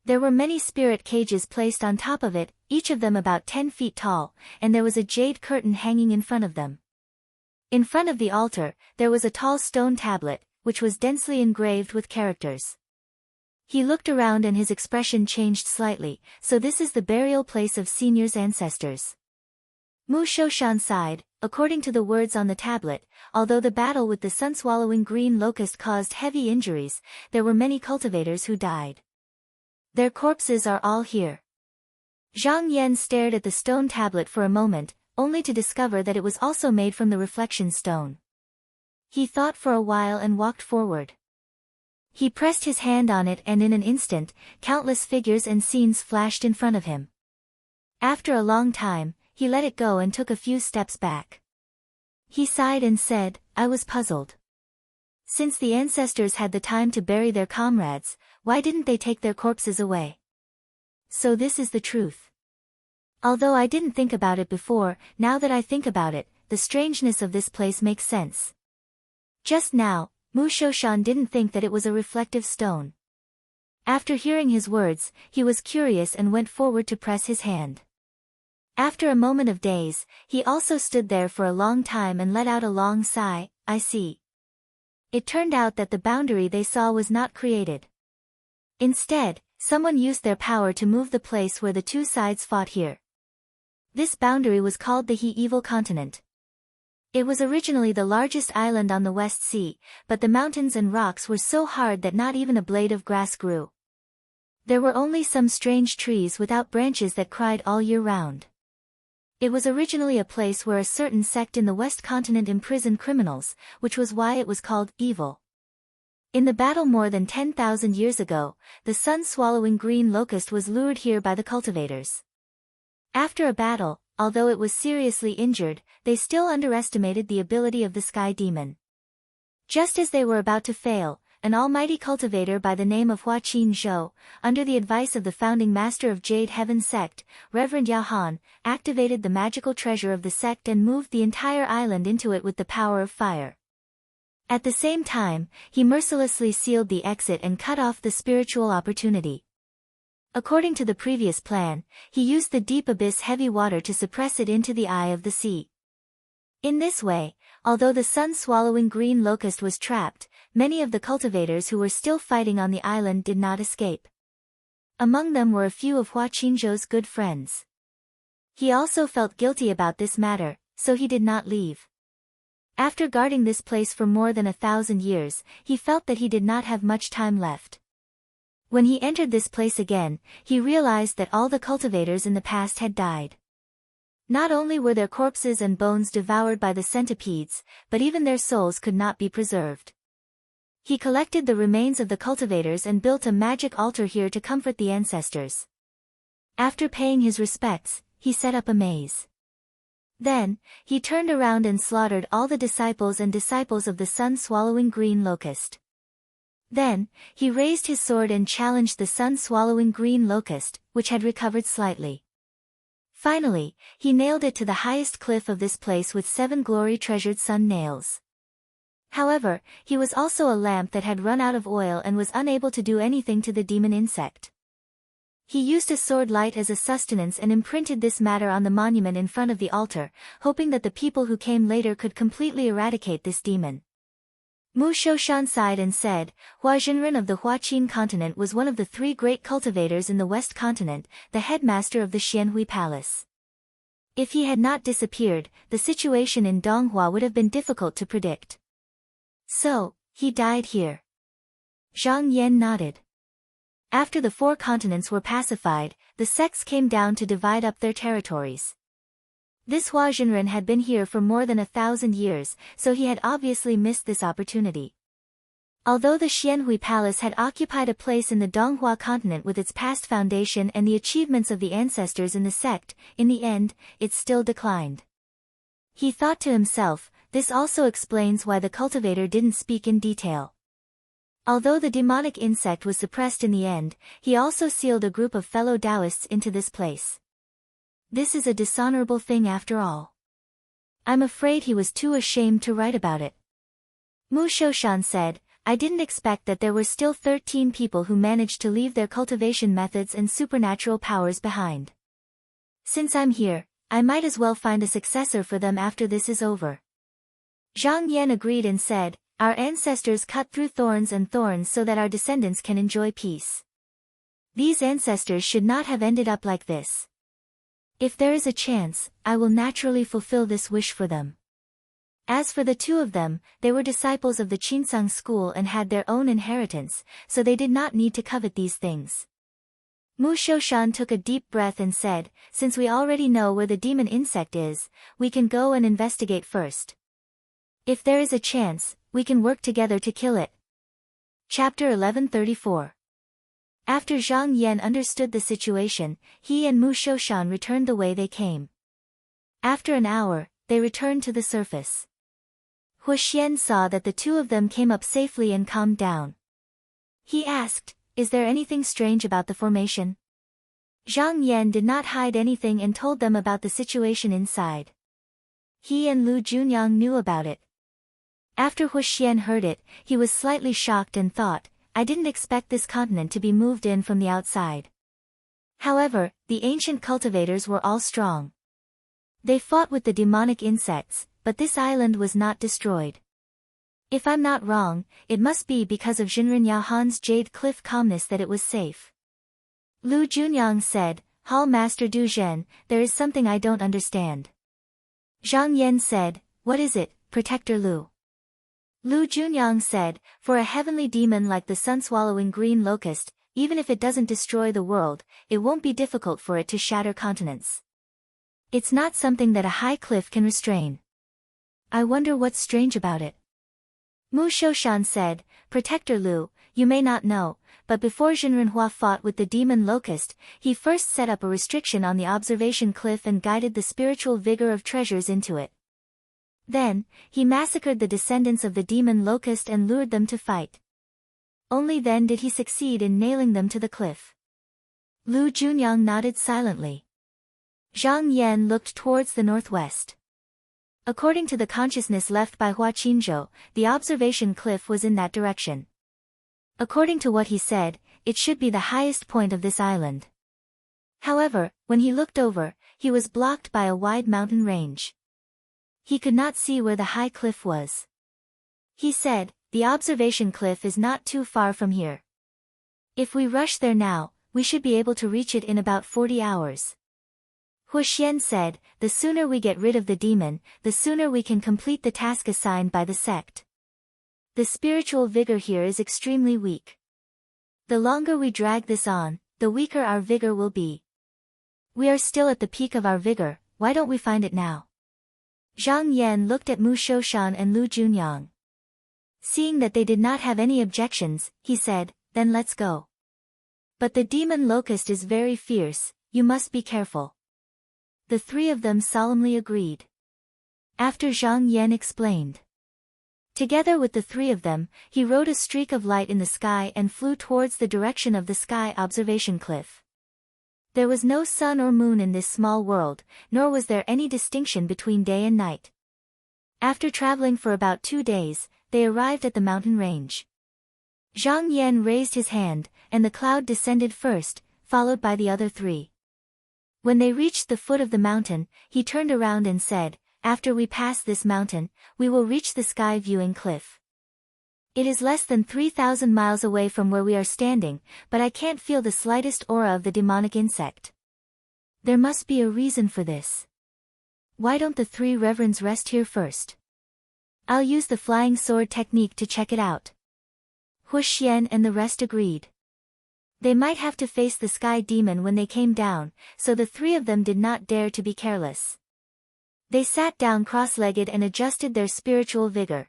There were many spirit cages placed on top of it, each of them about 10 feet tall, and there was a jade curtain hanging in front of them. In front of the altar, there was a tall stone tablet, which was densely engraved with characters. He looked around and his expression changed slightly, "So this is the burial place of seniors' ancestors." Mu Shoshan sighed. According to the words on the tablet, although the battle with the sun-swallowing green locust caused heavy injuries, there were many cultivators who died. Their corpses are all here. Zhang Yan stared at the stone tablet for a moment, only to discover that it was also made from the reflection stone. He thought for a while and walked forward. He pressed his hand on it and in an instant, countless figures and scenes flashed in front of him. After a long time, he let it go and took a few steps back. He sighed and said, "I was puzzled. Since the ancestors had the time to bury their comrades, why didn't they take their corpses away? So this is the truth. Although I didn't think about it before, now that I think about it, the strangeness of this place makes sense. Just now, Mu Shoshan didn't think that it was a reflective stone. After hearing his words, he was curious and went forward to press his hand. After a moment of daze, he also stood there for a long time and let out a long sigh. I see. It turned out that the boundary they saw was not created. Instead, someone used their power to move the place where the two sides fought here. This boundary was called the He-Evil Continent. It was originally the largest island on the West Sea, but the mountains and rocks were so hard that not even a blade of grass grew. There were only some strange trees without branches that cried all year round. It was originally a place where a certain sect in the West Continent imprisoned criminals, which was why it was called evil. In the battle more than 10,000 years ago, the sun-swallowing green locust was lured here by the cultivators. After a battle, although it was seriously injured, they still underestimated the ability of the sky demon. Just as they were about to fail, an almighty cultivator by the name of Huaqin Zhou, under the advice of the founding master of Jade Heaven sect, Reverend Yao Han, activated the magical treasure of the sect and moved the entire island into it with the power of fire. At the same time, he mercilessly sealed the exit and cut off the spiritual opportunity. According to the previous plan, he used the deep abyss heavy water to suppress it into the eye of the sea. In this way, although the sun-swallowing green locust was trapped, many of the cultivators who were still fighting on the island did not escape. Among them were a few of Hua Qinzhou's good friends. He also felt guilty about this matter, so he did not leave. After guarding this place for more than 1,000 years, he felt that he did not have much time left. When he entered this place again, he realized that all the cultivators in the past had died. Not only were their corpses and bones devoured by the centipedes, but even their souls could not be preserved. He collected the remains of the cultivators and built a magic altar here to comfort the ancestors. After paying his respects, he set up a maze. Then, he turned around and slaughtered all the disciples and disciples of the sun-swallowing green locust. Then, he raised his sword and challenged the sun-swallowing green locust, which had recovered slightly. Finally, he nailed it to the highest cliff of this place with 7 glory-treasured sun nails. However, he was also a lamp that had run out of oil and was unable to do anything to the demon insect. He used a sword light as a sustenance and imprinted this matter on the monument in front of the altar, hoping that the people who came later could completely eradicate this demon. Mu Shoshan sighed and said, Hua Zhenren of the Huaqin continent was one of the 3 great cultivators in the West continent, the headmaster of the Xianhui Palace. If he had not disappeared, the situation in Donghua would have been difficult to predict. So, he died here. Zhang Yan nodded. After the 4 continents were pacified, the sects came down to divide up their territories. This Hua Zhenren had been here for more than 1,000 years, so he had obviously missed this opportunity. Although the Xianhui Palace had occupied a place in the Donghua continent with its past foundation and the achievements of the ancestors in the sect, in the end, it still declined. He thought to himself, this also explains why the cultivator didn't speak in detail. Although the demonic insect was suppressed in the end, he also sealed a group of fellow Taoists into this place. This is a dishonorable thing after all. I'm afraid he was too ashamed to write about it. Mu Shoshan said, I didn't expect that there were still 13 people who managed to leave their cultivation methods and supernatural powers behind. Since I'm here, I might as well find a successor for them after this is over. Zhang Yan agreed and said, our ancestors cut through thorns and thorns so that our descendants can enjoy peace. These ancestors should not have ended up like this. If there is a chance, I will naturally fulfill this wish for them. As for the 2 of them, they were disciples of the Qinsang school and had their own inheritance, so they did not need to covet these things. Mu Shoshan took a deep breath and said, since we already know where the demon insect is, we can go and investigate first. If there is a chance, we can work together to kill it. Chapter 1134. After Zhang Yan understood the situation, he and Mu Shoshan returned the way they came. After an hour, they returned to the surface. Hu Xian saw that the 2 of them came up safely and calmed down. He asked, is there anything strange about the formation? Zhang Yan did not hide anything and told them about the situation inside. He and Lu Junyang knew about it. After Hu Xian heard it, he was slightly shocked and thought, I didn't expect this continent to be moved in from the outside. However, the ancient cultivators were all strong. They fought with the demonic insects, but this island was not destroyed. If I'm not wrong, it must be because of Jinren Yahan's Jade Cliff calmness that it was safe. Lu Junyang said, Hall Master Du Zhen, there is something I don't understand. Zhang Yan said, what is it, Protector Lu? Lu Junyang said, for a heavenly demon like the sun-swallowing green locust, even if it doesn't destroy the world, it won't be difficult for it to shatter continents. It's not something that a high cliff can restrain. I wonder what's strange about it. Mu Shoshan said, Protector Lu, you may not know, but before Jinrenhua fought with the demon locust, he first set up a restriction on the observation cliff and guided the spiritual vigor of treasures into it. Then, he massacred the descendants of the demon locust and lured them to fight. Only then did he succeed in nailing them to the cliff. Lu Junyang nodded silently. Zhang Yan looked towards the northwest. According to the consciousness left by Hua Qinzhou, the observation cliff was in that direction. According to what he said, it should be the highest point of this island. However, when he looked over, he was blocked by a wide mountain range. He could not see where the high cliff was. He said, the observation cliff is not too far from here. If we rush there now, we should be able to reach it in about 40 hours. Hu Xian said, the sooner we get rid of the demon, the sooner we can complete the task assigned by the sect. The spiritual vigor here is extremely weak. The longer we drag this on, the weaker our vigor will be. We are still at the peak of our vigor, why don't we find it now? Zhang Yan looked at Mu Shoshan and Lu Junyang. Seeing that they did not have any objections, he said, then let's go. But the demon locust is very fierce, you must be careful. The three of them solemnly agreed. After Zhang Yan explained. Together with the three of them, he rode a streak of light in the sky and flew towards the direction of the sky observation cliff. There was no sun or moon in this small world, nor was there any distinction between day and night. After traveling for about 2 days, they arrived at the mountain range. Zhang Yan raised his hand, and the cloud descended first, followed by the other three. When they reached the foot of the mountain, he turned around and said, after we pass this mountain, we will reach the sky viewing cliff. It is less than 3,000 miles away from where we are standing, but I can't feel the slightest aura of the demonic insect. There must be a reason for this. Why don't the three reverends rest here first? I'll use the flying sword technique to check it out. Hu Xian and the rest agreed. They might have to face the sky demon when they came down, so the three of them did not dare to be careless. They sat down cross-legged and adjusted their spiritual vigor.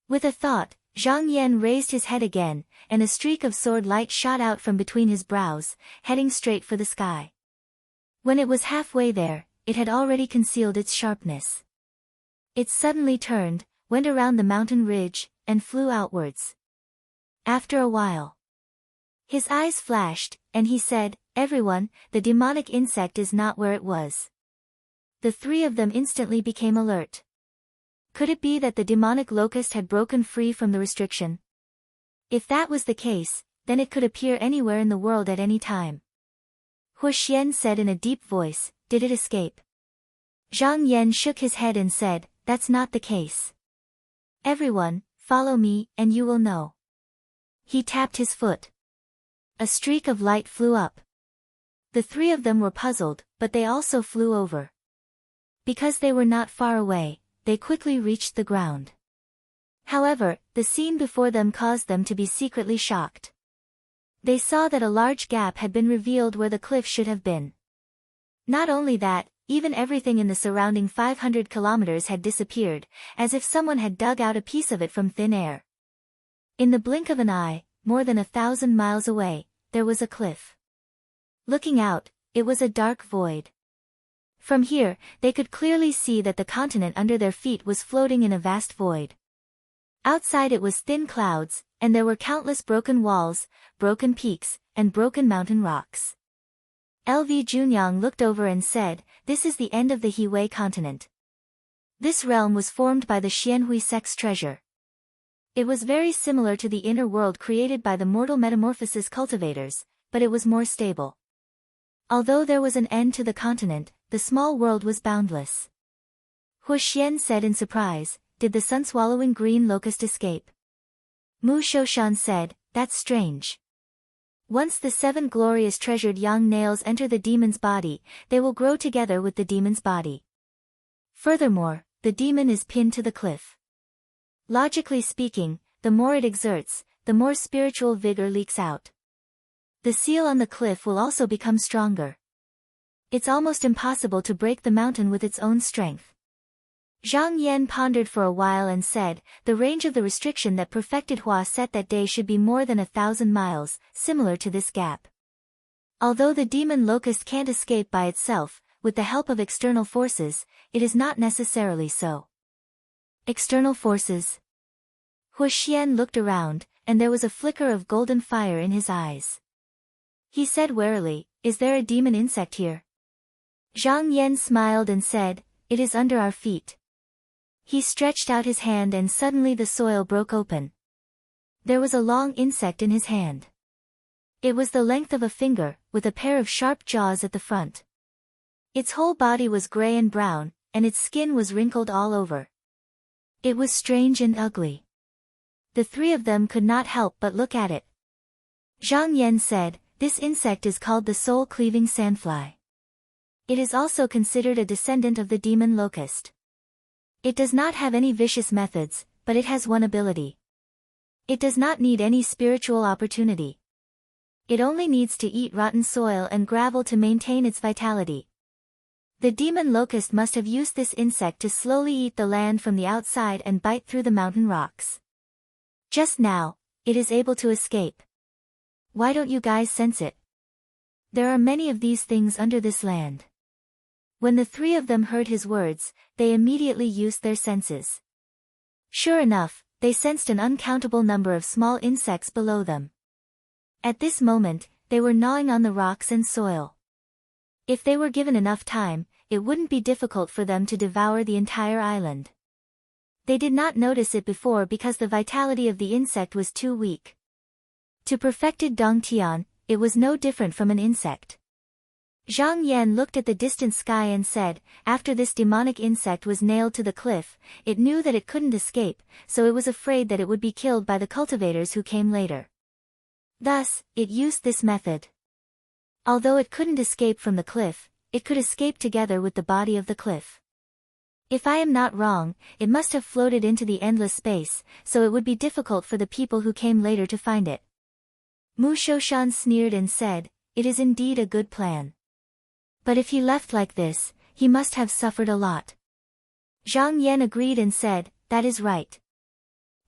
With a thought, Zhang Yan raised his head again, and a streak of sword light shot out from between his brows, heading straight for the sky. When it was halfway there, it had already concealed its sharpness. It suddenly turned, went around the mountain ridge, and flew outwards. After a while, his eyes flashed, and he said, everyone, the demonic insect is not where it was. The three of them instantly became alert. Could it be that the demonic locust had broken free from the restriction? If that was the case, then it could appear anywhere in the world at any time. Hu Xian said in a deep voice, did it escape? Zhang Yan shook his head and said, that's not the case. Everyone, follow me, and you will know. He tapped his foot. A streak of light flew up. The three of them were puzzled, but they also flew over. Because they were not far away, they quickly reached the ground. However, the scene before them caused them to be secretly shocked. They saw that a large gap had been revealed where the cliff should have been. Not only that, even everything in the surrounding 500 kilometers had disappeared, as if someone had dug out a piece of it from thin air. In the blink of an eye, more than 1,000 miles away, there was a cliff. Looking out, it was a dark void. From here, they could clearly see that the continent under their feet was floating in a vast void. Outside it was thin clouds, and there were countless broken walls, broken peaks, and broken mountain rocks. LV Junyang looked over and said, "This is the end of the Hiwei continent. This realm was formed by the Xianhui sex treasure. It was very similar to the inner world created by the mortal metamorphosis cultivators, but it was more stable. Although there was an end to the continent, the small world was boundless." Hu Xian said in surprise, "Did the sun-swallowing green locust escape?" Mu Shoshan said, "That's strange. Once the 7 glorious treasured yang nails enter the demon's body, they will grow together with the demon's body. Furthermore, the demon is pinned to the cliff. Logically speaking, the more it exerts, the more spiritual vigor leaks out. The seal on the cliff will also become stronger. It's almost impossible to break the mountain with its own strength." Zhang Yan pondered for a while and said, "The range of the restriction that perfected Hua set that day should be more than 1,000 miles, similar to this gap. Although the demon locust can't escape by itself, with the help of external forces, it is not necessarily so." External forces? Hu Xian looked around, and there was a flicker of golden fire in his eyes. He said warily, "Is there a demon insect here?" Zhang Yan smiled and said, "It is under our feet." He stretched out his hand and suddenly the soil broke open. There was a long insect in his hand. It was the length of a finger, with a pair of sharp jaws at the front. Its whole body was gray and brown, and its skin was wrinkled all over. It was strange and ugly. The 3 of them could not help but look at it. Zhang Yan said, "This insect is called the soul-cleaving sandfly. It is also considered a descendant of the demon locust. It does not have any vicious methods, but it has one ability. It does not need any spiritual opportunity. It only needs to eat rotten soil and gravel to maintain its vitality. The demon locust must have used this insect to slowly eat the land from the outside and bite through the mountain rocks. Just now, it is able to escape. Why don't you guys sense it? There are many of these things under this land." When the 3 of them heard his words, they immediately used their senses. Sure enough, they sensed an uncountable number of small insects below them. At this moment, they were gnawing on the rocks and soil. If they were given enough time, it wouldn't be difficult for them to devour the entire island. They did not notice it before because the vitality of the insect was too weak. To perfected Dongtian, it was no different from an insect. Zhang Yan looked at the distant sky and said, "After this demonic insect was nailed to the cliff, it knew that it couldn't escape, so it was afraid that it would be killed by the cultivators who came later. Thus, it used this method. Although it couldn't escape from the cliff, it could escape together with the body of the cliff. If I am not wrong, it must have floated into the endless space, so it would be difficult for the people who came later to find it." Mu Shoshan sneered and said, "It is indeed a good plan. But if he left like this, he must have suffered a lot." Zhang Yan agreed and said, "That is right.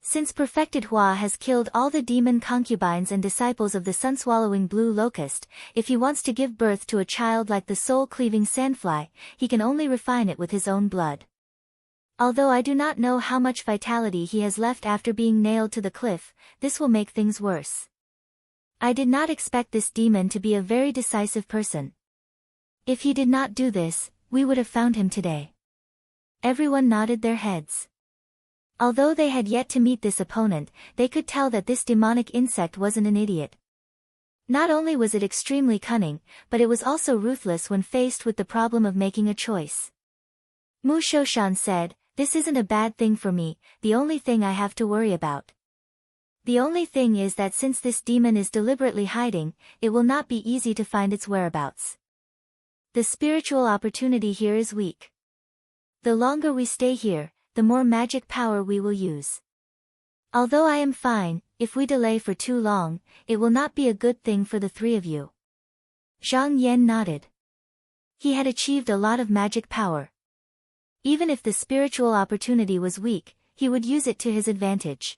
Since perfected Hua has killed all the demon concubines and disciples of the sun-swallowing blue locust, if he wants to give birth to a child like the soul-cleaving sandfly, he can only refine it with his own blood. Although I do not know how much vitality he has left after being nailed to the cliff, this will make things worse. I did not expect this demon to be a very decisive person. If he did not do this, we would have found him today." Everyone nodded their heads. Although they had yet to meet this opponent, they could tell that this demonic insect wasn't an idiot. Not only was it extremely cunning, but it was also ruthless when faced with the problem of making a choice. Mu Shoshan said, "This isn't a bad thing for me, the only thing I have to worry about. The only thing is that since this demon is deliberately hiding, it will not be easy to find its whereabouts. The spiritual opportunity here is weak. The longer we stay here, the more magic power we will use. Although I am fine, if we delay for too long, it will not be a good thing for the 3 of you." Zhang Yan nodded. He had achieved a lot of magic power. Even if the spiritual opportunity was weak, he would use it to his advantage.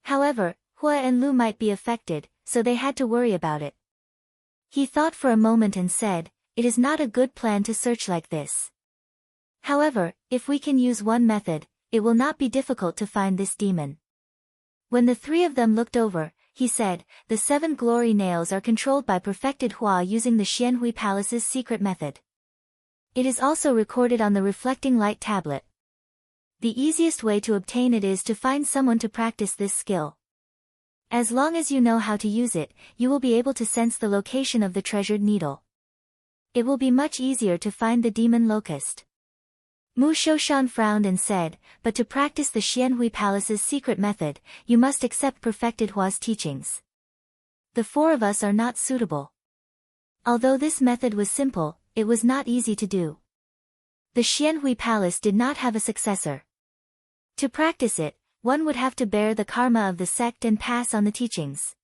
However, Hua and Lu might be affected, so they had to worry about it. He thought for a moment and said, "It is not a good plan to search like this. However, if we can use one method, it will not be difficult to find this demon." When the 3 of them looked over, he said, the 7 glory nails are controlled by perfected Hua using the Xianhui Palace's secret method. It is also recorded on the reflecting light tablet. The easiest way to obtain it is to find someone to practice this skill. As long as you know how to use it, you will be able to sense the location of the treasured needle. It will be much easier to find the demon locust. Mu Shoushan frowned and said, but to practice the Xianhui Palace's secret method, you must accept perfected Hua's teachings. The 4 of us are not suitable. Although this method was simple, it was not easy to do. The Xianhui Palace did not have a successor. To practice it, one would have to bear the karma of the sect and pass on the teachings.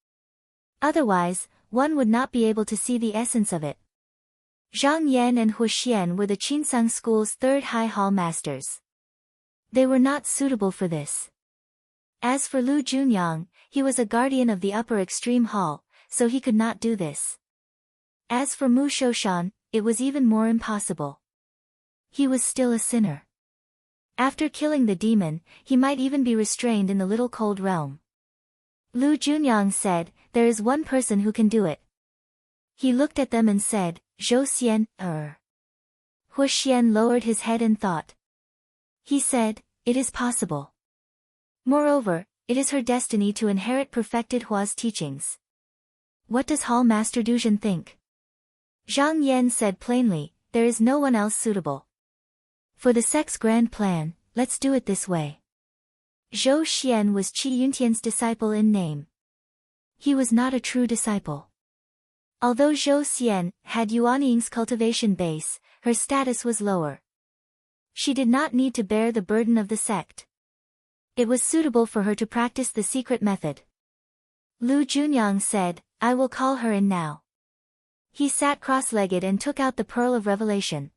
Otherwise, one would not be able to see the essence of it. Zhang Yan and Hu Xian were the Qinsang school's 3rd high hall masters. They were not suitable for this. As for Lu Junyang, he was a guardian of the upper extreme hall, so he could not do this. As for Mu Shoushan, it was even more impossible. He was still a sinner. After killing the demon, he might even be restrained in the Little Cold Realm. Lu Junyang said, there is one person who can do it. He looked at them and said, Zhou Xian, Hu Xian lowered his head and thought. He said, it is possible. Moreover, it is her destiny to inherit perfected Hua's teachings. What does Hall Master Duzhen think? Zhang Yan said plainly, there is no one else suitable. For the sect's grand plan, let's do it this way. Zhou Xian was Qi Yuntian's disciple in name. He was not a true disciple. Although Zhou Xian had Yuanying's cultivation base, her status was lower. She did not need to bear the burden of the sect. It was suitable for her to practice the secret method. Lu Junyang said, I will call her in now. He sat cross-legged and took out the pearl of revelation.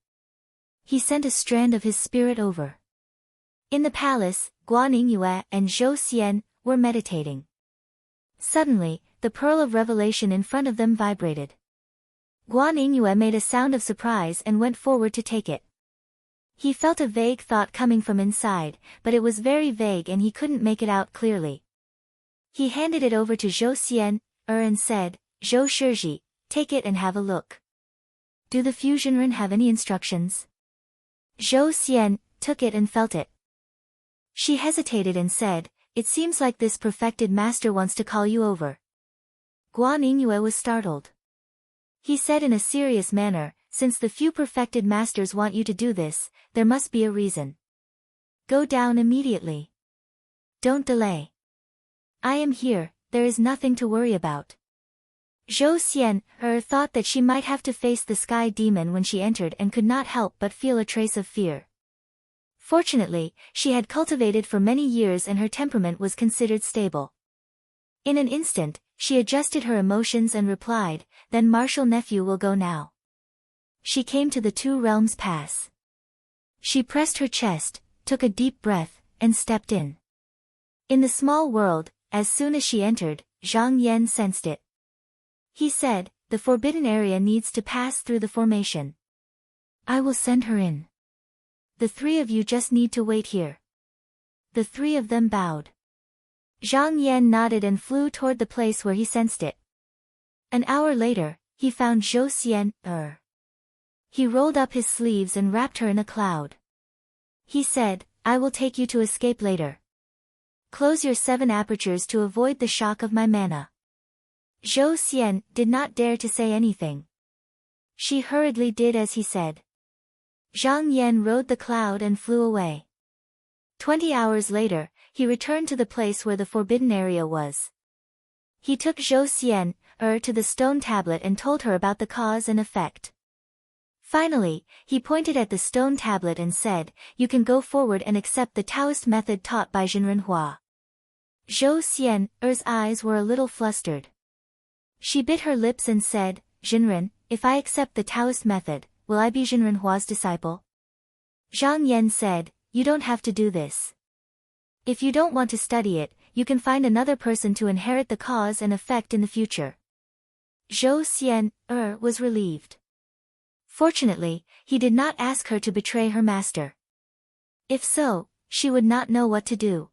He sent a strand of his spirit over. In the palace, Guan Yue and Zhou Xian were meditating. Suddenly, the pearl of revelation in front of them vibrated. Guan Yue made a sound of surprise and went forward to take it. He felt a vague thought coming from inside, but it was very vague and he couldn't make it out clearly. He handed it over to Zhou Xian, and said, Zhou Shizhi, take it and have a look. Do the Fusionren have any instructions? Zhou Xian took it and felt it. She hesitated and said, it seems like this perfected master wants to call you over. Guan Yue was startled. He said in a serious manner, since the few perfected masters want you to do this, there must be a reason. Go down immediately. Don't delay. I am here, there is nothing to worry about. Zhou Xian thought that she might have to face the sky demon when she entered and could not help but feel a trace of fear. Fortunately, she had cultivated for many years and her temperament was considered stable. In an instant, she adjusted her emotions and replied, then Marshal Nephew will go now. She came to the 2 realms pass. She pressed her chest, took a deep breath, and stepped in. In the small world, as soon as she entered, Zhang Yan sensed it. He said, the forbidden area needs to pass through the formation. I will send her in. The 3 of you just need to wait here. The 3 of them bowed. Zhang Yan nodded and flew toward the place where he sensed it. An hour later, he found Zhou Xian. He rolled up his sleeves and wrapped her in a cloud. He said, I will take you to escape later. Close your 7 apertures to avoid the shock of my mana. Zhou Xian did not dare to say anything. She hurriedly did as he said. Zhang Yan rode the cloud and flew away. 20 hours later, he returned to the place where the forbidden area was. He took Zhou Xian to the stone tablet and told her about the cause and effect. Finally, he pointed at the stone tablet and said, you can go forward and accept the Taoist method taught by Jinren Hua. Zhou Xian's eyes were a little flustered. She bit her lips and said, Jinren, if I accept the Taoist method, will I be Jinren Hua's disciple? Zhang Yan said, you don't have to do this. If you don't want to study it, you can find another person to inherit the cause and effect in the future. Zhou Xian was relieved. Fortunately, he did not ask her to betray her master. If so, she would not know what to do.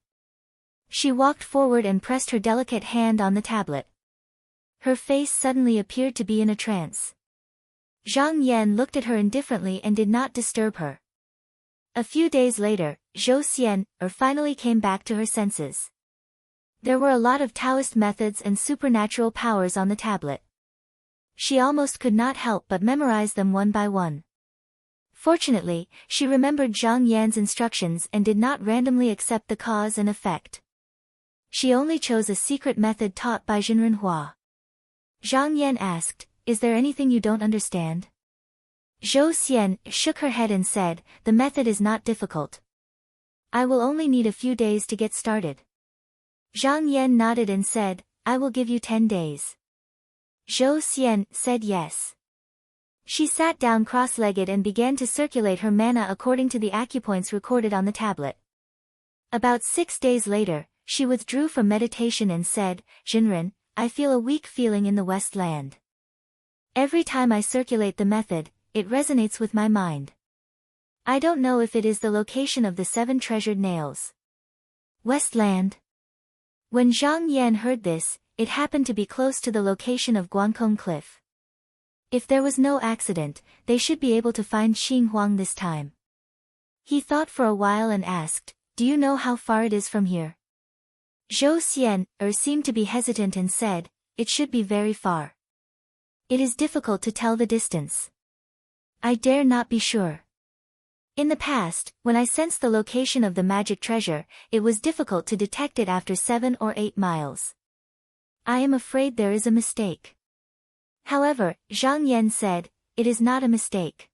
She walked forward and pressed her delicate hand on the tablet. Her face suddenly appeared to be in a trance. Zhang Yan looked at her indifferently and did not disturb her. A few days later, Zhou Xian finally came back to her senses. There were a lot of Taoist methods and supernatural powers on the tablet. She almost could not help but memorize them one by one. Fortunately, she remembered Zhang Yan's instructions and did not randomly accept the cause and effect. She only chose a secret method taught by Jinren Hua. Zhang Yan asked, "Is there anything you don't understand?" Zhou Xian shook her head and said, "The method is not difficult. I will only need a few days to get started." Zhang Yan nodded and said, "I will give you 10 days." Zhou Xian said yes. She sat down cross-legged and began to circulate her mana according to the acupoints recorded on the tablet. About 6 days later, she withdrew from meditation and said, "Jinren, I feel a weak feeling in the West Land. Every time I circulate the method, it resonates with my mind. I don't know if it is the location of the 7 treasured nails." West Land. When Zhang Yan heard this, it happened to be close to the location of Guangkong Cliff. If there was no accident, they should be able to find Xinghuang this time. He thought for a while and asked, "Do you know how far it is from here?" Zhou Xian seemed to be hesitant and said, "It should be very far. It is difficult to tell the distance. I dare not be sure. In the past, when I sensed the location of the magic treasure, it was difficult to detect it after 7 or 8 miles. I am afraid there is a mistake." However, Zhang Yan said, "It is not a mistake.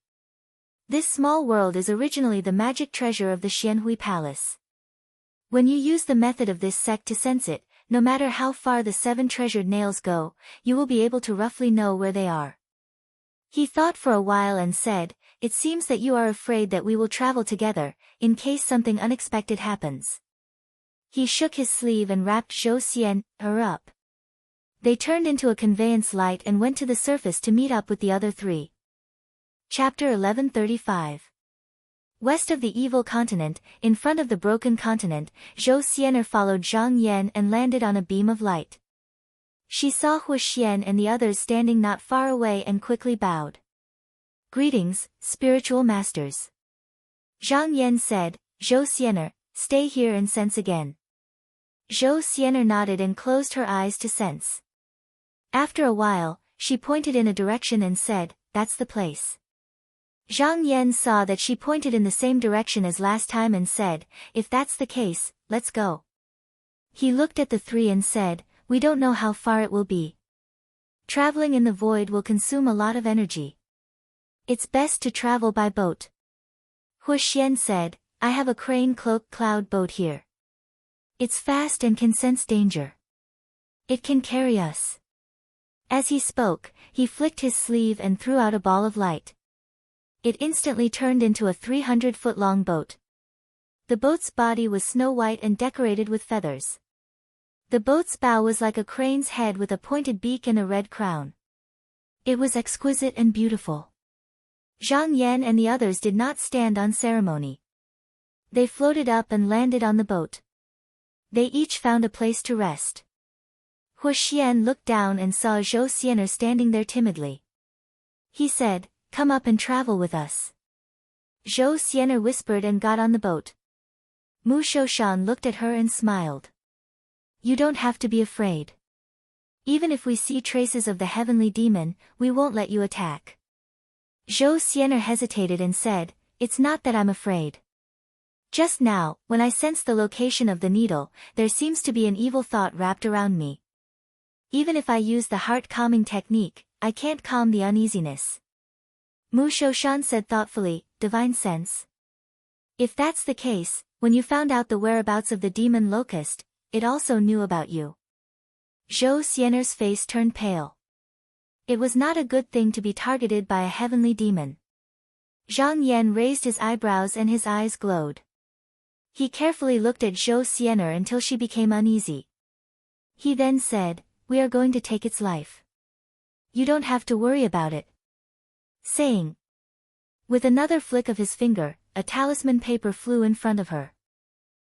This small world is originally the magic treasure of the Xianhui Palace. When you use the method of this sect to sense it, no matter how far the 7 treasured nails go, you will be able to roughly know where they are." He thought for a while and said, "It seems that you are afraid that we will travel together, in case something unexpected happens." He shook his sleeve and wrapped Zhou Xian up. They turned into a conveyance light and went to the surface to meet up with the other 3. Chapter 1135. West of the Evil Continent, in front of the Broken Continent, Zhou Xian followed Zhang Yan and landed on a beam of light. She saw Hu Xian and the others standing not far away and quickly bowed. "Greetings, spiritual masters." Zhang Yan said, "Zhou Xian, stay here and sense again." Zhou Xian nodded and closed her eyes to sense. After a while, she pointed in a direction and said, "That's the place." Zhang Yan saw that she pointed in the same direction as last time and said, "If that's the case, let's go." He looked at the 3 and said, "We don't know how far it will be. Traveling in the void will consume a lot of energy. It's best to travel by boat." Hu Xian said, "I have a crane cloak cloud boat here. It's fast and can sense danger. It can carry us." As he spoke, he flicked his sleeve and threw out a ball of light. It instantly turned into a 300-foot-long boat. The boat's body was snow white and decorated with feathers. The boat's bow was like a crane's head with a pointed beak and a red crown. It was exquisite and beautiful. Zhang Yan and the others did not stand on ceremony. They floated up and landed on the boat. They each found a place to rest. Hu Xian looked down and saw Zhou Xian standing there timidly. He said, "Come up and travel with us." Zhou Xian whispered and got on the boat. Mu Shoushan looked at her and smiled. "You don't have to be afraid. Even if we see traces of the heavenly demon, we won't let you attack." Zhou Xian hesitated and said, "It's not that I'm afraid. Just now, when I sensed the location of the needle, there seems to be an evil thought wrapped around me. Even if I use the heart-calming technique, I can't calm the uneasiness." Mu Shoushan said thoughtfully, "Divine sense? If that's the case, when you found out the whereabouts of the demon locust, it also knew about you." Zhou Xian's face turned pale. It was not a good thing to be targeted by a heavenly demon. Zhang Yan raised his eyebrows and his eyes glowed. He carefully looked at Zhou Xian until she became uneasy. He then said, "We are going to take its life. You don't have to worry about it." Saying. With another flick of his finger, a talisman paper flew in front of her.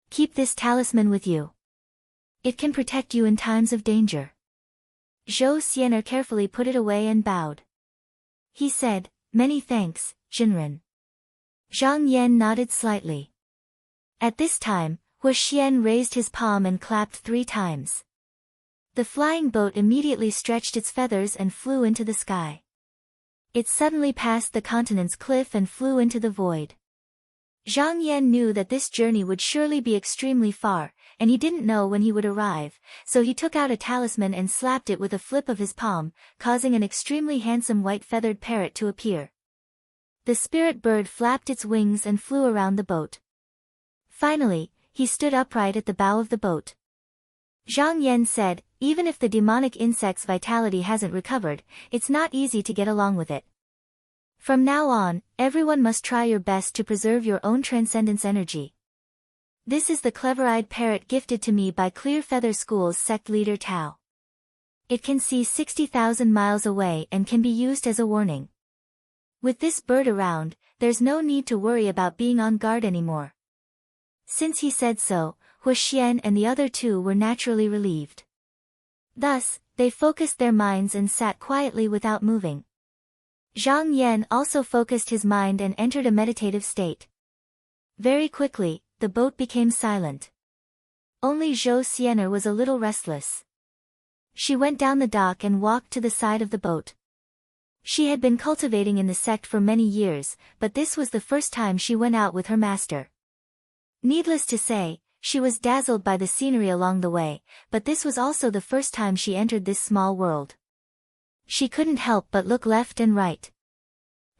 "Keep this talisman with you. It can protect you in times of danger. Zhou Xianer carefully put it away and bowed. He said, "Many thanks, Jinren." Zhang Yan nodded slightly. At this time, Hu Xian raised his palm and clapped 3 times. The flying boat immediately stretched its feathers and flew into the sky. It suddenly passed the continent's cliff and flew into the void. Zhang Yan knew that this journey would surely be extremely far, and he didn't know when he would arrive, so he took out a talisman and slapped it with a flip of his palm, causing an extremely handsome white-feathered parrot to appear. The spirit bird flapped its wings and flew around the boat. Finally, he stood upright at the bow of the boat. Zhang Yan said, "Even if the demonic insect's vitality hasn't recovered, it's not easy to get along with it. From now on, everyone must try your best to preserve your own transcendence energy. This is the clever-eyed parrot gifted to me by Clear Feather School's sect leader Tao. It can see 60,000 miles away and can be used as a warning. With this bird around, there's no need to worry about being on guard anymore." Since he said so, Hu Xian and the other 2 were naturally relieved. Thus, they focused their minds and sat quietly without moving. Zhang Yan also focused his mind and entered a meditative state. Very quickly, the boat became silent. Only Zhou Xianer was a little restless. She went down the dock and walked to the side of the boat. She had been cultivating in the sect for many years, but this was the first time she went out with her master. Needless to say, she was dazzled by the scenery along the way, but this was also the first time she entered this small world. She couldn't help but look left and right.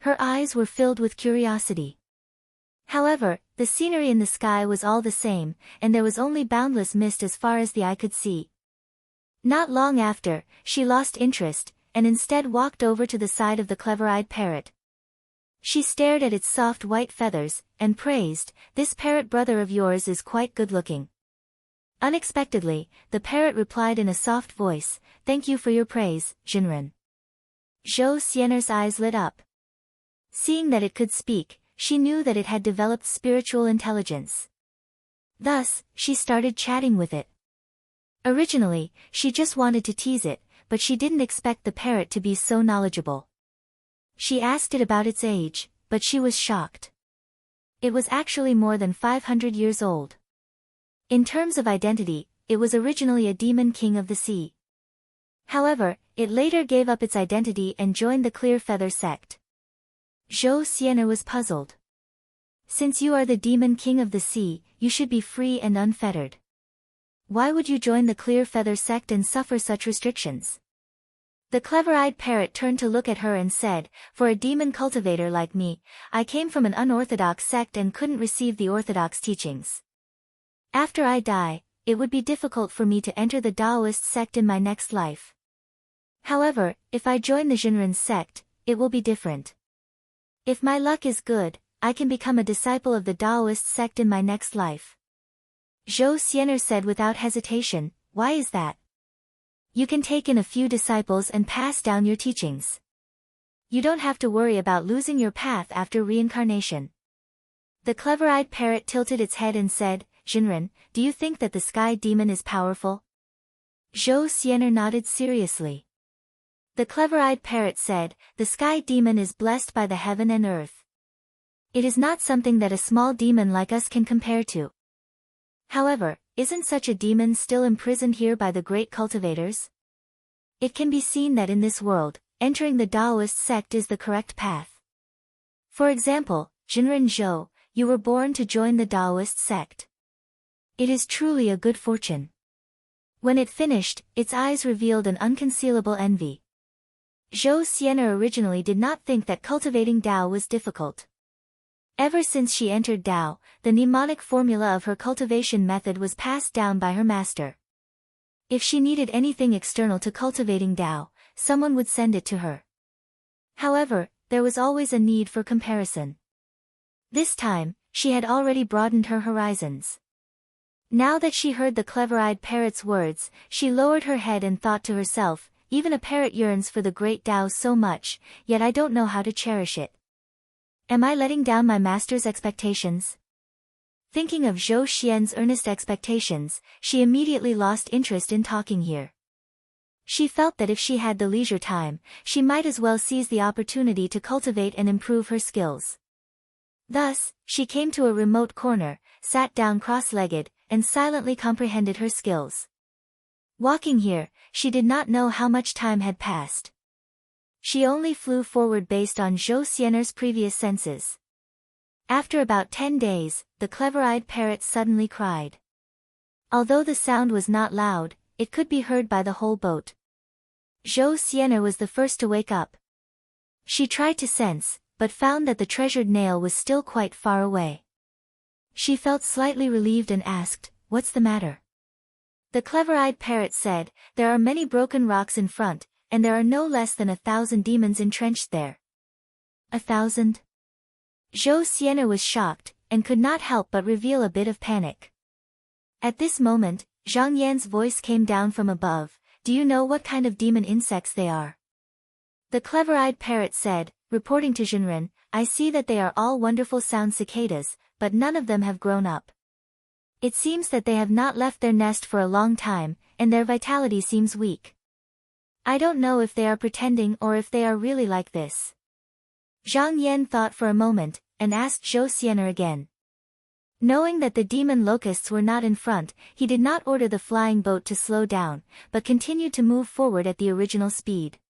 Her eyes were filled with curiosity. However, the scenery in the sky was all the same, and there was only boundless mist as far as the eye could see. Not long after, she lost interest, and instead walked over to the side of the clever-eyed parrot. She stared at its soft white feathers, and praised, "This parrot brother of yours is quite good-looking." Unexpectedly, the parrot replied in a soft voice, "Thank you for your praise, Jinren." Zhou Xianer's eyes lit up. Seeing that it could speak, she knew that it had developed spiritual intelligence. Thus, she started chatting with it. Originally, she just wanted to tease it, but she didn't expect the parrot to be so knowledgeable. She asked it about its age, but she was shocked. It was actually more than 500 years old. In terms of identity, it was originally a demon king of the sea. However, it later gave up its identity and joined the Clear Feather sect. Zhou Xianer was puzzled. "Since you are the demon king of the sea, you should be free and unfettered. Why would you join the Clear Feather sect and suffer such restrictions?" The clever-eyed parrot turned to look at her and said, "For a demon cultivator like me, I came from an unorthodox sect and couldn't receive the orthodox teachings. After I die, it would be difficult for me to enter the Taoist sect in my next life. However, if I join the Jinren sect, it will be different. If my luck is good, I can become a disciple of the Taoist sect in my next life." Zhou Xianer said without hesitation, "Why is that? You can take in a few disciples and pass down your teachings. You don't have to worry about losing your path after reincarnation." The clever-eyed parrot tilted its head and said, "Jinren, do you think that the sky demon is powerful?" Zhou Xianer nodded seriously. The clever-eyed parrot said, "The sky demon is blessed by the heaven and earth. It is not something that a small demon like us can compare to. However, isn't such a demon still imprisoned here by the great cultivators? It can be seen that in this world, entering the Taoist sect is the correct path. For example, Jinren Zhou, you were born to join the Taoist sect. It is truly a good fortune." When it finished, its eyes revealed an unconcealable envy. Zhou Xianer originally did not think that cultivating Tao was difficult. Ever since she entered Tao, the mnemonic formula of her cultivation method was passed down by her master. If she needed anything external to cultivating Tao, someone would send it to her. However, there was always a need for comparison. This time, she had already broadened her horizons. Now that she heard the clever-eyed parrot's words, she lowered her head and thought to herself, "Even a parrot yearns for the great Tao so much, yet I don't know how to cherish it. Am I letting down my master's expectations?" Thinking of Zhou Xian's earnest expectations, she immediately lost interest in talking here. She felt that if she had the leisure time, she might as well seize the opportunity to cultivate and improve her skills. Thus, she came to a remote corner, sat down cross-legged, and silently comprehended her skills. Walking here, she did not know how much time had passed. She only flew forward based on Zhou Xian'er's previous senses. After about 10 days, the clever-eyed parrot suddenly cried. Although the sound was not loud, it could be heard by the whole boat. Zhou Xian'er was the first to wake up. She tried to sense, but found that the treasured nail was still quite far away. She felt slightly relieved and asked, "What's the matter?" The clever-eyed parrot said, "There are many broken rocks in front, and there are no less than 1,000 demons entrenched there." 1,000? Zhou Xian'er was shocked, and could not help but reveal a bit of panic. At this moment, Zhang Yan's voice came down from above, "Do you know what kind of demon insects they are?" The clever-eyed parrot said, reporting to Zhenren, "I see that they are all wonderful sound cicadas, but none of them have grown up. It seems that they have not left their nest for a long time, and their vitality seems weak. I don't know if they are pretending or if they are really like this." Zhang Yan thought for a moment, and asked Zhou Xian'er again. Knowing that the demon locusts were not in front, he did not order the flying boat to slow down, but continued to move forward at the original speed.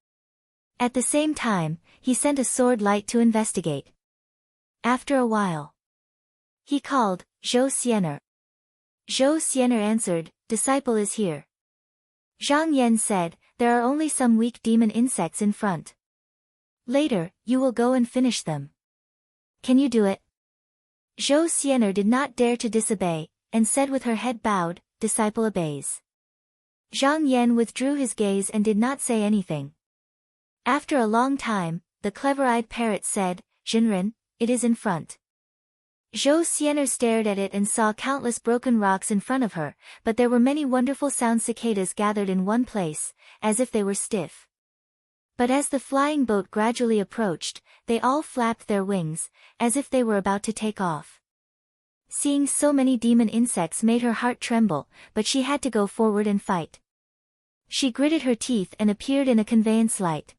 At the same time, he sent a sword light to investigate. After a while, he called, "Zhou Xian'er." Zhou Xian'er answered, "Disciple is here." Zhang Yan said, "There are only some weak demon insects in front. Later, you will go and finish them. Can you do it?" Zhou Xian'er did not dare to disobey, and said with her head bowed, "Disciple obeys." Zhang Yan withdrew his gaze and did not say anything. After a long time, the clever-eyed parrot said, "Zhenren, it is in front." Zhou Xian'er stared at it and saw countless broken rocks in front of her, but there were many wonderful sound cicadas gathered in one place, as if they were stiff. But as the flying boat gradually approached, they all flapped their wings, as if they were about to take off. Seeing so many demon insects made her heart tremble, but she had to go forward and fight. She gritted her teeth and appeared in a conveyance light.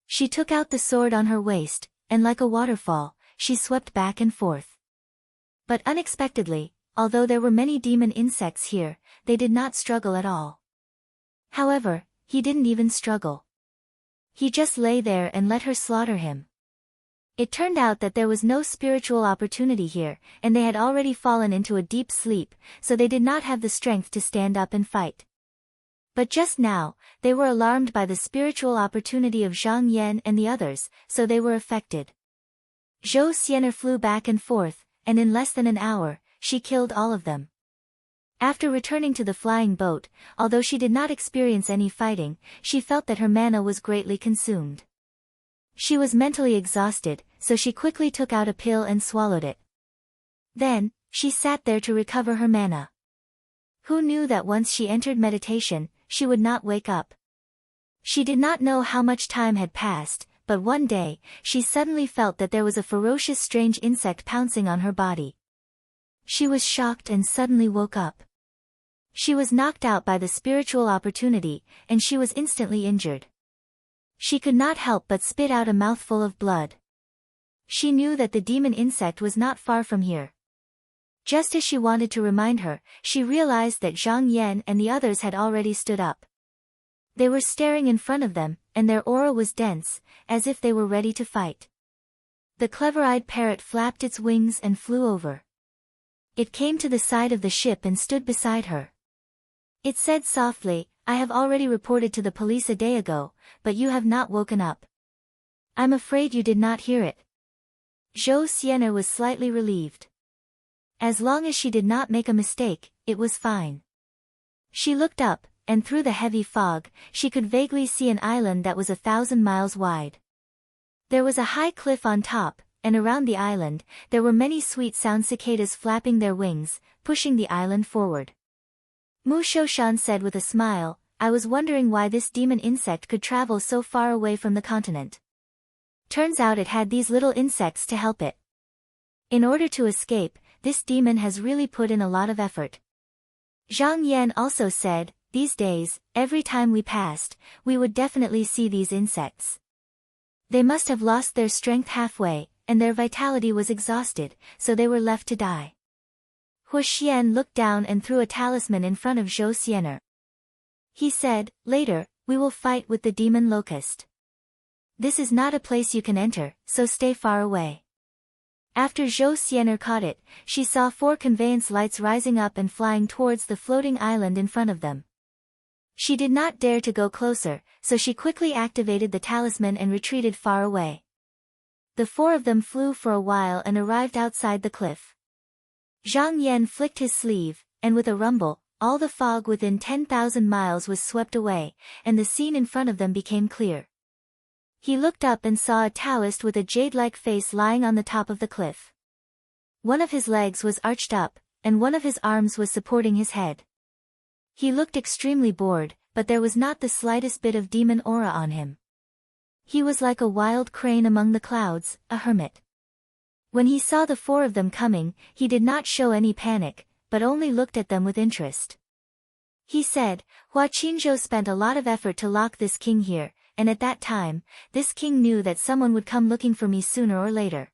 She took out the sword on her waist, and like a waterfall, she swept back and forth. But unexpectedly, although there were many demon insects here, they did not struggle at all. However, he didn't even struggle. He just lay there and let her slaughter him. It turned out that there was no spiritual opportunity here, and they had already fallen into a deep sleep, so they did not have the strength to stand up and fight. But just now, they were alarmed by the spiritual opportunity of Zhang Yan and the others, so they were affected. Zhou Xian'er flew back and forth, and in less than an hour, she killed all of them. After returning to the flying boat, although she did not experience any fighting, she felt that her mana was greatly consumed. She was mentally exhausted, so she quickly took out a pill and swallowed it. Then, she sat there to recover her mana. Who knew that once she entered meditation, she would not wake up? She did not know how much time had passed, but one day, she suddenly felt that there was a ferocious strange insect pouncing on her body. She was shocked and suddenly woke up. She was knocked out by the spiritual opportunity, and she was instantly injured. She could not help but spit out a mouthful of blood. She knew that the demon insect was not far from here. Just as she wanted to remind her, she realized that Zhang Yan and the others had already stood up. They were staring in front of them, and their aura was dense, as if they were ready to fight. The clever-eyed parrot flapped its wings and flew over. It came to the side of the ship and stood beside her. It said softly, "I have already reported to the police a day ago, but you have not woken up. I'm afraid you did not hear it." Zhou Xian'er was slightly relieved. As long as she did not make a mistake, it was fine. She looked up, and through the heavy fog, she could vaguely see an island that was 1,000 miles wide. There was a high cliff on top, and around the island, there were many sweet sound cicadas flapping their wings, pushing the island forward. Mu Shoshan said with a smile, "I was wondering why this demon insect could travel so far away from the continent. Turns out it had these little insects to help it." In order to escape, this demon has really put in a lot of effort. Zhang Yan also said, these days, every time we passed, we would definitely see these insects. They must have lost their strength halfway, and their vitality was exhausted, so they were left to die. Hu Xian looked down and threw a talisman in front of Zhou Xiener. He said, later, we will fight with the demon locust. This is not a place you can enter, so stay far away. After Zhou Xiener caught it, she saw 4 conveyance lights rising up and flying towards the floating island in front of them. She did not dare to go closer, so she quickly activated the talisman and retreated far away. The 4 of them flew for a while and arrived outside the cliff. Zhang Yan flicked his sleeve, and with a rumble, all the fog within 10,000 miles was swept away, and the scene in front of them became clear. He looked up and saw a Taoist with a jade-like face lying on the top of the cliff. One of his legs was arched up, and one of his arms was supporting his head. He looked extremely bored, but there was not the slightest bit of demon aura on him. He was like a wild crane among the clouds, a hermit. When he saw the 4 of them coming, he did not show any panic, but only looked at them with interest. He said, Hua Qinzhou spent a lot of effort to lock this king here, and at that time, this king knew that someone would come looking for me sooner or later.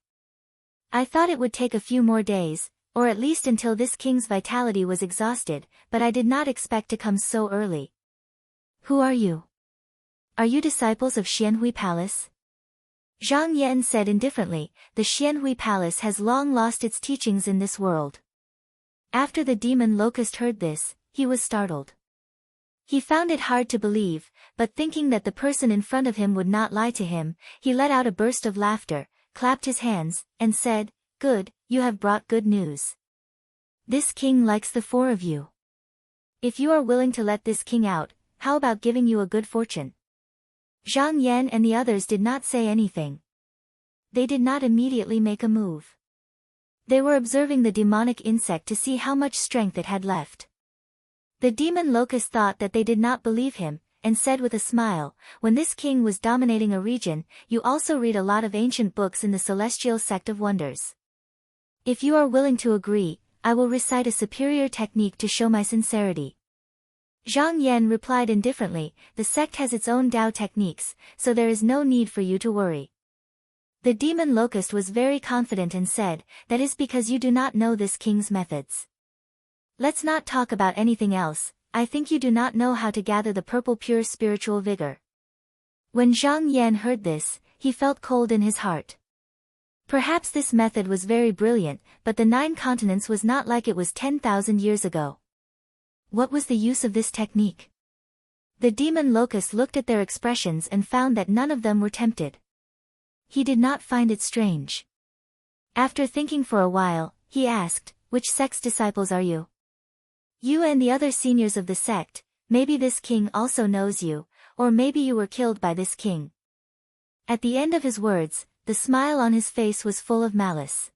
I thought it would take a few more days, or at least until this king's vitality was exhausted, but I did not expect to come so early. Who are you? Are you disciples of Xianhui Palace? Zhang Yan said indifferently, the Xianhui Palace has long lost its teachings in this world. After the demon locust heard this, he was startled. He found it hard to believe, but thinking that the person in front of him would not lie to him, he let out a burst of laughter, clapped his hands, and said, Good, you have brought good news. This king likes the 4 of you. If you are willing to let this king out, how about giving you a good fortune? Zhang Yan and the others did not say anything. They did not immediately make a move. They were observing the demonic insect to see how much strength it had left. The demon locust thought that they did not believe him, and said with a smile, when this king was dominating a region, you also read a lot of ancient books in the celestial sect of wonders. If you are willing to agree, I will recite a superior technique to show my sincerity. Zhang Yan replied indifferently, the sect has its own Dao techniques, so there is no need for you to worry. The demon locust was very confident and said, that is because you do not know this king's methods. Let's not talk about anything else, I think you do not know how to gather the purple pure spiritual vigor. When Zhang Yan heard this, he felt cold in his heart. Perhaps this method was very brilliant, but the 9 continents was not like it was 10,000 years ago. What was the use of this technique? The demon locust looked at their expressions and found that none of them were tempted. He did not find it strange. After thinking for a while, he asked, which sect's disciples are you? You and the other seniors of the sect, maybe this king also knows you, or maybe you were killed by this king. At the end of his words, the smile on his face was full of malice.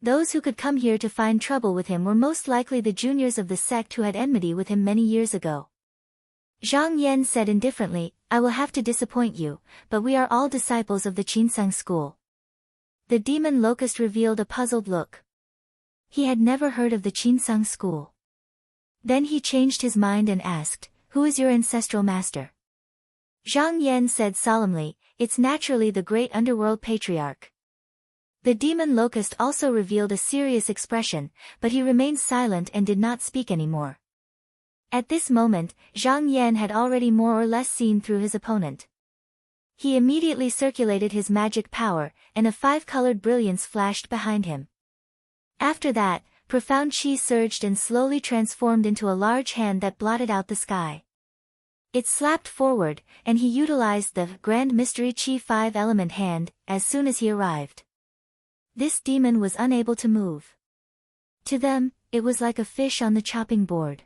Those who could come here to find trouble with him were most likely the juniors of the sect who had enmity with him many years ago. Zhang Yan said indifferently, I will have to disappoint you, but we are all disciples of the Qinsang school. The demon locust revealed a puzzled look. He had never heard of the Qinsang school. Then he changed his mind and asked, who is your ancestral master? Zhang Yan said solemnly, it's naturally the great underworld patriarch. The demon locust also revealed a serious expression, but he remained silent and did not speak anymore. At this moment, Zhang Yan had already more or less seen through his opponent. He immediately circulated his magic power, and a 5-colored brilliance flashed behind him. After that, profound qi surged and slowly transformed into a large hand that blotted out the sky. It slapped forward, and he utilized the Grand Mystery Qi 5-element hand, as soon as he arrived. This demon was unable to move. To them, it was like a fish on the chopping board.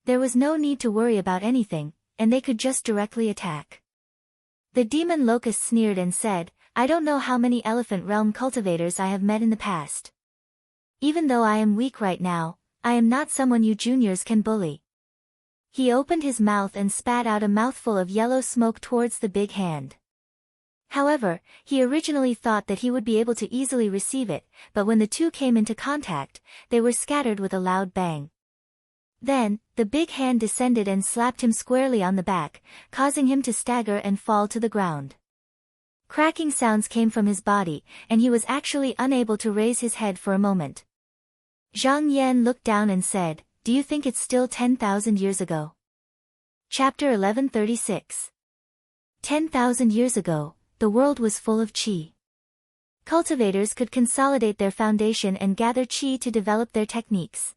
There was no need to worry about anything, and they could just directly attack. The demon locust sneered and said, I don't know how many elephant realm cultivators I have met in the past. Even though I am weak right now, I am not someone you juniors can bully. He opened his mouth and spat out a mouthful of yellow smoke towards the big hand. However, he originally thought that he would be able to easily receive it, but when the two came into contact, they were scattered with a loud bang. Then, the big hand descended and slapped him squarely on the back, causing him to stagger and fall to the ground. Cracking sounds came from his body, and he was actually unable to raise his head for a moment. Zhang Yan looked down and said, "Do you think it's still 10,000 years ago?" Chapter 1136. 10,000 years ago, the world was full of qi. Cultivators could consolidate their foundation and gather qi to develop their techniques.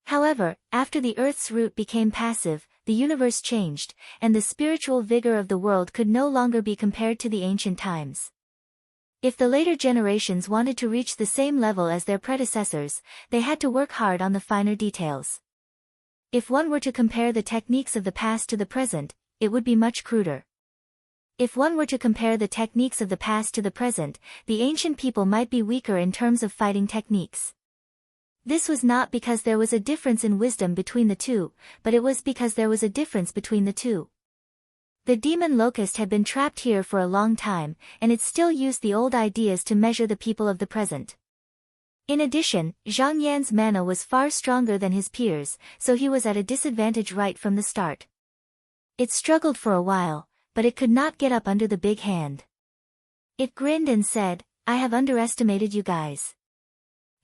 However, after the Earth's root became passive, the universe changed, and the spiritual vigor of the world could no longer be compared to the ancient times. If the later generations wanted to reach the same level as their predecessors, they had to work hard on the finer details. If one were to compare the techniques of the past to the present, it would be much cruder. If one were to compare the techniques of the past to the present, the ancient people might be weaker in terms of fighting techniques. This was not because there was a difference in wisdom between the two, but it was because there was a difference between the two. The demon locust had been trapped here for a long time, and it still used the old ideas to measure the people of the present. In addition, Zhang Yan's mana was far stronger than his peers, so he was at a disadvantage right from the start. It struggled for a while, but it could not get up under the big hand. It grinned and said, "I have underestimated you guys."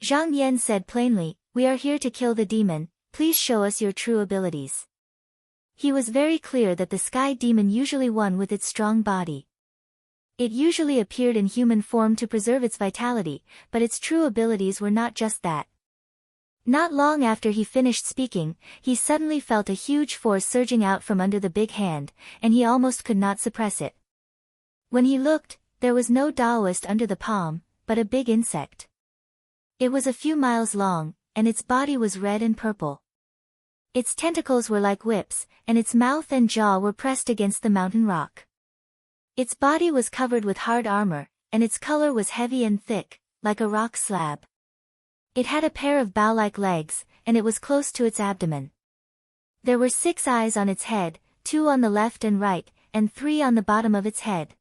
Zhang Yan said plainly, "We are here to kill the demon, please show us your true abilities." He was very clear that the sky demon usually won with its strong body. It usually appeared in human form to preserve its vitality, but its true abilities were not just that. Not long after he finished speaking, he suddenly felt a huge force surging out from under the big hand, and he almost could not suppress it. When he looked, there was no Taoist under the palm, but a big insect. It was a few miles long, and its body was red and purple. Its tentacles were like whips, and its mouth and jaw were pressed against the mountain rock. Its body was covered with hard armor, and its color was heavy and thick, like a rock slab. It had a pair of bow-like legs, and it was close to its abdomen. There were 6 eyes on its head, 2 on the left and right, and 3 on the bottom of its head.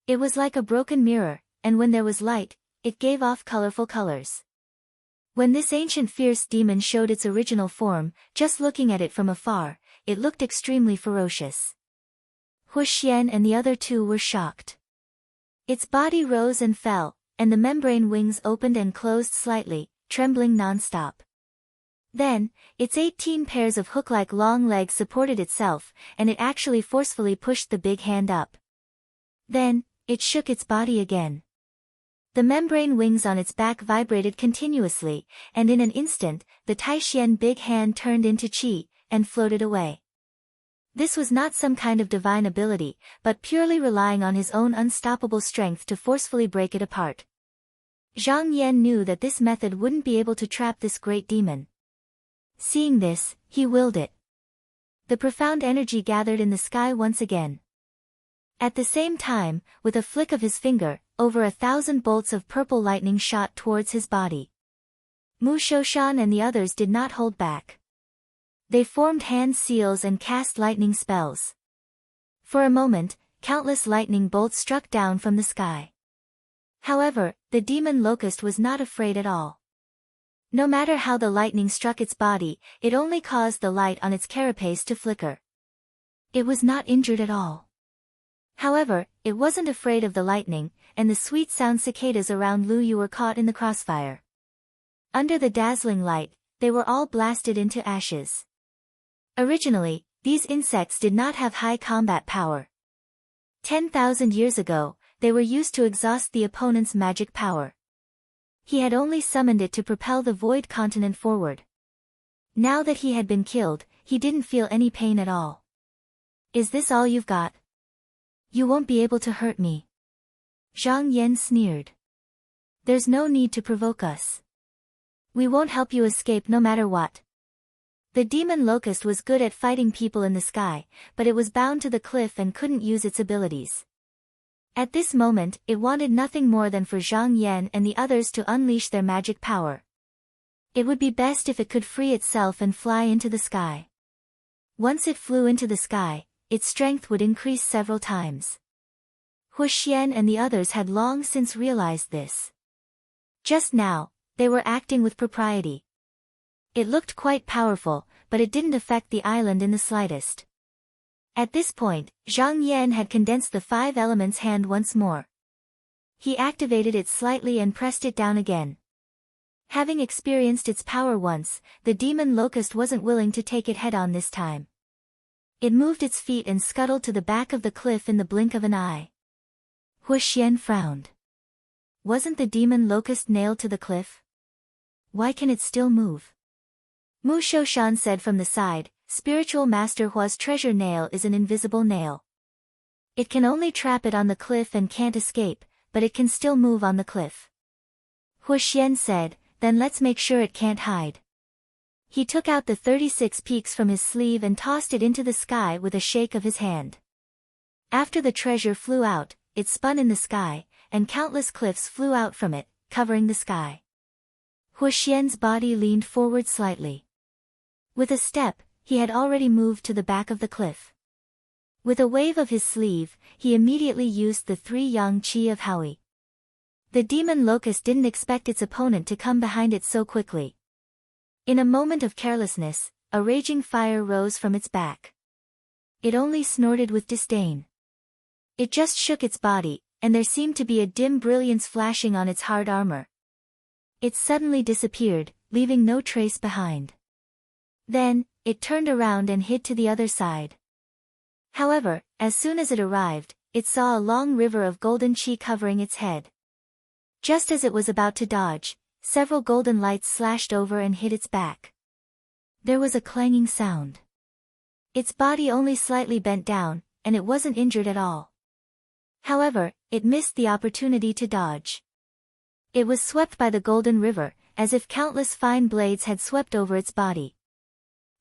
It was like a broken mirror, and when there was light, it gave off colorful colors. When this ancient fierce demon showed its original form, just looking at it from afar, it looked extremely ferocious. Huxian and the other two were shocked. Its body rose and fell, and the membrane wings opened and closed slightly, trembling non-stop. Then, its 18 pairs of hook-like long legs supported itself, and it actually forcefully pushed the big hand up. Then, it shook its body again. The membrane wings on its back vibrated continuously, and in an instant, the Taixian big hand turned into qi, and floated away. This was not some kind of divine ability, but purely relying on his own unstoppable strength to forcefully break it apart. Zhang Yan knew that this method wouldn't be able to trap this great demon. Seeing this, he willed it. The profound energy gathered in the sky once again. At the same time, with a flick of his finger, over 1,000 bolts of purple lightning shot towards his body. Mu Shoshan and the others did not hold back. They formed hand seals and cast lightning spells. For a moment, countless lightning bolts struck down from the sky. However, the demon locust was not afraid at all. No matter how the lightning struck its body, it only caused the light on its carapace to flicker. It was not injured at all. However, it wasn't afraid of the lightning, and the sweet sound cicadas around Lu Yu were caught in the crossfire. Under the dazzling light, they were all blasted into ashes. Originally, these insects did not have high combat power. 10,000 years ago, they were used to exhaust the opponent's magic power. He had only summoned it to propel the void continent forward. Now that he had been killed, he didn't feel any pain at all. "Is this all you've got? You won't be able to hurt me." Zhang Yan sneered. "There's no need to provoke us. We won't help you escape no matter what." The demon locust was good at fighting people in the sky, but it was bound to the cliff and couldn't use its abilities. At this moment, it wanted nothing more than for Zhang Yan and the others to unleash their magic power. It would be best if it could free itself and fly into the sky. Once it flew into the sky, its strength would increase several times. Hu Xian and the others had long since realized this. Just now, they were acting with propriety. It looked quite powerful, but it didn't affect the island in the slightest. At this point, Zhang Yan had condensed the 5 elements hand once more. He activated it slightly and pressed it down again. Having experienced its power once, the demon locust wasn't willing to take it head-on this time. It moved its feet and scuttled to the back of the cliff in the blink of an eye. Hu Xian frowned. Wasn't the demon locust nailed to the cliff? Why can it still move? Mu Shoushan said from the side, Spiritual Master Hua's treasure nail is an invisible nail. It can only trap it on the cliff and can't escape, but it can still move on the cliff. Hu Xian said, then let's make sure it can't hide. He took out the 36 peaks from his sleeve and tossed it into the sky with a shake of his hand. After the treasure flew out, it spun in the sky, and countless cliffs flew out from it, covering the sky. Hu Xian's body leaned forward slightly. With a step, he had already moved to the back of the cliff. With a wave of his sleeve, he immediately used the 3 yang qi of Howie. The demon locust didn't expect its opponent to come behind it so quickly. In a moment of carelessness, a raging fire rose from its back. It only snorted with disdain. It just shook its body, and there seemed to be a dim brilliance flashing on its hard armor. It suddenly disappeared, leaving no trace behind. Then, it turned around and hid to the other side. However, as soon as it arrived, it saw a long river of golden qi covering its head. Just as it was about to dodge, several golden lights slashed over and hit its back. There was a clanging sound. Its body only slightly bent down, and it wasn't injured at all. However, it missed the opportunity to dodge. It was swept by the golden river, as if countless fine blades had swept over its body.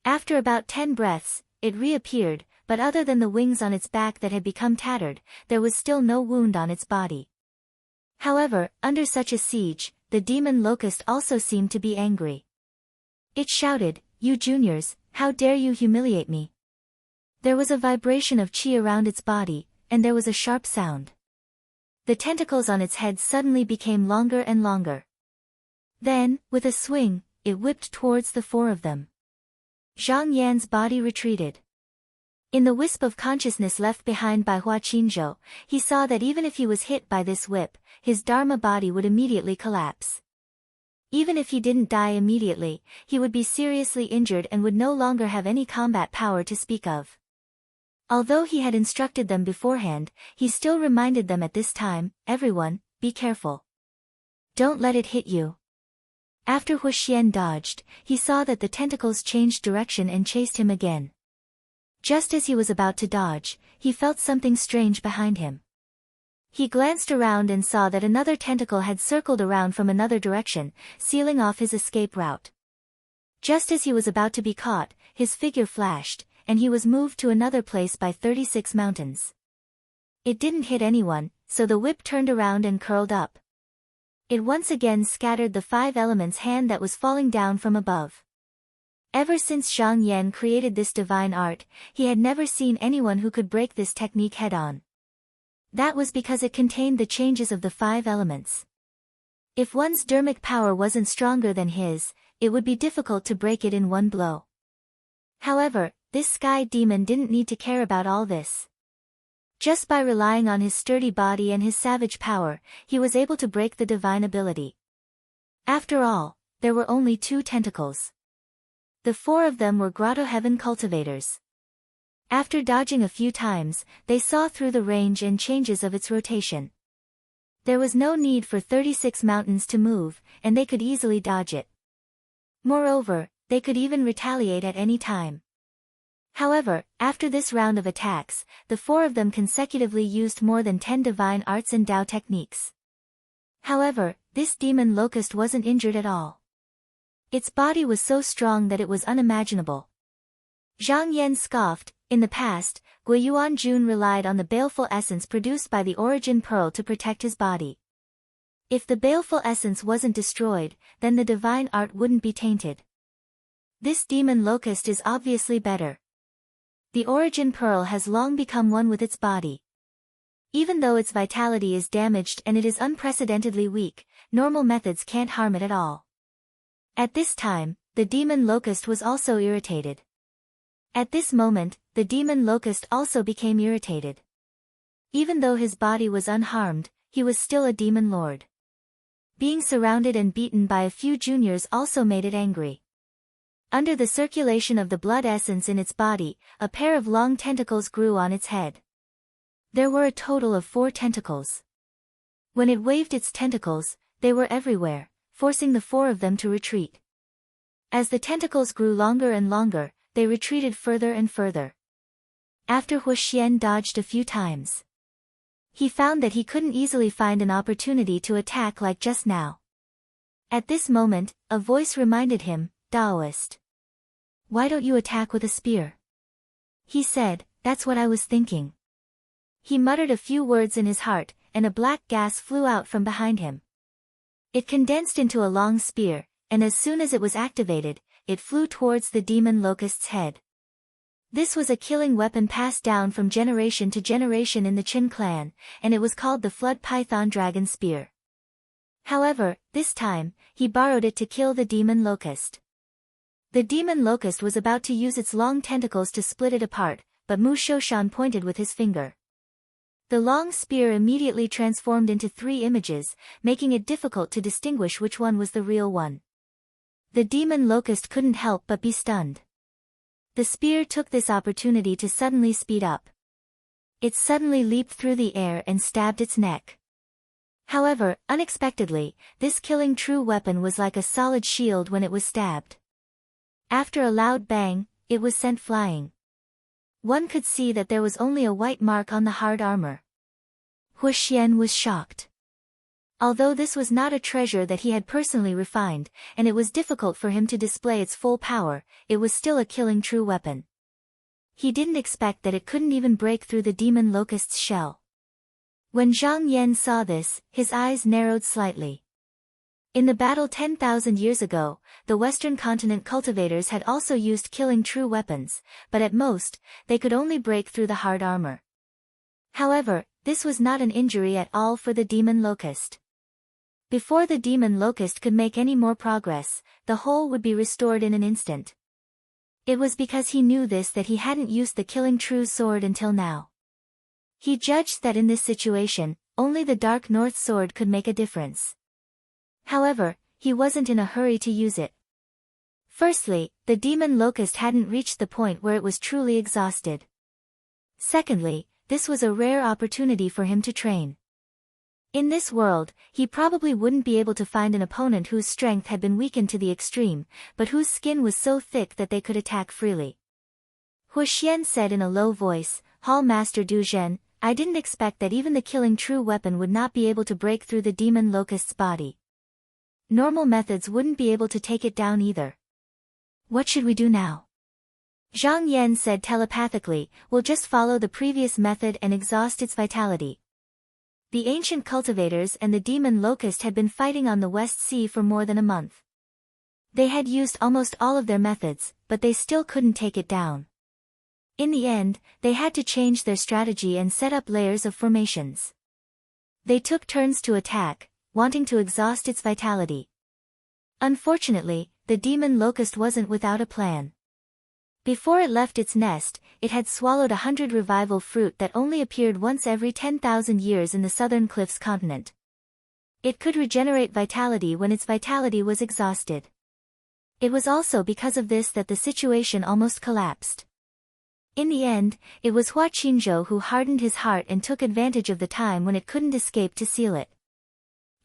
After about 10 breaths, it reappeared, but other than the wings on its back that had become tattered, there was still no wound on its body. However, under such a siege, the demon locust also seemed to be angry. It shouted, "You juniors, how dare you humiliate me?" There was a vibration of qi around its body, and there was a sharp sound. The tentacles on its head suddenly became longer and longer. Then, with a swing, it whipped towards the 4 of them. Zhang Yan's body retreated. In the wisp of consciousness left behind by Hua Qinzhou, he saw that even if he was hit by this whip, his Dharma body would immediately collapse. Even if he didn't die immediately, he would be seriously injured and would no longer have any combat power to speak of. Although he had instructed them beforehand, he still reminded them at this time, everyone, be careful. Don't let it hit you. After Hu Xian dodged, he saw that the tentacles changed direction and chased him again. Just as he was about to dodge, he felt something strange behind him. He glanced around and saw that another tentacle had circled around from another direction, sealing off his escape route. Just as he was about to be caught, his figure flashed, and he was moved to another place by 36 mountains. It didn't hit anyone, so the whip turned around and curled up. It once again scattered the 5 elements hand that was falling down from above. Ever since Zhang Yan created this divine art, he had never seen anyone who could break this technique head-on. That was because it contained the changes of the 5 elements. If one's dharmic power wasn't stronger than his, it would be difficult to break it in one blow. However, this sky demon didn't need to care about all this. Just by relying on his sturdy body and his savage power, he was able to break the divine ability. After all, there were only 2 tentacles. The 4 of them were grotto heaven cultivators. After dodging a few times, they saw through the range and changes of its rotation. There was no need for 36 mountains to move, and they could easily dodge it. Moreover, they could even retaliate at any time. However, after this round of attacks, the 4 of them consecutively used more than 10 divine arts and Tao techniques. However, this demon locust wasn't injured at all. Its body was so strong that it was unimaginable. Zhang Yan scoffed, in the past, Guiyuan Jun relied on the baleful essence produced by the origin pearl to protect his body. If the baleful essence wasn't destroyed, then the divine art wouldn't be tainted. This demon locust is obviously better. The origin pearl has long become one with its body. Even though its vitality is damaged and it is unprecedentedly weak, normal methods can't harm it at all. At this time, the demon locust was also irritated. At this moment, the demon locust also became irritated. Even though his body was unharmed, he was still a demon lord. Being surrounded and beaten by a few juniors also made it angry. Under the circulation of the blood essence in its body, a pair of long tentacles grew on its head. There were a total of 4 tentacles. When it waved its tentacles, they were everywhere, forcing the 4 of them to retreat. As the tentacles grew longer and longer, they retreated further and further. After Huoxian dodged a few times, he found that he couldn't easily find an opportunity to attack like just now. At this moment, a voice reminded him, "Daoist. Why don't you attack with a spear?" He said, "That's what I was thinking." He muttered a few words in his heart, and a black gas flew out from behind him. It condensed into a long spear, and as soon as it was activated, it flew towards the demon locust's head. This was a killing weapon passed down from generation to generation in the Qin clan, and it was called the Flood Python Dragon Spear. However, this time, he borrowed it to kill the demon locust. The demon locust was about to use its long tentacles to split it apart, but Mu Shoshan pointed with his finger. The long spear immediately transformed into 3 images, making it difficult to distinguish which one was the real one. The demon locust couldn't help but be stunned. The spear took this opportunity to suddenly speed up. It suddenly leaped through the air and stabbed its neck. However, unexpectedly, this killing true weapon was like a solid shield when it was stabbed. After a loud bang, it was sent flying. One could see that there was only a white mark on the hard armor. Huoxian was shocked. Although this was not a treasure that he had personally refined, and it was difficult for him to display its full power, it was still a killing true weapon. He didn't expect that it couldn't even break through the demon locust's shell. When Zhang Yan saw this, his eyes narrowed slightly. In the battle 10,000 years ago, the Western continent cultivators had also used killing true weapons, but at most, they could only break through the hard armor. However, this was not an injury at all for the demon locust. Before the demon locust could make any more progress, the whole would be restored in an instant. It was because he knew this that he hadn't used the killing true sword until now. He judged that in this situation, only the Dark North sword could make a difference. However, he wasn't in a hurry to use it. Firstly, the demon locust hadn't reached the point where it was truly exhausted. Secondly, this was a rare opportunity for him to train. In this world, he probably wouldn't be able to find an opponent whose strength had been weakened to the extreme, but whose skin was so thick that they could attack freely. Huoxian said in a low voice, "Hall Master Du Zhen, I didn't expect that even the killing true weapon would not be able to break through the demon locust's body. Normal methods wouldn't be able to take it down either. What should we do now?" Zhang Yan said telepathically, "We'll just follow the previous method and exhaust its vitality." The ancient cultivators and the demon locust had been fighting on the West Sea for more than a month. They had used almost all of their methods, but they still couldn't take it down. In the end, they had to change their strategy and set up layers of formations. They took turns to attack, wanting to exhaust its vitality. Unfortunately, the demon locust wasn't without a plan. Before it left its nest, it had swallowed 100 revival fruit that only appeared once every 10,000 years in the southern cliffs continent. It could regenerate vitality when its vitality was exhausted. It was also because of this that the situation almost collapsed. In the end, it was Hua Qinzhou who hardened his heart and took advantage of the time when it couldn't escape to seal it.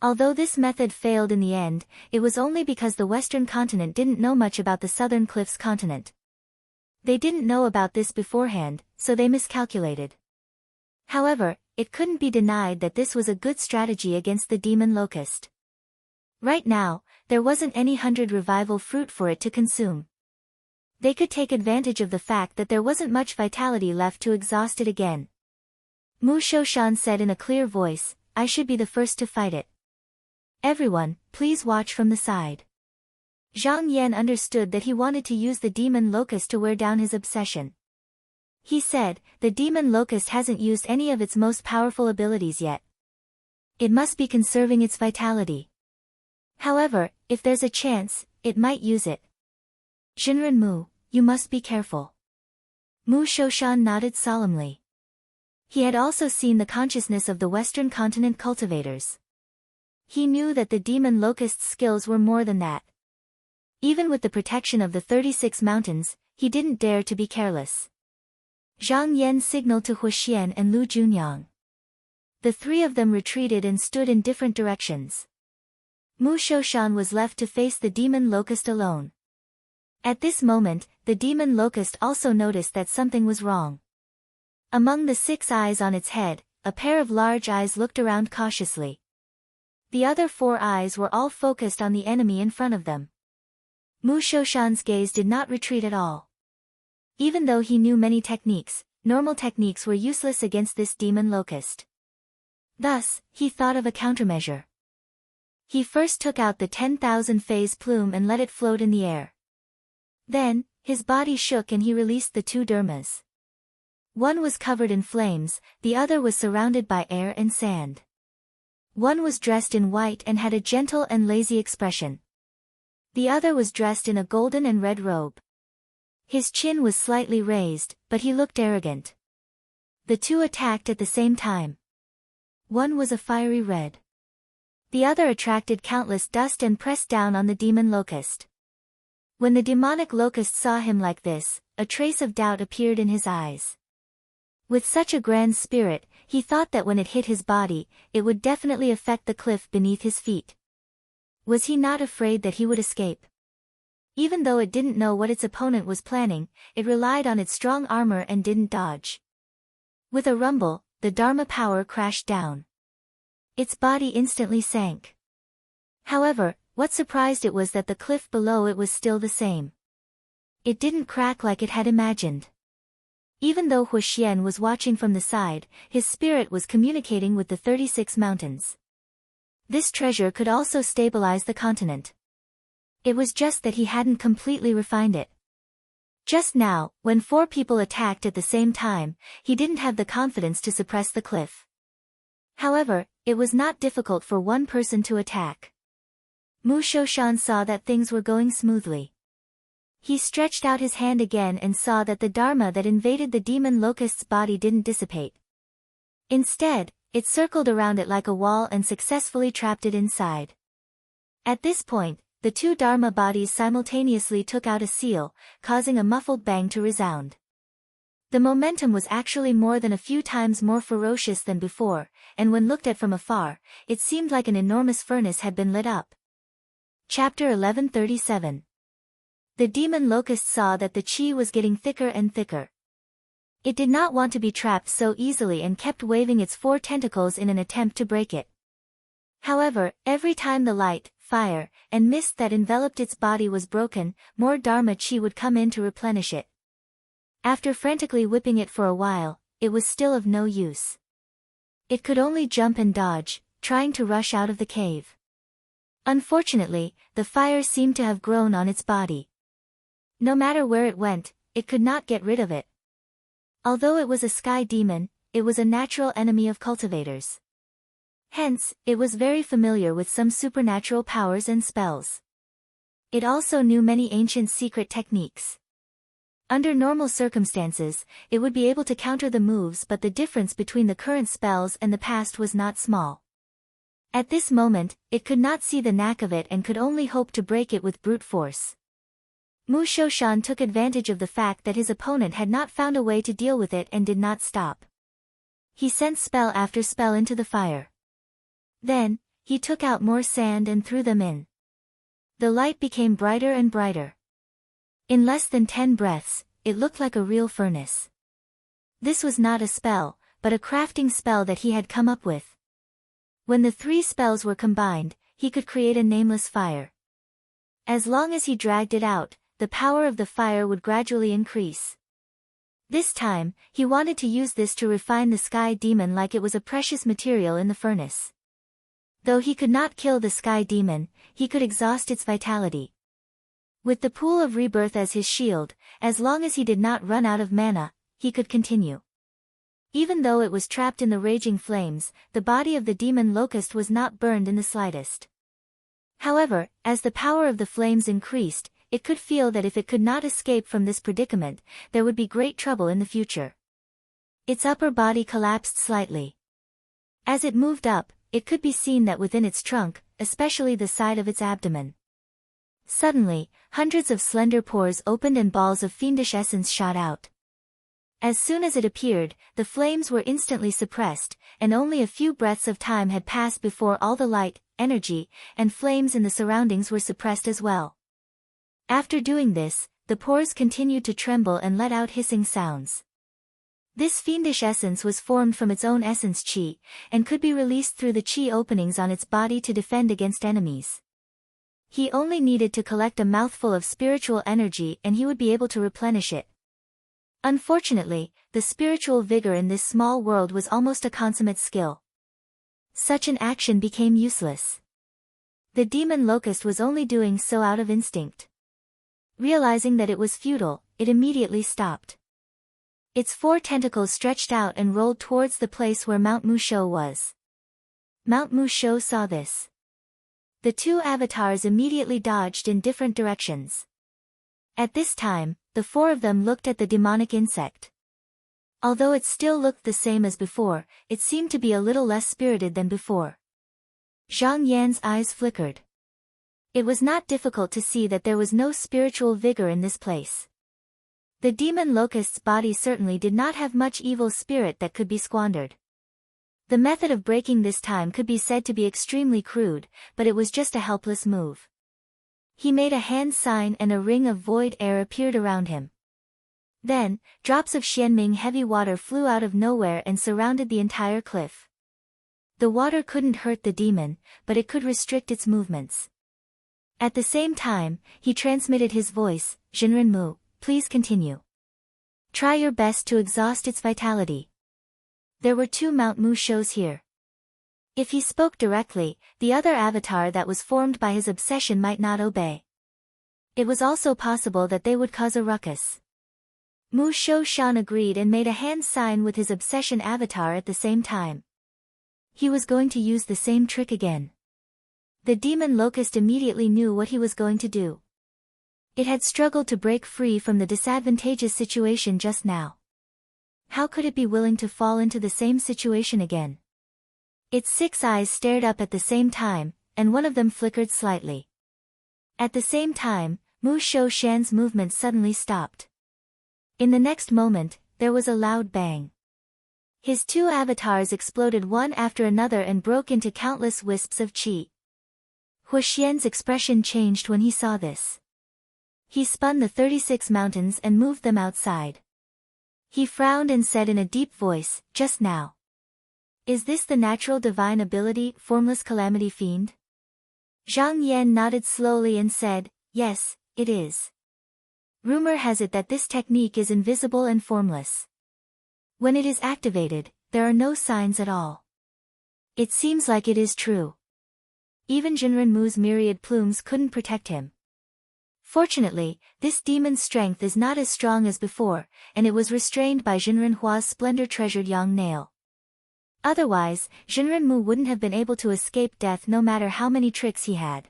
Although this method failed in the end, it was only because the western continent didn't know much about the southern cliffs continent. They didn't know about this beforehand, so they miscalculated. However, it couldn't be denied that this was a good strategy against the demon locust. Right now, there wasn't any 100 revival fruit for it to consume. They could take advantage of the fact that there wasn't much vitality left to exhaust it again. Mu Shoshan said in a clear voice, "I should be the first to fight it. Everyone, please watch from the side." Zhang Yan understood that he wanted to use the demon locust to wear down his obsession. He said, the demon locust hasn't used any of its most powerful abilities yet. It must be conserving its vitality. However, if there's a chance, it might use it. Jinren Mu, you must be careful. Mu Shoshan nodded solemnly. He had also seen the consciousness of the Western continent cultivators. He knew that the demon locust's skills were more than that. Even with the protection of the 36 mountains, he didn't dare to be careless. Zhang Yan signaled to Huxian and Lu Junyang. The three of them retreated and stood in different directions. Mu Shoshan was left to face the demon locust alone. At this moment, the demon locust also noticed that something was wrong. Among the 6 eyes on its head, a pair of large eyes looked around cautiously. The other 4 eyes were all focused on the enemy in front of them. Mu Shoshan's gaze did not retreat at all. Even though he knew many techniques, normal techniques were useless against this demon locust. Thus, he thought of a countermeasure. He first took out the 10,000 phase plume and let it float in the air. Then, his body shook and he released the 2 dermas. One was covered in flames, the other was surrounded by air and sand. One was dressed in white and had a gentle and lazy expression. The other was dressed in a golden and red robe. His chin was slightly raised, but he looked arrogant. The 2 attacked at the same time. One was a fiery red. The other attracted countless dust and pressed down on the demon locust. When the demonic locust saw him like this, a trace of doubt appeared in his eyes. With such a grand spirit, he thought that when it hit his body, it would definitely affect the cliff beneath his feet. Was he not afraid that he would escape? Even though it didn't know what its opponent was planning, it relied on its strong armor and didn't dodge. With a rumble, the Dharma power crashed down. Its body instantly sank. However, what surprised it was that the cliff below it was still the same. It didn't crack like it had imagined. Even though Huxian was watching from the side, his spirit was communicating with the 36 mountains. This treasure could also stabilize the continent. It was just that he hadn't completely refined it. Just now, when 4 people attacked at the same time, he didn't have the confidence to suppress the cliff. However, it was not difficult for one person to attack. Mu Shoshan saw that things were going smoothly. He stretched out his hand again and saw that the Dharma that invaded the demon locust's body didn't dissipate. Instead, it circled around it like a wall and successfully trapped it inside. At this point, the 2 Dharma bodies simultaneously took out a seal, causing a muffled bang to resound. The momentum was actually more than a few times more ferocious than before, and when looked at from afar, it seemed like an enormous furnace had been lit up. Chapter 1137. The demon locust saw that the chi was getting thicker and thicker. It did not want to be trapped so easily and kept waving its 4 tentacles in an attempt to break it. However, every time the light, fire, and mist that enveloped its body was broken, more Dharma chi would come in to replenish it. After frantically whipping it for a while, it was still of no use. It could only jump and dodge, trying to rush out of the cave. Unfortunately, the fire seemed to have grown on its body. No matter where it went, it could not get rid of it. Although it was a sky demon, it was a natural enemy of cultivators. Hence, it was very familiar with some supernatural powers and spells. It also knew many ancient secret techniques. Under normal circumstances, it would be able to counter the moves, but the difference between the current spells and the past was not small. At this moment, it could not see the knack of it and could only hope to break it with brute force. Mu Shoshan took advantage of the fact that his opponent had not found a way to deal with it and did not stop. He sent spell after spell into the fire. Then, he took out more sand and threw them in. The light became brighter and brighter. In less than 10 breaths, it looked like a real furnace. This was not a spell, but a crafting spell that he had come up with. When the 3 spells were combined, he could create a nameless fire. As long as he dragged it out, the power of the fire would gradually increase. This time, he wanted to use this to refine the sky demon like it was a precious material in the furnace. Though he could not kill the sky demon, he could exhaust its vitality. With the pool of rebirth as his shield, as long as he did not run out of mana, he could continue. Even though it was trapped in the raging flames, the body of the demon locust was not burned in the slightest. However, as the power of the flames increased, it could feel that if it could not escape from this predicament, there would be great trouble in the future. Its upper body collapsed slightly. As it moved up, it could be seen that within its trunk, especially the side of its abdomen. Suddenly, hundreds of slender pores opened and balls of fiendish essence shot out. As soon as it appeared, the flames were instantly suppressed, and only a few breaths of time had passed before all the light, energy, and flames in the surroundings were suppressed as well. After doing this, the pores continued to tremble and let out hissing sounds. This fiendish essence was formed from its own essence chi, and could be released through the chi openings on its body to defend against enemies. He only needed to collect a mouthful of spiritual energy and he would be able to replenish it. Unfortunately, the spiritual vigor in this small world was almost a consummate skill. Such an action became useless. The demon locust was only doing so out of instinct. Realizing that it was futile, it immediately stopped. Its 4 tentacles stretched out and rolled towards the place where Mount Musho was. Mount Musho saw this. The 2 avatars immediately dodged in different directions. At this time, the 4 of them looked at the demonic insect. Although it still looked the same as before, it seemed to be a little less spirited than before. Zhang Yan's eyes flickered. It was not difficult to see that there was no spiritual vigor in this place. The demon locust's body certainly did not have much evil spirit that could be squandered. The method of breaking this time could be said to be extremely crude, but it was just a helpless move. He made a hand sign and a ring of void air appeared around him. Then, drops of Xianming heavy water flew out of nowhere and surrounded the entire cliff. The water couldn't hurt the demon, but it could restrict its movements. At the same time, he transmitted his voice, Jinren, please continue. Try your best to exhaust its vitality. There were 2 Mount Mushos here. If he spoke directly, the other avatar that was formed by his obsession might not obey. It was also possible that they would cause a ruckus. Mu Shou Shan agreed and made a hand sign with his obsession avatar at the same time. He was going to use the same trick again. The demon locust immediately knew what he was going to do. It had struggled to break free from the disadvantageous situation just now. How could it be willing to fall into the same situation again? Its 6 eyes stared up at the same time, and one of them flickered slightly. At the same time, Mu Shou Shan's movement suddenly stopped. In the next moment, there was a loud bang. His 2 avatars exploded one after another and broke into countless wisps of qi. Hu Xian's expression changed when he saw this. He spun the 36 mountains and moved them outside. He frowned and said in a deep voice, just now. Is this the natural divine ability, Formless Calamity Fiend? Zhang Yan nodded slowly and said, yes, it is. Rumor has it that this technique is invisible and formless. When it is activated, there are no signs at all. It seems like it is true. Even Jinrenmu's myriad plumes couldn't protect him. Fortunately, this demon's strength is not as strong as before, and it was restrained by Jinrenhua's splendor-treasured yang nail. Otherwise, Jinrenmu wouldn't have been able to escape death no matter how many tricks he had.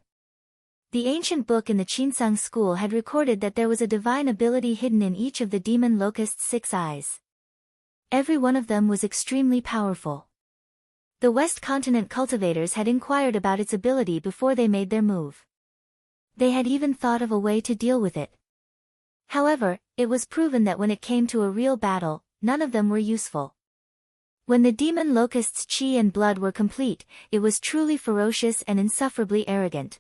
The ancient book in the Qinsang school had recorded that there was a divine ability hidden in each of the demon locust's 6 eyes. Every one of them was extremely powerful. The West Continent cultivators had inquired about its ability before they made their move. They had even thought of a way to deal with it. However, it was proven that when it came to a real battle, none of them were useful. When the demon locust's chi and blood were complete, it was truly ferocious and insufferably arrogant.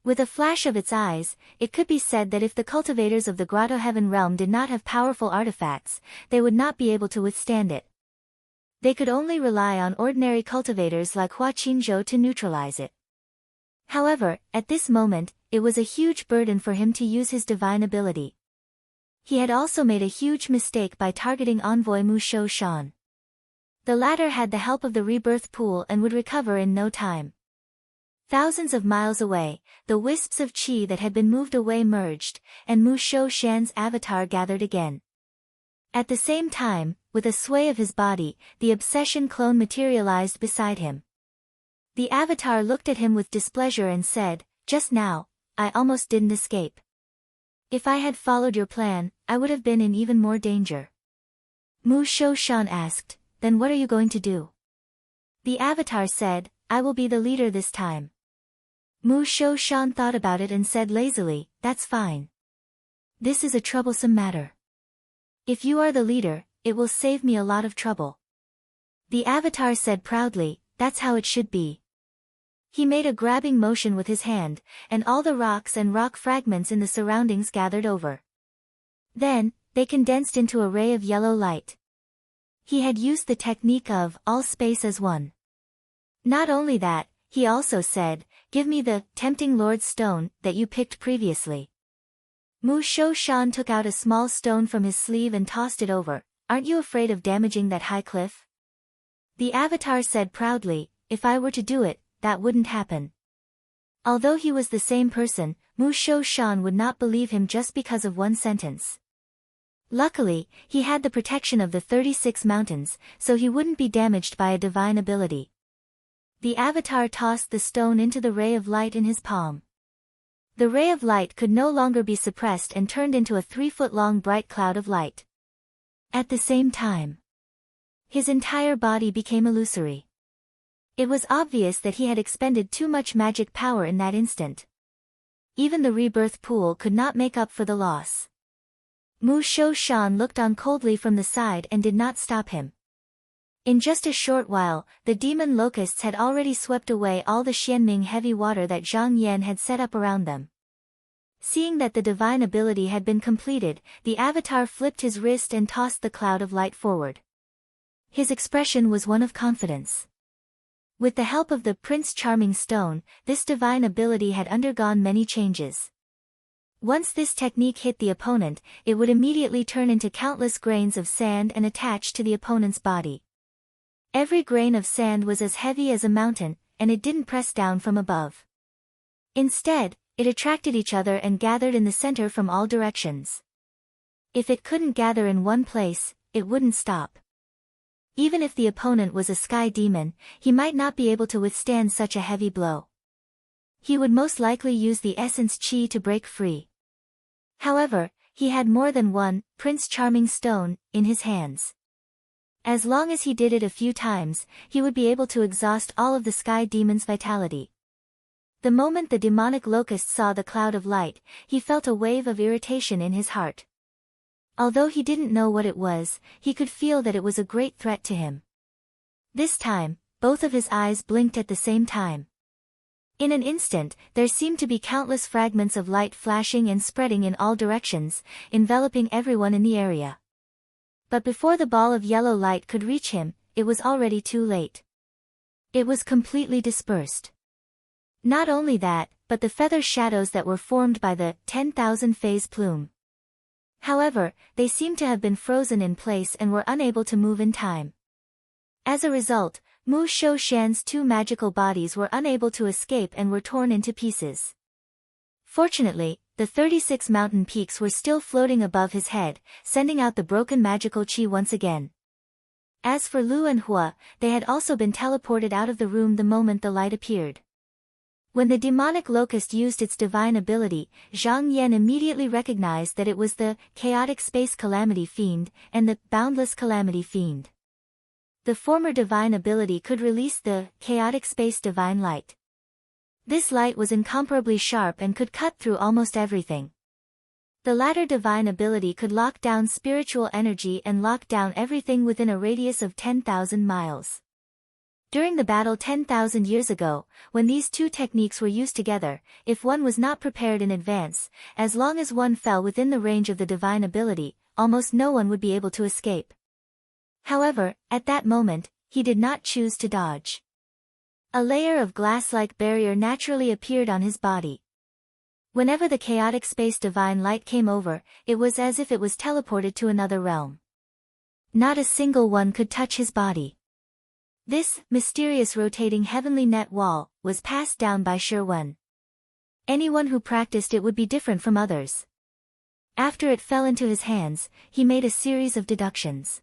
With a flash of its eyes, it could be said that if the cultivators of the Grotto Heaven realm did not have powerful artifacts, they would not be able to withstand it. They could only rely on ordinary cultivators like Hua Qinzhou to neutralize it. However, at this moment, it was a huge burden for him to use his divine ability. He had also made a huge mistake by targeting envoy Mu Shou Shan. The latter had the help of the rebirth pool and would recover in no time. Thousands of miles away, the wisps of qi that had been moved away merged, and Mu Shou Shan's avatar gathered again. At the same time, with a sway of his body, the obsession clone materialized beside him. The avatar looked at him with displeasure and said, "Just now, I almost didn't escape. If I had followed your plan, I would have been in even more danger." Mu Shou Shan asked, "Then what are you going to do?" The avatar said, "I will be the leader this time." Mu Shou Shan thought about it and said lazily, "That's fine. This is a troublesome matter. If you are the leader, it will save me a lot of trouble." The avatar said proudly, "That's how it should be." He made a grabbing motion with his hand, and all the rocks and rock fragments in the surroundings gathered over. Then, they condensed into a ray of yellow light. He had used the technique of all space as one. Not only that, he also said, "Give me the tempting Lord's stone that you picked previously." Mu Shou Shan took out a small stone from his sleeve and tossed it over. "Aren't you afraid of damaging that high cliff?" The avatar said proudly, "If I were to do it, that wouldn't happen." Although he was the same person, Mu Shou Shan would not believe him just because of one sentence. Luckily, he had the protection of the 36 mountains, so he wouldn't be damaged by a divine ability. The avatar tossed the stone into the ray of light in his palm. The ray of light could no longer be suppressed and turned into a 3-foot-long bright cloud of light. At the same time, his entire body became illusory. It was obvious that he had expended too much magic power in that instant. Even the rebirth pool could not make up for the loss. Mu Shou Shan looked on coldly from the side and did not stop him. In just a short while, the demon locusts had already swept away all the Xianming heavy water that Zhang Yan had set up around them. Seeing that the divine ability had been completed, the avatar flipped his wrist and tossed the cloud of light forward. His expression was one of confidence. With the help of the Prince Charming Stone, this divine ability had undergone many changes. Once this technique hit the opponent, it would immediately turn into countless grains of sand and attach to the opponent's body. Every grain of sand was as heavy as a mountain, and it didn't press down from above. Instead, it attracted each other and gathered in the center from all directions. If it couldn't gather in one place, it wouldn't stop. Even if the opponent was a sky demon, he might not be able to withstand such a heavy blow. He would most likely use the essence chi to break free. However, he had more than one Prince Charming Stone in his hands. As long as he did it a few times, he would be able to exhaust all of the sky demon's vitality. The moment the demonic locust saw the cloud of light, he felt a wave of irritation in his heart. Although he didn't know what it was, he could feel that it was a great threat to him. This time, both of his eyes blinked at the same time. In an instant, there seemed to be countless fragments of light flashing and spreading in all directions, enveloping everyone in the area. But before the ball of yellow light could reach him, it was already too late. It was completely dispersed. Not only that, but the feather shadows that were formed by the 10,000 phase plume. However, they seemed to have been frozen in place and were unable to move in time. As a result, Mu Shou Shan's 2 magical bodies were unable to escape and were torn into pieces. Fortunately, the 36 mountain peaks were still floating above his head, sending out the broken magical chi once again. As for Lu and Hua, they had also been teleported out of the room the moment the light appeared. When the demonic locust used its divine ability, Zhang Yan immediately recognized that it was the Chaotic Space Calamity Fiend and the Boundless Calamity Fiend. The former divine ability could release the Chaotic Space Divine Light. This light was incomparably sharp and could cut through almost everything. The latter divine ability could lock down spiritual energy and lock down everything within a radius of 10,000 miles. During the battle 10,000 years ago, when these 2 techniques were used together, if one was not prepared in advance, as long as one fell within the range of the divine ability, almost no one would be able to escape. However, at that moment, he did not choose to dodge. A layer of glass-like barrier naturally appeared on his body. Whenever the chaotic space divine light came over, it was as if it was teleported to another realm. Not a single one could touch his body. This mysterious rotating heavenly net wall was passed down by Shirwen. Anyone who practiced it would be different from others. After it fell into his hands, he made a series of deductions.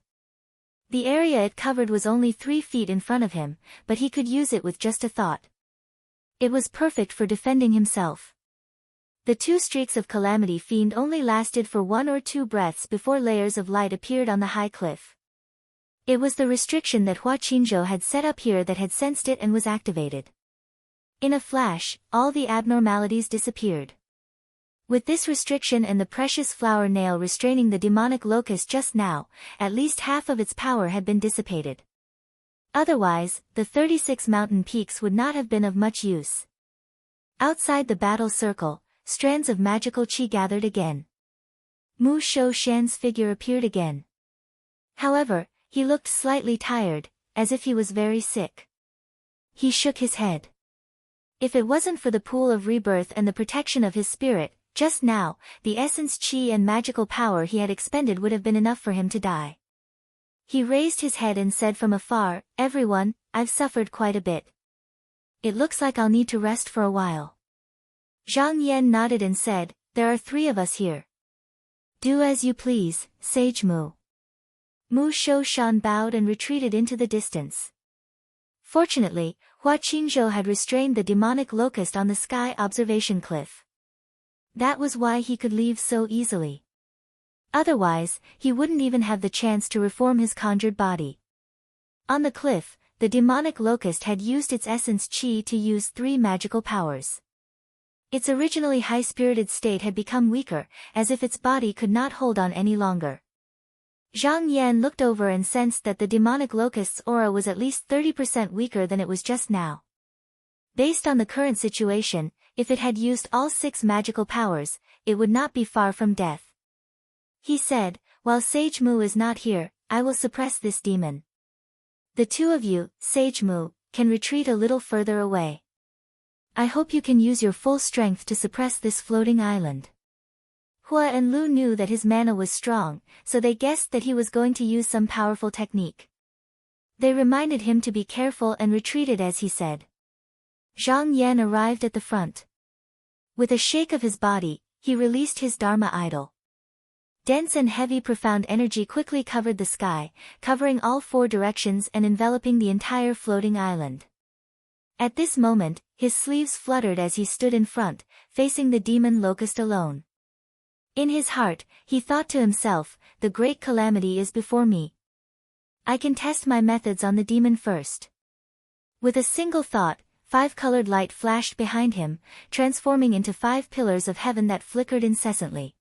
The area it covered was only 3 feet in front of him, but he could use it with just a thought. It was perfect for defending himself. The 2 streaks of Calamity Fiend only lasted for 1 or 2 breaths before layers of light appeared on the high cliff. It was the restriction that Hua Qingzhou had set up here that had sensed it and was activated. In a flash, all the abnormalities disappeared. With this restriction and the precious flower nail restraining the demonic locust just now, at least half of its power had been dissipated. Otherwise, the 36 mountain peaks would not have been of much use. Outside the battle circle, strands of magical qi gathered again. Mu Shou Shan's figure appeared again. However, he looked slightly tired, as if he was very sick. He shook his head. If it wasn't for the pool of rebirth and the protection of his spirit, just now, the essence qi and magical power he had expended would have been enough for him to die. He raised his head and said from afar, "Everyone, I've suffered quite a bit. It looks like I'll need to rest for a while." Zhang Yan nodded and said, "There are 3 of us here. Do as you please, Sage Mu." Mu Shou Shan bowed and retreated into the distance. Fortunately, Hua Qingzhou had restrained the demonic locust on the sky observation cliff. That was why he could leave so easily. Otherwise, he wouldn't even have the chance to reform his conjured body. On the cliff, the demonic locust had used its essence qi to use 3 magical powers. Its originally high-spirited state had become weaker, as if its body could not hold on any longer. Zhang Yan looked over and sensed that the demonic locust's aura was at least 30% weaker than it was just now. Based on the current situation, if it had used all 6 magical powers, it would not be far from death. He said, "While Sage Mu is not here, I will suppress this demon. The 2 of you, Sage Mu, can retreat a little further away. I hope you can use your full strength to suppress this floating island." Hua and Lu knew that his mana was strong, so they guessed that he was going to use some powerful technique. They reminded him to be careful and retreated as he said. Zhang Yan arrived at the front. With a shake of his body, he released his Dharma idol. Dense and heavy profound energy quickly covered the sky, covering all 4 directions and enveloping the entire floating island. At this moment, his sleeves fluttered as he stood in front, facing the demon locust alone. In his heart, he thought to himself, "The great calamity is before me. I can test my methods on the demon first." With a single thought, 5-colored light flashed behind him, transforming into 5 pillars of heaven that flickered incessantly.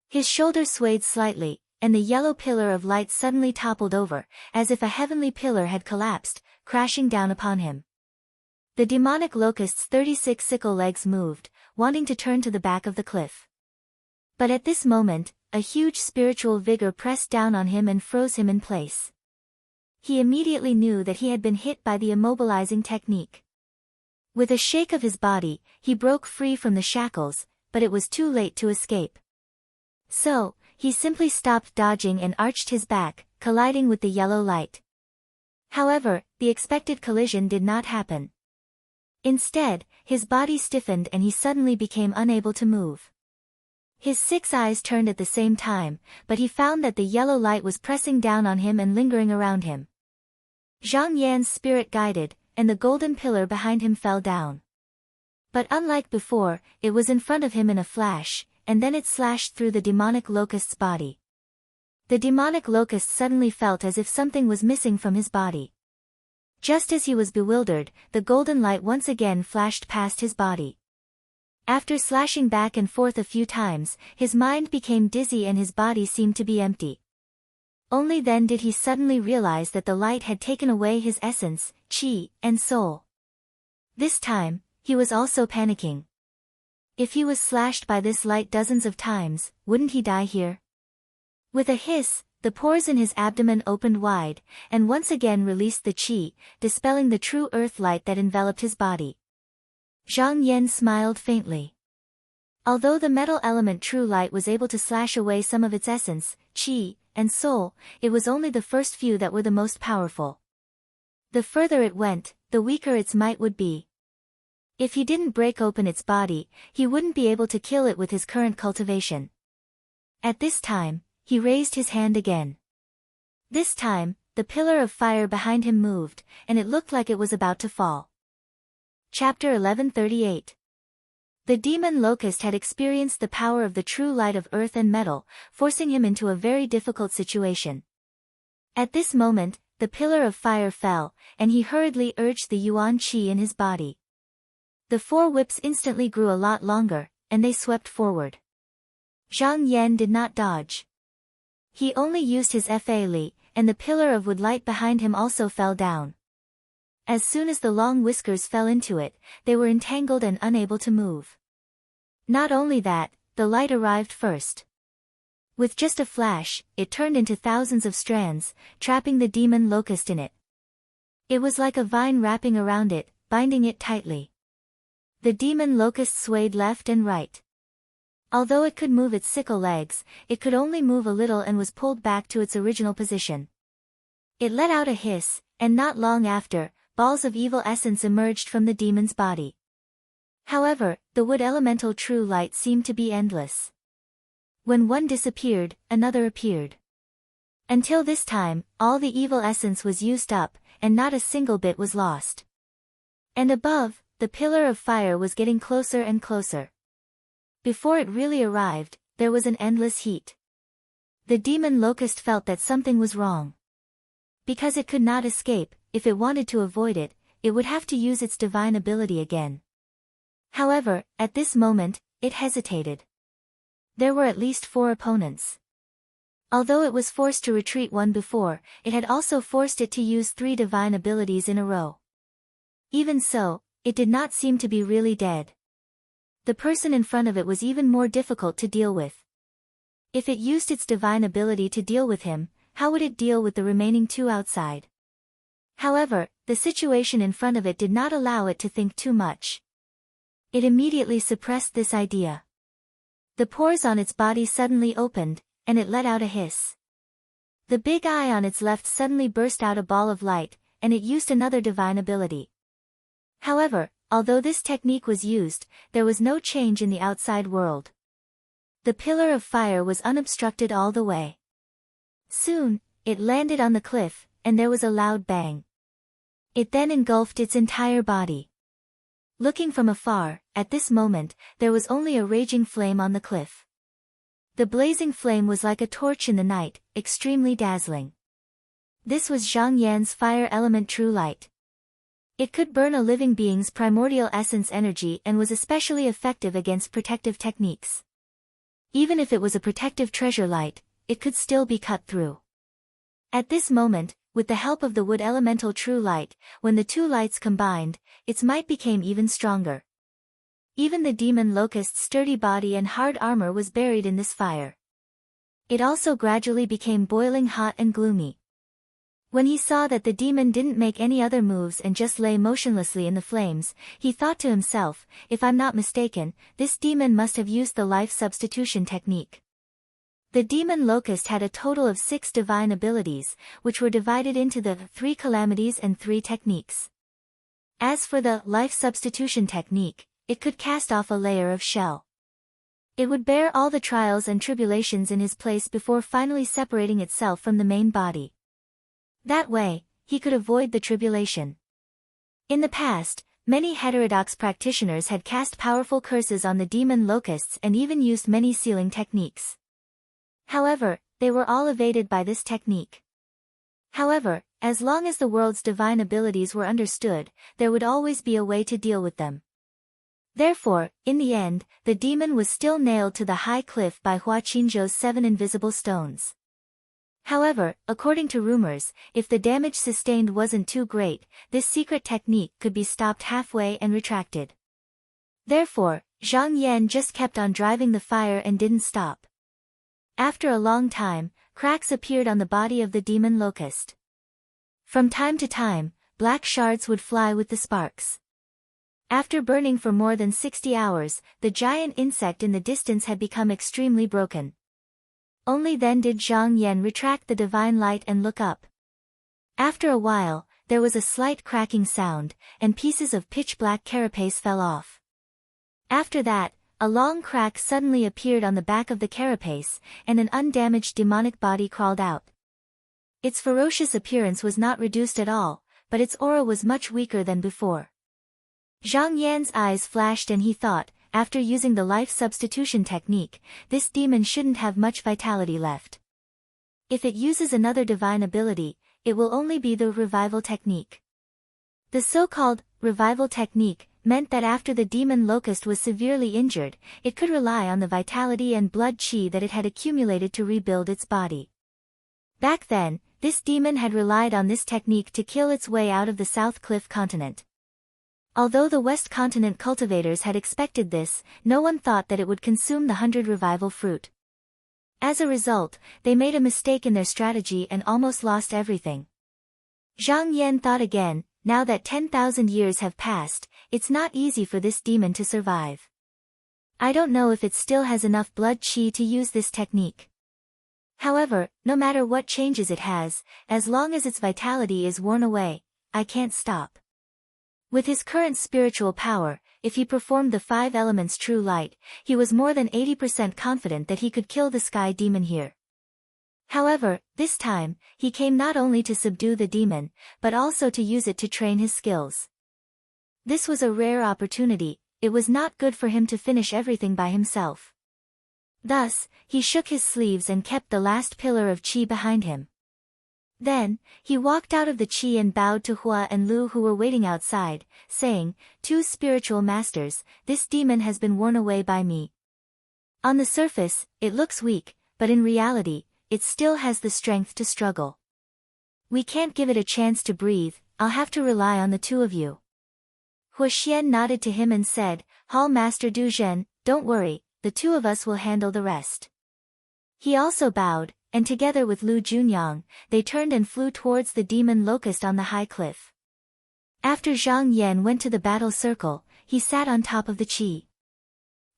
His shoulders swayed slightly, and the yellow pillar of light suddenly toppled over, as if a heavenly pillar had collapsed, crashing down upon him. The demonic locust's 36 sickle legs moved, wanting to turn to the back of the cliff. But at this moment, a huge spiritual vigor pressed down on him and froze him in place. He immediately knew that he had been hit by the immobilizing technique. With a shake of his body, he broke free from the shackles, but it was too late to escape. So, he simply stopped dodging and arched his back, colliding with the yellow light. However, the expected collision did not happen. Instead, his body stiffened and he suddenly became unable to move. His 6 eyes turned at the same time, but he found that the yellow light was pressing down on him and lingering around him. Zhang Yan's spirit guided, and the golden pillar behind him fell down. But unlike before, it was in front of him in a flash, and then it slashed through the demonic locust's body. The demonic locust suddenly felt as if something was missing from his body. Just as he was bewildered, the golden light once again flashed past his body. After slashing back and forth a few times, his mind became dizzy and his body seemed to be empty. Only then did he suddenly realize that the light had taken away his essence, qi, and soul. This time, he was also panicking. If he was slashed by this light dozens of times, wouldn't he die here? With a hiss, the pores in his abdomen opened wide, and once again released the qi, dispelling the true earth light that enveloped his body. Zhang Yan smiled faintly. Although the metal element true light was able to slash away some of its essence, qi, and soul, it was only the first few that were the most powerful. The further it went, the weaker its might would be. If he didn't break open its body, he wouldn't be able to kill it with his current cultivation. At this time, he raised his hand again. This time, the pillar of fire behind him moved, and it looked like it was about to fall. Chapter 1138. The demon locust had experienced the power of the true light of earth and metal, forcing him into a very difficult situation. At this moment, the pillar of fire fell, and he hurriedly urged the yuan qi in his body. The 4 whips instantly grew a lot longer, and they swept forward. Zhang Yan did not dodge. He only used his fa li, and the pillar of wood light behind him also fell down. As soon as the long whiskers fell into it, they were entangled and unable to move. Not only that, the light arrived first. With just a flash, it turned into thousands of strands, trapping the demon locust in it. It was like a vine wrapping around it, binding it tightly. The demon locust swayed left and right. Although it could move its sickle legs, it could only move a little and was pulled back to its original position. It let out a hiss, and not long after, balls of evil essence emerged from the demon's body. However, the wood elemental true light seemed to be endless. When one disappeared, another appeared. Until this time, all the evil essence was used up, and not a single bit was lost. And above, the pillar of fire was getting closer and closer. Before it really arrived, there was an endless heat. The demon locust felt that something was wrong. Because it could not escape, if it wanted to avoid it, it would have to use its divine ability again. However, at this moment, it hesitated. There were at least 4 opponents. Although it was forced to retreat one before, it had also forced it to use 3 divine abilities in a row. Even so, it did not seem to be really dead. The person in front of it was even more difficult to deal with. If it used its divine ability to deal with him, how would it deal with the remaining 2 outside? However, the situation in front of it did not allow it to think too much. It immediately suppressed this idea. The pores on its body suddenly opened, and it let out a hiss. The big eye on its left suddenly burst out a ball of light, and it used another divine ability. However, although this technique was used, there was no change in the outside world. The pillar of fire was unobstructed all the way. Soon, it landed on the cliff, and there was a loud bang. It then engulfed its entire body. Looking from afar, at this moment, there was only a raging flame on the cliff. The blazing flame was like a torch in the night, extremely dazzling. This was Zhang Yan's fire element true light. It could burn a living being's primordial essence energy and was especially effective against protective techniques. Even if it was a protective treasure light, it could still be cut through. At this moment, with the help of the wood elemental true light, when the 2 lights combined, its might became even stronger. Even the demon locust's sturdy body and hard armor was buried in this fire. It also gradually became boiling hot and gloomy. When he saw that the demon didn't make any other moves and just lay motionlessly in the flames, he thought to himself, if I'm not mistaken, this demon must have used the life substitution technique. The demon locust had a total of 6 divine abilities, which were divided into the 3 calamities and 3 techniques. As for the life substitution technique, it could cast off a layer of shell. It would bear all the trials and tribulations in his place before finally separating itself from the main body. That way, he could avoid the tribulation. In the past, many heterodox practitioners had cast powerful curses on the demon locusts and even used many sealing techniques. However, they were all evaded by this technique. However, as long as the world's divine abilities were understood, there would always be a way to deal with them. Therefore, in the end, the demon was still nailed to the high cliff by Hua Qinzhou's 7 invisible stones. However, according to rumors, if the damage sustained wasn't too great, this secret technique could be stopped halfway and retracted. Therefore, Zhang Yan just kept on driving the fire and didn't stop. After a long time, cracks appeared on the body of the demon locust. From time to time, black shards would fly with the sparks. After burning for more than 60 hours, the giant insect in the distance had become extremely broken. Only then did Zhang Yan retract the divine light and look up. After a while, there was a slight cracking sound, and pieces of pitch-black carapace fell off. After that, a long crack suddenly appeared on the back of the carapace, and an undamaged demonic body crawled out. Its ferocious appearance was not reduced at all, but its aura was much weaker than before. Zhang Yan's eyes flashed and he thought, after using the life substitution technique, this demon shouldn't have much vitality left. If it uses another divine ability, it will only be the revival technique. The so-called revival technique meant that after the demon locust was severely injured, it could rely on the vitality and blood chi that it had accumulated to rebuild its body. Back then, this demon had relied on this technique to kill its way out of the South Cliff continent. Although the West continent cultivators had expected this, no one thought that it would consume the 100 revival fruit. As a result, they made a mistake in their strategy and almost lost everything. Zhang Yan thought again, now that 10,000 years have passed, it's not easy for this demon to survive. I don't know if it still has enough blood chi to use this technique. However, no matter what changes it has, as long as its vitality is worn away, I can't stop. With his current spiritual power, if he performed the 5 elements true light, he was more than 80% confident that he could kill the sky demon here. However, this time, he came not only to subdue the demon, but also to use it to train his skills. This was a rare opportunity, it was not good for him to finish everything by himself. Thus, he shook his sleeves and kept the last pillar of qi behind him. Then, he walked out of the qi and bowed to Hua and Lu who were waiting outside, saying, "Two spiritual masters, this demon has been worn away by me. On the surface, it looks weak, but in reality, it still has the strength to struggle. We can't give it a chance to breathe, I'll have to rely on the two of you." Hua Xian nodded to him and said, "Hall Master Du Zhen, don't worry, the two of us will handle the rest." He also bowed, and together with Lu Junyang, they turned and flew towards the demon locust on the high cliff. After Zhang Yan went to the battle circle, he sat on top of the qi.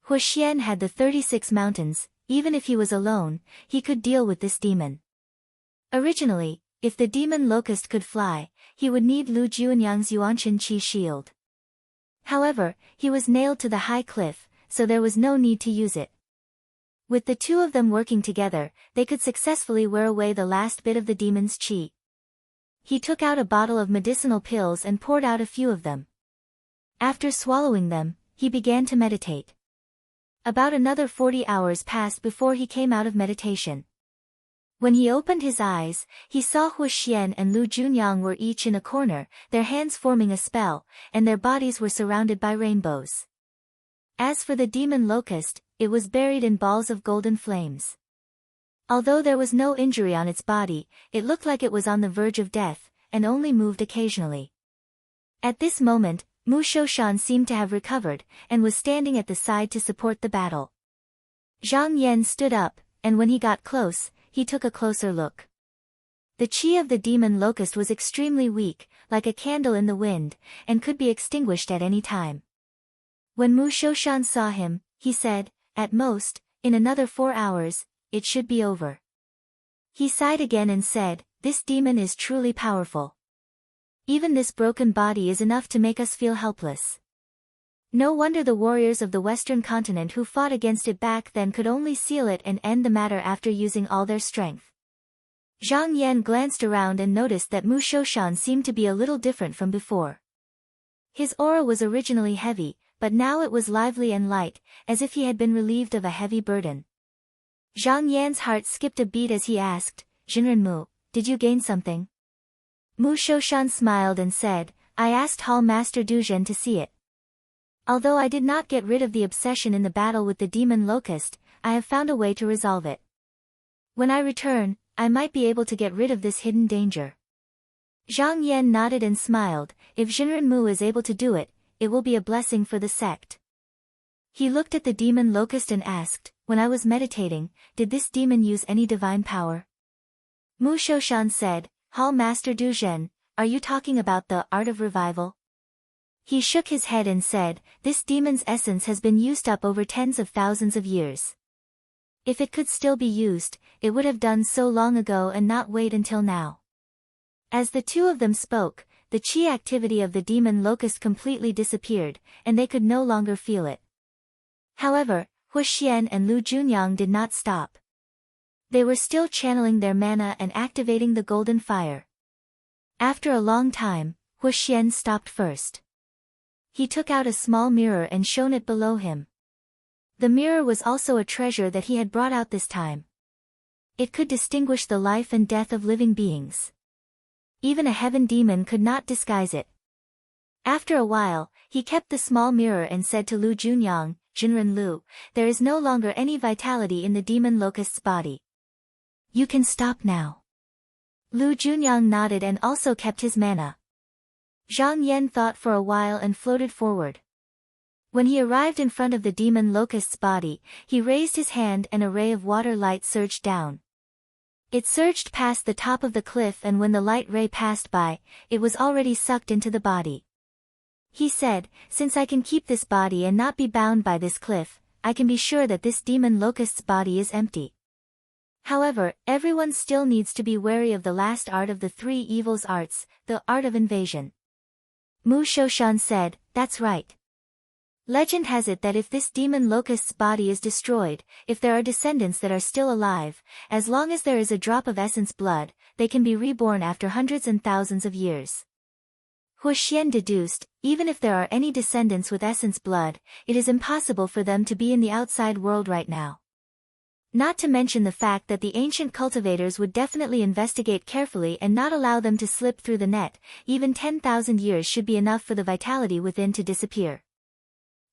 Hua Xian had the 36 mountains, even if he was alone, he could deal with this demon. Originally, if the demon locust could fly, he would need Lu Junyang's Yuanchen qi shield. However, he was nailed to the high cliff, so there was no need to use it. With the two of them working together, they could successfully wear away the last bit of the demon's qi. He took out a bottle of medicinal pills and poured out a few of them. After swallowing them, he began to meditate. About another 40 hours passed before he came out of meditation. When he opened his eyes, he saw Hua Xian and Lu Junyang were each in a corner, their hands forming a spell, and their bodies were surrounded by rainbows. As for the demon locust, it was buried in balls of golden flames. Although there was no injury on its body, it looked like it was on the verge of death, and only moved occasionally. At this moment, Mu Shoshan seemed to have recovered, and was standing at the side to support the battle. Zhang Yan stood up, and when he got close, he took a closer look. The qi of the demon locust was extremely weak, like a candle in the wind, and could be extinguished at any time. When Mu Shoshan saw him, he said, "At most, in another 4 hours, it should be over." He sighed again and said, "This demon is truly powerful. Even this broken body is enough to make us feel helpless." No wonder the warriors of the Western continent who fought against it back then could only seal it and end the matter after using all their strength. Zhang Yan glanced around and noticed that Mu Shoshan seemed to be a little different from before. His aura was originally heavy, but now it was lively and light, as if he had been relieved of a heavy burden. Zhang Yan's heart skipped a beat as he asked, "Jinren Mu, did you gain something?" Mu Shoshan smiled and said, "I asked Hall Master Du Zhen to see it. Although I did not get rid of the obsession in the battle with the demon locust, I have found a way to resolve it. When I return, I might be able to get rid of this hidden danger." Zhang Yan nodded and smiled, "If Jinren Mu is able to do it, it will be a blessing for the sect." He looked at the demon locust and asked, "When I was meditating, did this demon use any divine power?" Mu Shoshan said, "Hall Master Du Zhen, are you talking about the art of revival?" He shook his head and said, "This demon's essence has been used up over tens of thousands of years. If it could still be used, it would have done so long ago and not wait until now." As the two of them spoke, the qi activity of the demon locust completely disappeared, and they could no longer feel it. However, Huxian and Lu Junyang did not stop. They were still channeling their mana and activating the golden fire. After a long time, Huxian stopped first. He took out a small mirror and shone it below him. The mirror was also a treasure that he had brought out this time. It could distinguish the life and death of living beings. Even a heaven demon could not disguise it. After a while, he kept the small mirror and said to Lu Junyang, "Jinren Lu, there is no longer any vitality in the demon locust's body. You can stop now." Lu Junyang nodded and also kept his mana. Zhang Yan thought for a while and floated forward. When he arrived in front of the demon locust's body, he raised his hand and a ray of water light surged down. It surged past the top of the cliff, and when the light ray passed by, it was already sucked into the body. He said, "Since I can keep this body and not be bound by this cliff, I can be sure that this demon locust's body is empty." However, everyone still needs to be wary of the last art of the three evils arts, the art of invasion. Mu Shoshan said, "That's right. Legend has it that if this demon locust's body is destroyed, if there are descendants that are still alive, as long as there is a drop of essence blood, they can be reborn after hundreds and thousands of years." Huxian deduced, even if there are any descendants with essence blood, it is impossible for them to be in the outside world right now. Not to mention the fact that the ancient cultivators would definitely investigate carefully and not allow them to slip through the net. Even 10,000 years should be enough for the vitality within to disappear.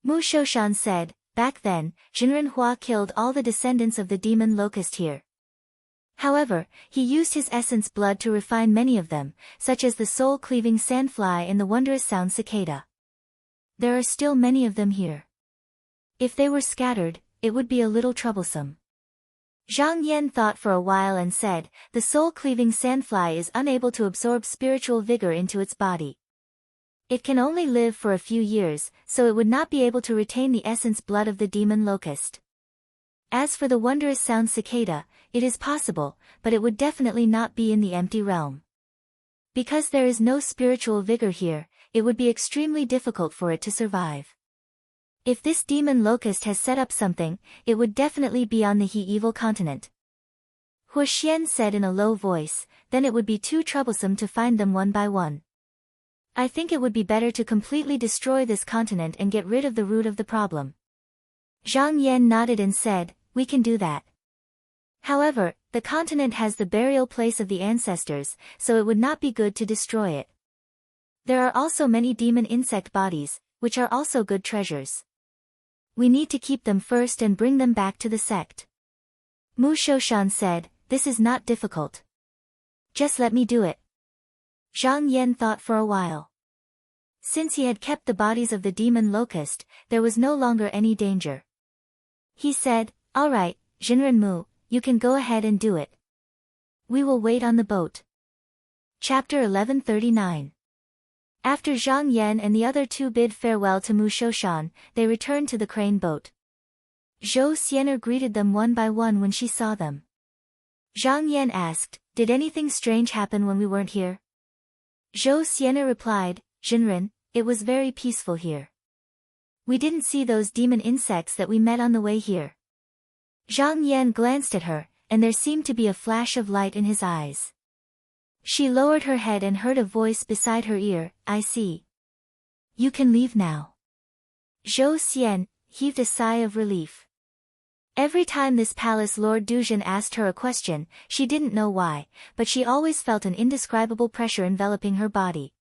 Mu Shoshan said, "Back then, Jinren Hua killed all the descendants of the demon locust here. However, he used his essence blood to refine many of them, such as the soul-cleaving sandfly and the wondrous sound cicada. There are still many of them here. If they were scattered, it would be a little troublesome." Zhang Yan thought for a while and said, "The soul-cleaving sandfly is unable to absorb spiritual vigor into its body. It can only live for a few years, so it would not be able to retain the essence blood of the demon locust. As for the wondrous sound cicada, it is possible, but it would definitely not be in the empty realm. Because there is no spiritual vigor here, it would be extremely difficult for it to survive. If this demon locust has set up something, it would definitely be on the He-Evil continent." Huxian said in a low voice, "Then it would be too troublesome to find them one by one. I think it would be better to completely destroy this continent and get rid of the root of the problem." Zhang Yan nodded and said, "We can do that. However, the continent has the burial place of the ancestors, so it would not be good to destroy it. There are also many demon insect bodies, which are also good treasures. We need to keep them first and bring them back to the sect." Mu Shoshan said, "This is not difficult. Just let me do it." Zhang Yan thought for a while. Since he had kept the bodies of the demon locust, there was no longer any danger. He said, "All right, Jinren Mu, you can go ahead and do it. We will wait on the boat." Chapter 1139. After Zhang Yan and the other two bid farewell to Mu Shoshan, they returned to the crane boat. Zhou Xianer greeted them one by one when she saw them. Zhang Yan asked, "Did anything strange happen when we weren't here?" Zhou Xianer replied, "Jinren, it was very peaceful here. We didn't see those demon insects that we met on the way here." Zhang Yan glanced at her, and there seemed to be a flash of light in his eyes. She lowered her head and heard a voice beside her ear, "I see. You can leave now." Zhou Xian heaved a sigh of relief. Every time this palace Lord Duzhen asked her a question, she didn't know why, but she always felt an indescribable pressure enveloping her body.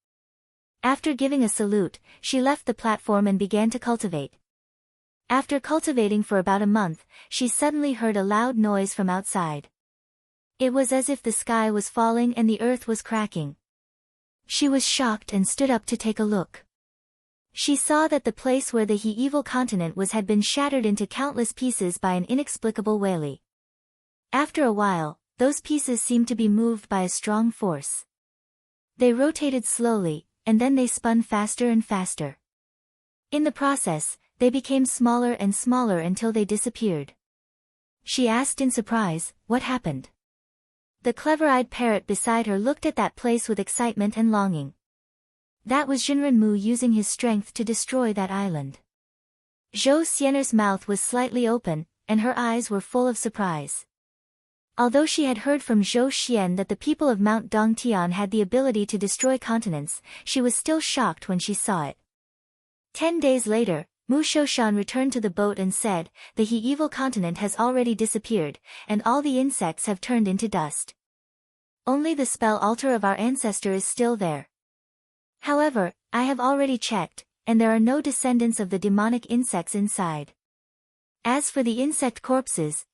After giving a salute, she left the platform and began to cultivate. After cultivating for about a month, she suddenly heard a loud noise from outside. It was as if the sky was falling and the earth was cracking. She was shocked and stood up to take a look. She saw that the place where the He-Evil continent was had been shattered into countless pieces by an inexplicable wailing. After a while, those pieces seemed to be moved by a strong force. They rotated slowly, and then they spun faster and faster. In the process, they became smaller and smaller until they disappeared. She asked in surprise, "What happened?" The clever-eyed parrot beside her looked at that place with excitement and longing. That was Jinren Mu using his strength to destroy that island. Zhou Xian'er's mouth was slightly open, and her eyes were full of surprise. Although she had heard from Zhou Xian that the people of Mount Dongtian had the ability to destroy continents, she was still shocked when she saw it. 10 days later, Mu Shoushan returned to the boat and said, "The he-evil continent has already disappeared, and all the insects have turned into dust. Only the spell altar of our ancestor is still there. However, I have already checked, and there are no descendants of the demonic insects inside. As for the insect corpses,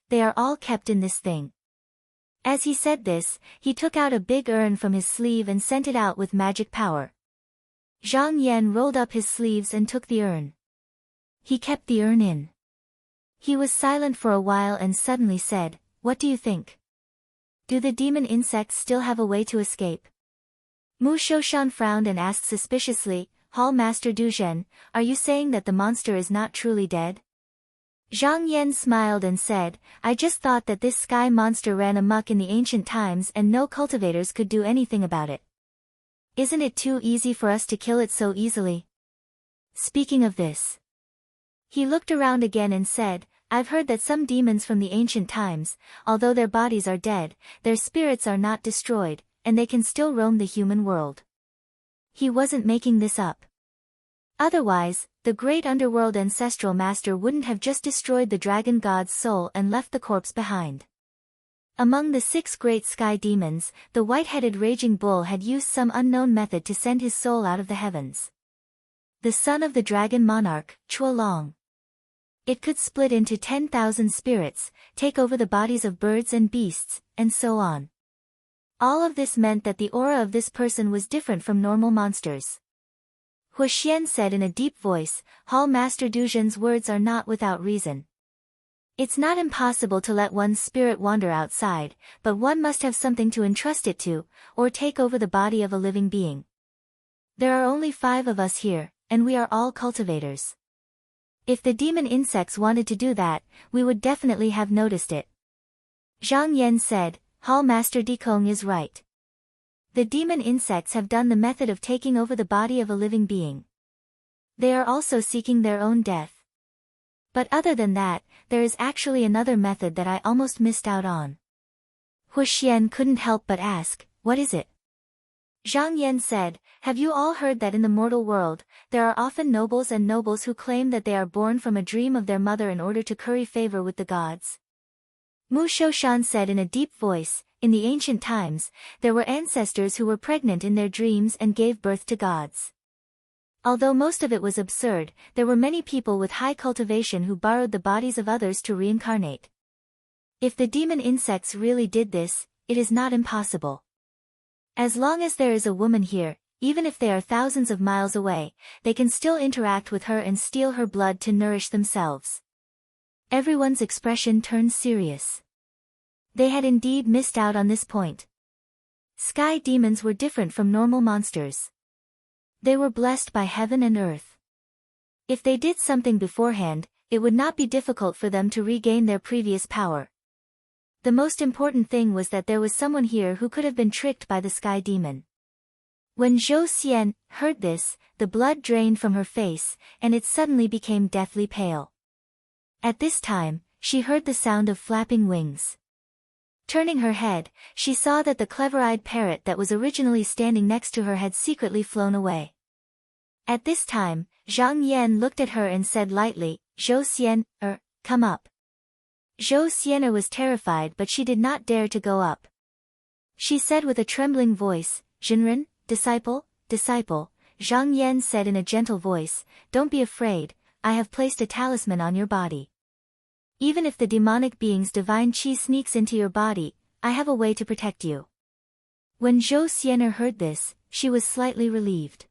they are all kept in this thing." As he said this, he took out a big urn from his sleeve and sent it out with magic power. Zhang Yan rolled up his sleeves and took the urn. He kept the urn in. He was silent for a while and suddenly said, "What do you think? Do the demon insects still have a way to escape?" Mu Shoushan frowned and asked suspiciously, "Hall Master Duzhen, are you saying that the monster is not truly dead?" Zhang Yan smiled and said, "I just thought that this sky monster ran amok in the ancient times and no cultivators could do anything about it. Isn't it too easy for us to kill it so easily? Speaking of this." He looked around again and said, "I've heard that some demons from the ancient times, although their bodies are dead, their spirits are not destroyed, and they can still roam the human world." He wasn't making this up. Otherwise, the great underworld ancestral master wouldn't have just destroyed the dragon god's soul and left the corpse behind. Among the 6 great sky demons, the white-headed raging bull had used some unknown method to send his soul out of the heavens. The son of the dragon monarch, Chuolong. It could split into 10,000 spirits, take over the bodies of birds and beasts, and so on. All of this meant that the aura of this person was different from normal monsters. Huoxian said in a deep voice, "Hall Master Duzhen's words are not without reason. It's not impossible to let one's spirit wander outside, but one must have something to entrust it to, or take over the body of a living being. There are only 5 of us here, and we are all cultivators. If the demon insects wanted to do that, we would definitely have noticed it." Zhang Yan said, "Hall Master Dikong is right. The demon insects have done the method of taking over the body of a living being. They are also seeking their own death. But other than that, there is actually another method that I almost missed out on." Huoxian couldn't help but ask, "What is it?" Zhang Yan said, "Have you all heard that in the mortal world, there are often nobles and nobles who claim that they are born from a dream of their mother in order to curry favor with the gods?" Mu Shoushan said in a deep voice, "In the ancient times, there were ancestors who were pregnant in their dreams and gave birth to gods. Although most of it was absurd, there were many people with high cultivation who borrowed the bodies of others to reincarnate. If the demon insects really did this, it is not impossible. As long as there is a woman here, even if they are thousands of miles away, they can still interact with her and steal her blood to nourish themselves." Everyone's expression turned serious. They had indeed missed out on this point. Sky demons were different from normal monsters. They were blessed by heaven and earth. If they did something beforehand, it would not be difficult for them to regain their previous power. The most important thing was that there was someone here who could have been tricked by the sky demon. When Zhou Xian heard this, the blood drained from her face, and it suddenly became deathly pale. At this time, she heard the sound of flapping wings. Turning her head, she saw that the clever-eyed parrot that was originally standing next to her had secretly flown away. At this time, Zhang Yan looked at her and said lightly, "Zhou Xian, come up." Zhou Xian was terrified but she did not dare to go up. She said with a trembling voice, "Jinren, disciple." Zhang Yan said in a gentle voice, "Don't be afraid, I have placed a talisman on your body. Even if the demonic being's divine qi sneaks into your body, I have a way to protect you." When Zhou Xian heard this, she was slightly relieved.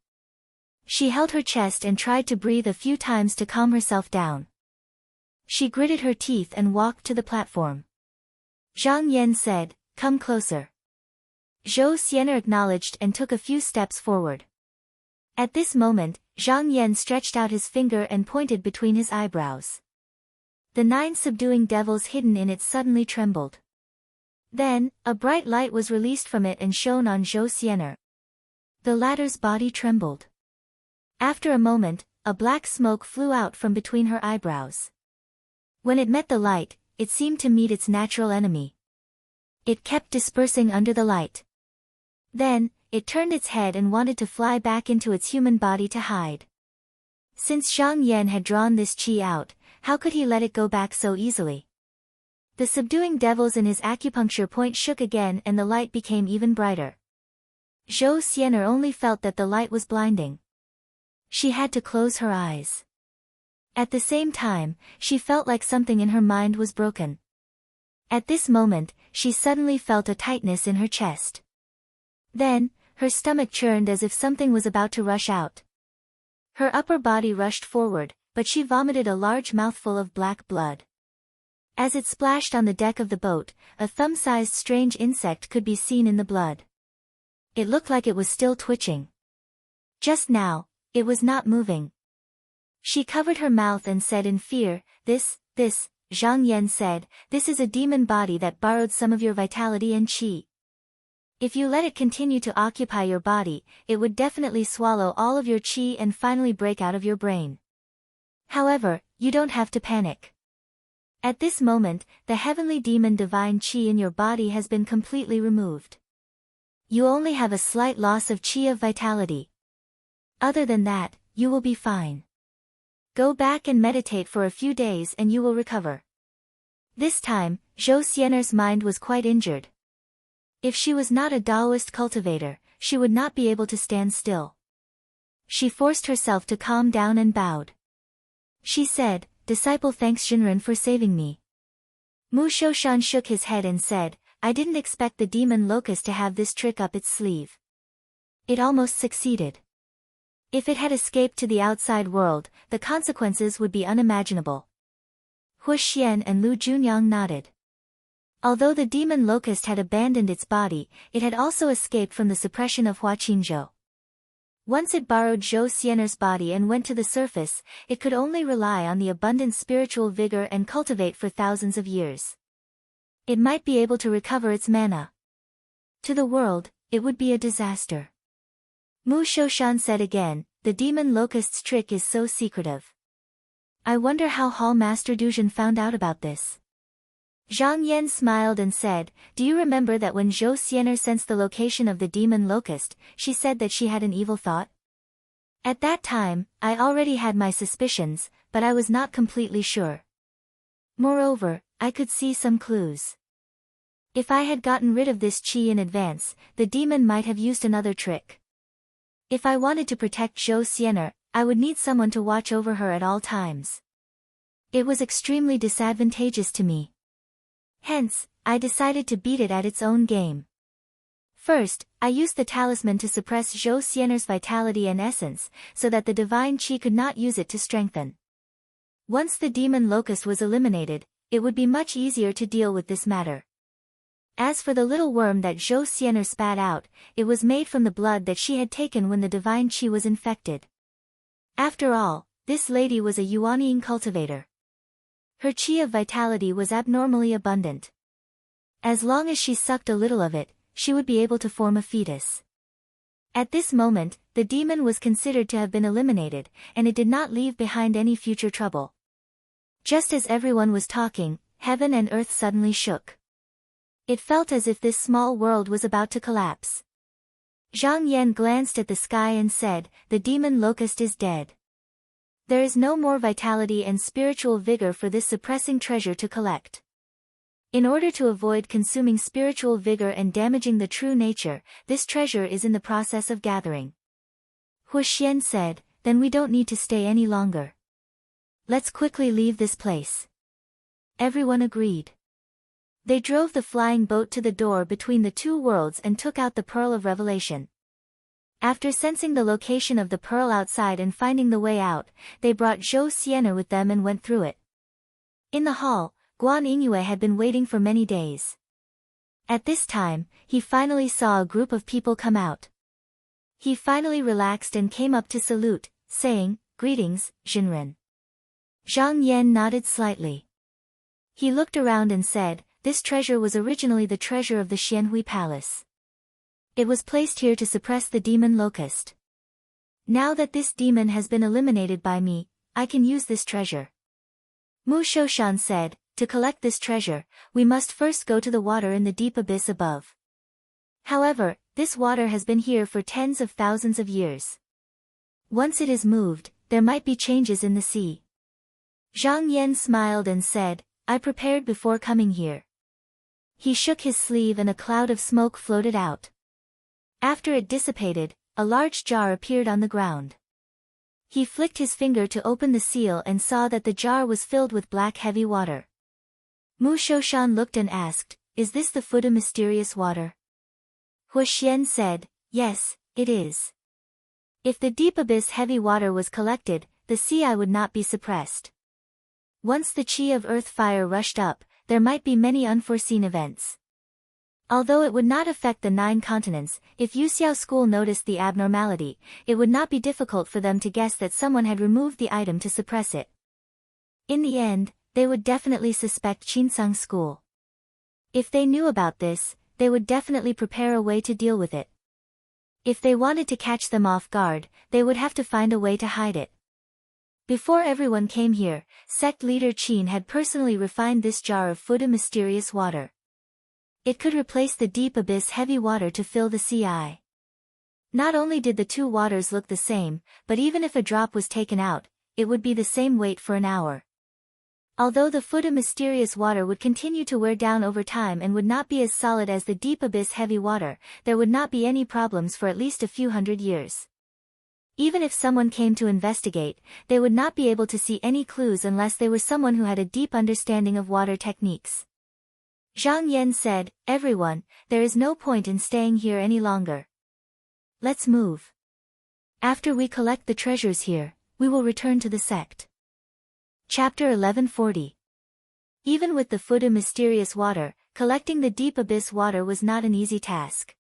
She held her chest and tried to breathe a few times to calm herself down. She gritted her teeth and walked to the platform. Zhang Yan said, "Come closer." Zhou Xian acknowledged and took a few steps forward. At this moment, Zhang Yan stretched out his finger and pointed between his eyebrows. The 9 subduing devils hidden in it suddenly trembled. Then, a bright light was released from it and shone on Zhou Xian. The latter's body trembled. After a moment, a black smoke flew out from between her eyebrows. When it met the light, it seemed to meet its natural enemy. It kept dispersing under the light. Then, it turned its head and wanted to fly back into its human body to hide. Since Zhang Yan had drawn this qi out, how could he let it go back so easily? The subduing devils in his acupuncture point shook again and the light became even brighter. Zhou Xian'er only felt that the light was blinding. She had to close her eyes. At the same time, she felt like something in her mind was broken. At this moment, she suddenly felt a tightness in her chest. Then, her stomach churned as if something was about to rush out. Her upper body rushed forward, but she vomited a large mouthful of black blood. As it splashed on the deck of the boat, a thumb-sized strange insect could be seen in the blood. It looked like it was still twitching. Just now, it was not moving. She covered her mouth and said in fear, This, Zhang Yan said, this is a demon body that borrowed some of your vitality and qi. If you let it continue to occupy your body, it would definitely swallow all of your qi and finally break out of your brain. However, you don't have to panic. At this moment, the heavenly demon divine qi in your body has been completely removed. You only have a slight loss of qi of vitality. Other than that, you will be fine. Go back and meditate for a few days and you will recover. This time, Zhou Xian'er's mind was quite injured. If she was not a Taoist cultivator, she would not be able to stand still. She forced herself to calm down and bowed. She said, Disciple, thanks Jinren for saving me. Mu Shoushan shook his head and said, I didn't expect the demon locust to have this trick up its sleeve. It almost succeeded. If it had escaped to the outside world, the consequences would be unimaginable. Hu Xian and Lu Junyang nodded. Although the demon locust had abandoned its body, it had also escaped from the suppression of Hua Qingzhou. Once it borrowed Zhou Xian'er's body and went to the surface, it could only rely on the abundant spiritual vigor and cultivate for thousands of years. It might be able to recover its mana. To the world, it would be a disaster. Mu Shoushan said again, the demon locust's trick is so secretive. I wonder how Hall Master Duzhen found out about this. Zhang Yan smiled and said, Do you remember that when Zhou Xian'er sensed the location of the demon locust, she said that she had an evil thought? At that time, I already had my suspicions, but I was not completely sure. Moreover, I could see some clues. If I had gotten rid of this qi in advance, the demon might have used another trick. If I wanted to protect Zhou Xian'er, I would need someone to watch over her at all times. It was extremely disadvantageous to me. Hence, I decided to beat it at its own game. First, I used the talisman to suppress Zhou Xian'er's vitality and essence, so that the divine qi could not use it to strengthen. Once the demon locust was eliminated, it would be much easier to deal with this matter. As for the little worm that Zhou Xian'er spat out, it was made from the blood that she had taken when the divine qi was infected. After all, this lady was a Yuanying cultivator. Her qi of vitality was abnormally abundant. As long as she sucked a little of it, she would be able to form a fetus. At this moment, the demon was considered to have been eliminated, and it did not leave behind any future trouble. Just as everyone was talking, heaven and earth suddenly shook. It felt as if this small world was about to collapse. Zhang Yan glanced at the sky and said, The demon locust is dead. There is no more vitality and spiritual vigor for this suppressing treasure to collect. In order to avoid consuming spiritual vigor and damaging the true nature, this treasure is in the process of gathering. Hu Xian said, Then we don't need to stay any longer. Let's quickly leave this place. Everyone agreed. They drove the flying boat to the door between the two worlds and took out the Pearl of Revelation. After sensing the location of the pearl outside and finding the way out, they brought Zhou Xian'er with them and went through it. In the hall, Guan Yingyue had been waiting for many days. At this time, he finally saw a group of people come out. He finally relaxed and came up to salute, saying, Greetings, Jinren. Zhang Yan nodded slightly. He looked around and said, This treasure was originally the treasure of the Xianhui Palace. It was placed here to suppress the demon locust. Now that this demon has been eliminated by me, I can use this treasure. Mu Shoshan said, to collect this treasure, we must first go to the water in the deep abyss above. However, this water has been here for tens of thousands of years. Once it is moved, there might be changes in the sea. Zhang Yan smiled and said, I prepared before coming here. He shook his sleeve and a cloud of smoke floated out. After it dissipated, a large jar appeared on the ground. He flicked his finger to open the seal and saw that the jar was filled with black heavy water. Mu Shoshan looked and asked, is this the Fuda mysterious water? Huoxian said, yes, it is. If the deep abyss heavy water was collected, the sea would not be suppressed. Once the chi of earth fire rushed up, there might be many unforeseen events. Although it would not affect the 9 continents, if Yuxiao school noticed the abnormality, it would not be difficult for them to guess that someone had removed the item to suppress it. In the end, they would definitely suspect Qinsang school. If they knew about this, they would definitely prepare a way to deal with it. If they wanted to catch them off guard, they would have to find a way to hide it. Before everyone came here, sect leader Qin had personally refined this jar of Fuda mysterious water. It could replace the deep abyss heavy water to fill the sea. Not only did the 2 waters look the same, but even if a drop was taken out, it would be the same weight for an hour. Although the Fuda mysterious water would continue to wear down over time and would not be as solid as the deep abyss heavy water, there would not be any problems for at least a few hundred years. Even if someone came to investigate, they would not be able to see any clues unless they were someone who had a deep understanding of water techniques. Zhang Yan said, everyone, there is no point in staying here any longer. Let's move. After we collect the treasures here, we will return to the sect. Chapter 1140. Even with the Fuda mysterious water, collecting the deep abyss water was not an easy task.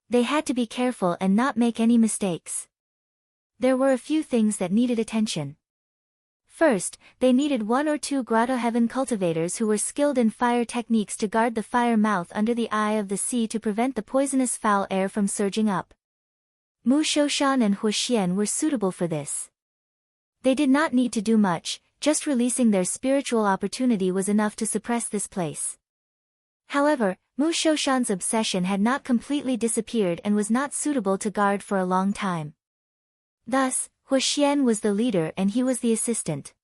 They had to be careful and not make any mistakes. There were a few things that needed attention. First, they needed 1 or 2 grotto heaven cultivators who were skilled in fire techniques to guard the fire mouth under the eye of the sea to prevent the poisonous foul air from surging up. Mu Shoshan and Huoxian were suitable for this. They did not need to do much, just releasing their spiritual opportunity was enough to suppress this place. However, Mu Shoshan's obsession had not completely disappeared and was not suitable to guard for a long time. Thus, Huoxian was the leader and he was the assistant.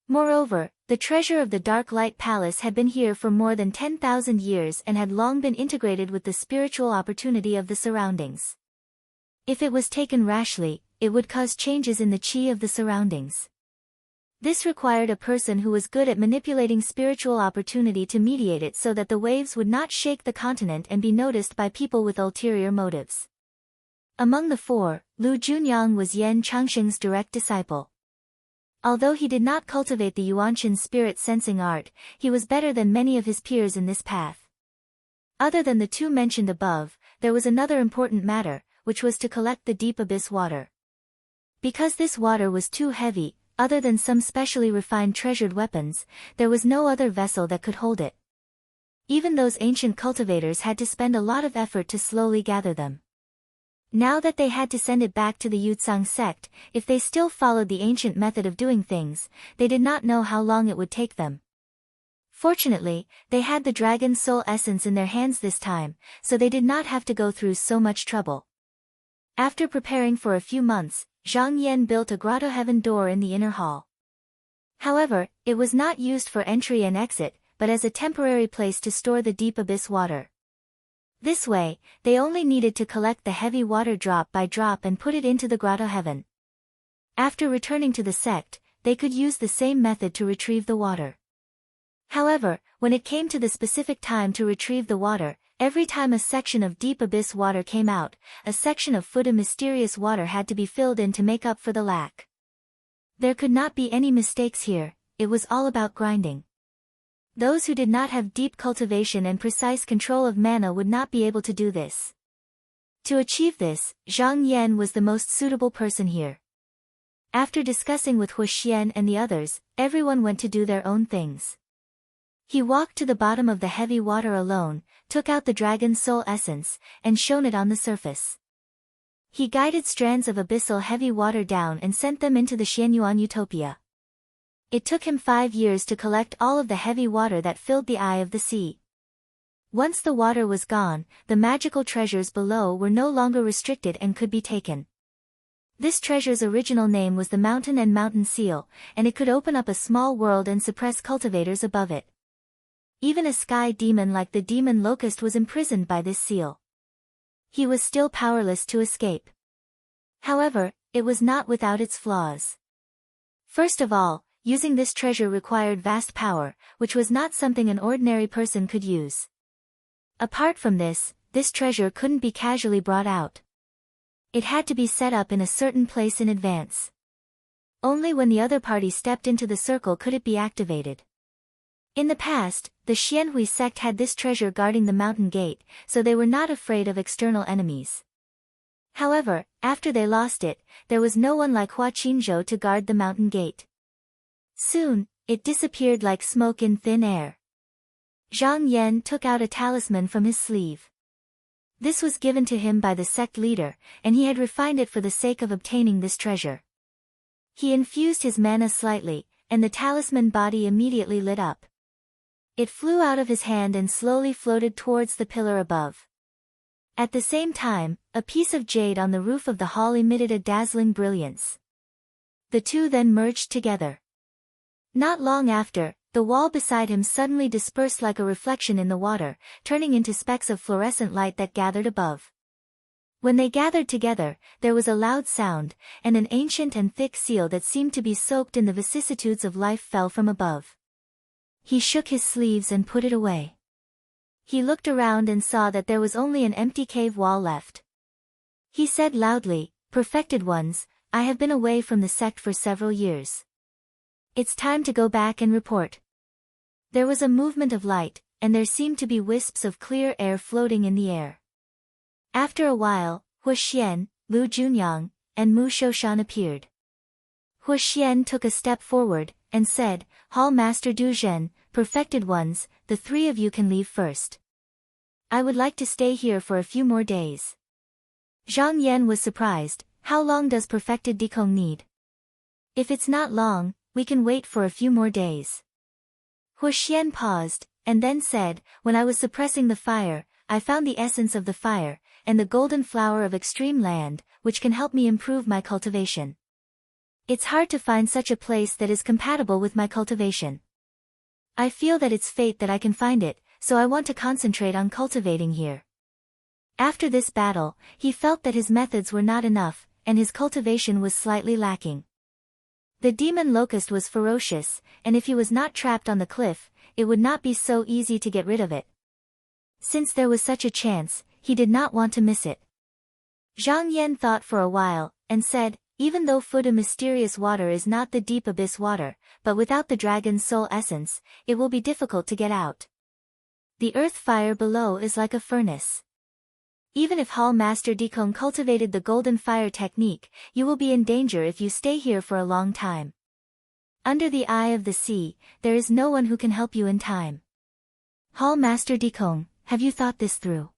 Moreover, the treasure of the Dark Light Palace had been here for more than 10,000 years and had long been integrated with the spiritual opportunity of the surroundings. If it was taken rashly, it would cause changes in the chi of the surroundings. This required a person who was good at manipulating spiritual opportunity to mediate it so that the waves would not shake the continent and be noticed by people with ulterior motives. Among the 4, Lu Junyang was Yan Changsheng's direct disciple. Although he did not cultivate the Yuanshan spirit sensing art, he was better than many of his peers in this path. Other than the 2 mentioned above, there was another important matter, which was to collect the deep abyss water. Because this water was too heavy, other than some specially refined treasured weapons, there was no other vessel that could hold it. Even those ancient cultivators had to spend a lot of effort to slowly gather them. Now that they had to send it back to the Yutsang sect, if they still followed the ancient method of doing things, they did not know how long it would take them. Fortunately, they had the dragon soul essence in their hands this time, so they did not have to go through so much trouble. After preparing for a few months, Zhang Yan built a grotto heaven door in the inner hall. However, it was not used for entry and exit, but as a temporary place to store the deep abyss water. This way, they only needed to collect the heavy water drop by drop and put it into the grotto heaven. After returning to the sect, they could use the same method to retrieve the water. However, when it came to the specific time to retrieve the water, every time a section of deep abyss water came out, a section of Fuda mysterious water had to be filled in to make up for the lack. There could not be any mistakes here, it was all about grinding. Those who did not have deep cultivation and precise control of mana would not be able to do this. To achieve this, Zhang Yan was the most suitable person here. After discussing with Huoxian and the others, everyone went to do their own things. He walked to the bottom of the heavy water alone, took out the dragon soul essence, and shone it on the surface. He guided strands of abyssal heavy water down and sent them into the Xianyuan utopia. It took him 5 years to collect all of the heavy water that filled the eye of the sea. Once the water was gone, the magical treasures below were no longer restricted and could be taken. This treasure's original name was the Mountain and Mountain Seal, and it could open up a small world and suppress cultivators above it. Even a sky demon like the demon locust was imprisoned by this seal. He was still powerless to escape. However, it was not without its flaws. First of all, using this treasure required vast power, which was not something an ordinary person could use. Apart from this treasure couldn't be casually brought out. It had to be set up in a certain place in advance. Only when the other party stepped into the circle could it be activated. In the past, the Xianhui sect had this treasure guarding the mountain gate, so they were not afraid of external enemies. However, after they lost it, there was no one like Hua Qinzhou to guard the mountain gate. Soon, it disappeared like smoke in thin air. Zhang Yan took out a talisman from his sleeve. This was given to him by the sect leader, and he had refined it for the sake of obtaining this treasure. He infused his mana slightly, and the talisman body immediately lit up. It flew out of his hand and slowly floated towards the pillar above. At the same time, a piece of jade on the roof of the hall emitted a dazzling brilliance. The two then merged together. Not long after, the wall beside him suddenly dispersed like a reflection in the water, turning into specks of fluorescent light that gathered above. When they gathered together, there was a loud sound, and an ancient and thick seal that seemed to be soaked in the vicissitudes of life fell from above. He shook his sleeves and put it away. He looked around and saw that there was only an empty cave wall left. He said loudly, "Perfected ones, I have been away from the sect for several years. It's time to go back and report." There was a movement of light, and there seemed to be wisps of clear air floating in the air. After a while, Hua Xian, Lu Junyang, and Mu Shoushan appeared. Hua Xian took a step forward, and said, "Hall Master Du Zhen, perfected ones, the three of you can leave first. I would like to stay here for a few more days." Zhang Yan was surprised. "How long does perfected Dikong need?" "If it's not long, we can wait for a few more days." Hua Xian paused, and then said, "When I was suppressing the fire, I found the essence of the fire, and the golden flower of extreme land, which can help me improve my cultivation. It's hard to find such a place that is compatible with my cultivation. I feel that it's fate that I can find it, so I want to concentrate on cultivating here." After this battle, he felt that his methods were not enough, and his cultivation was slightly lacking. The demon locust was ferocious, and if he was not trapped on the cliff, it would not be so easy to get rid of it. Since there was such a chance, he did not want to miss it. Zhang Yan thought for a while, and said, "Even though Fuda mysterious water is not the deep abyss water, but without the dragon's soul essence, it will be difficult to get out. The earth fire below is like a furnace. Even if Hall Master Dikong cultivated the golden fire technique, you will be in danger if you stay here for a long time. Under the eye of the sea, there is no one who can help you in time. Hall Master Dikong, have you thought this through?"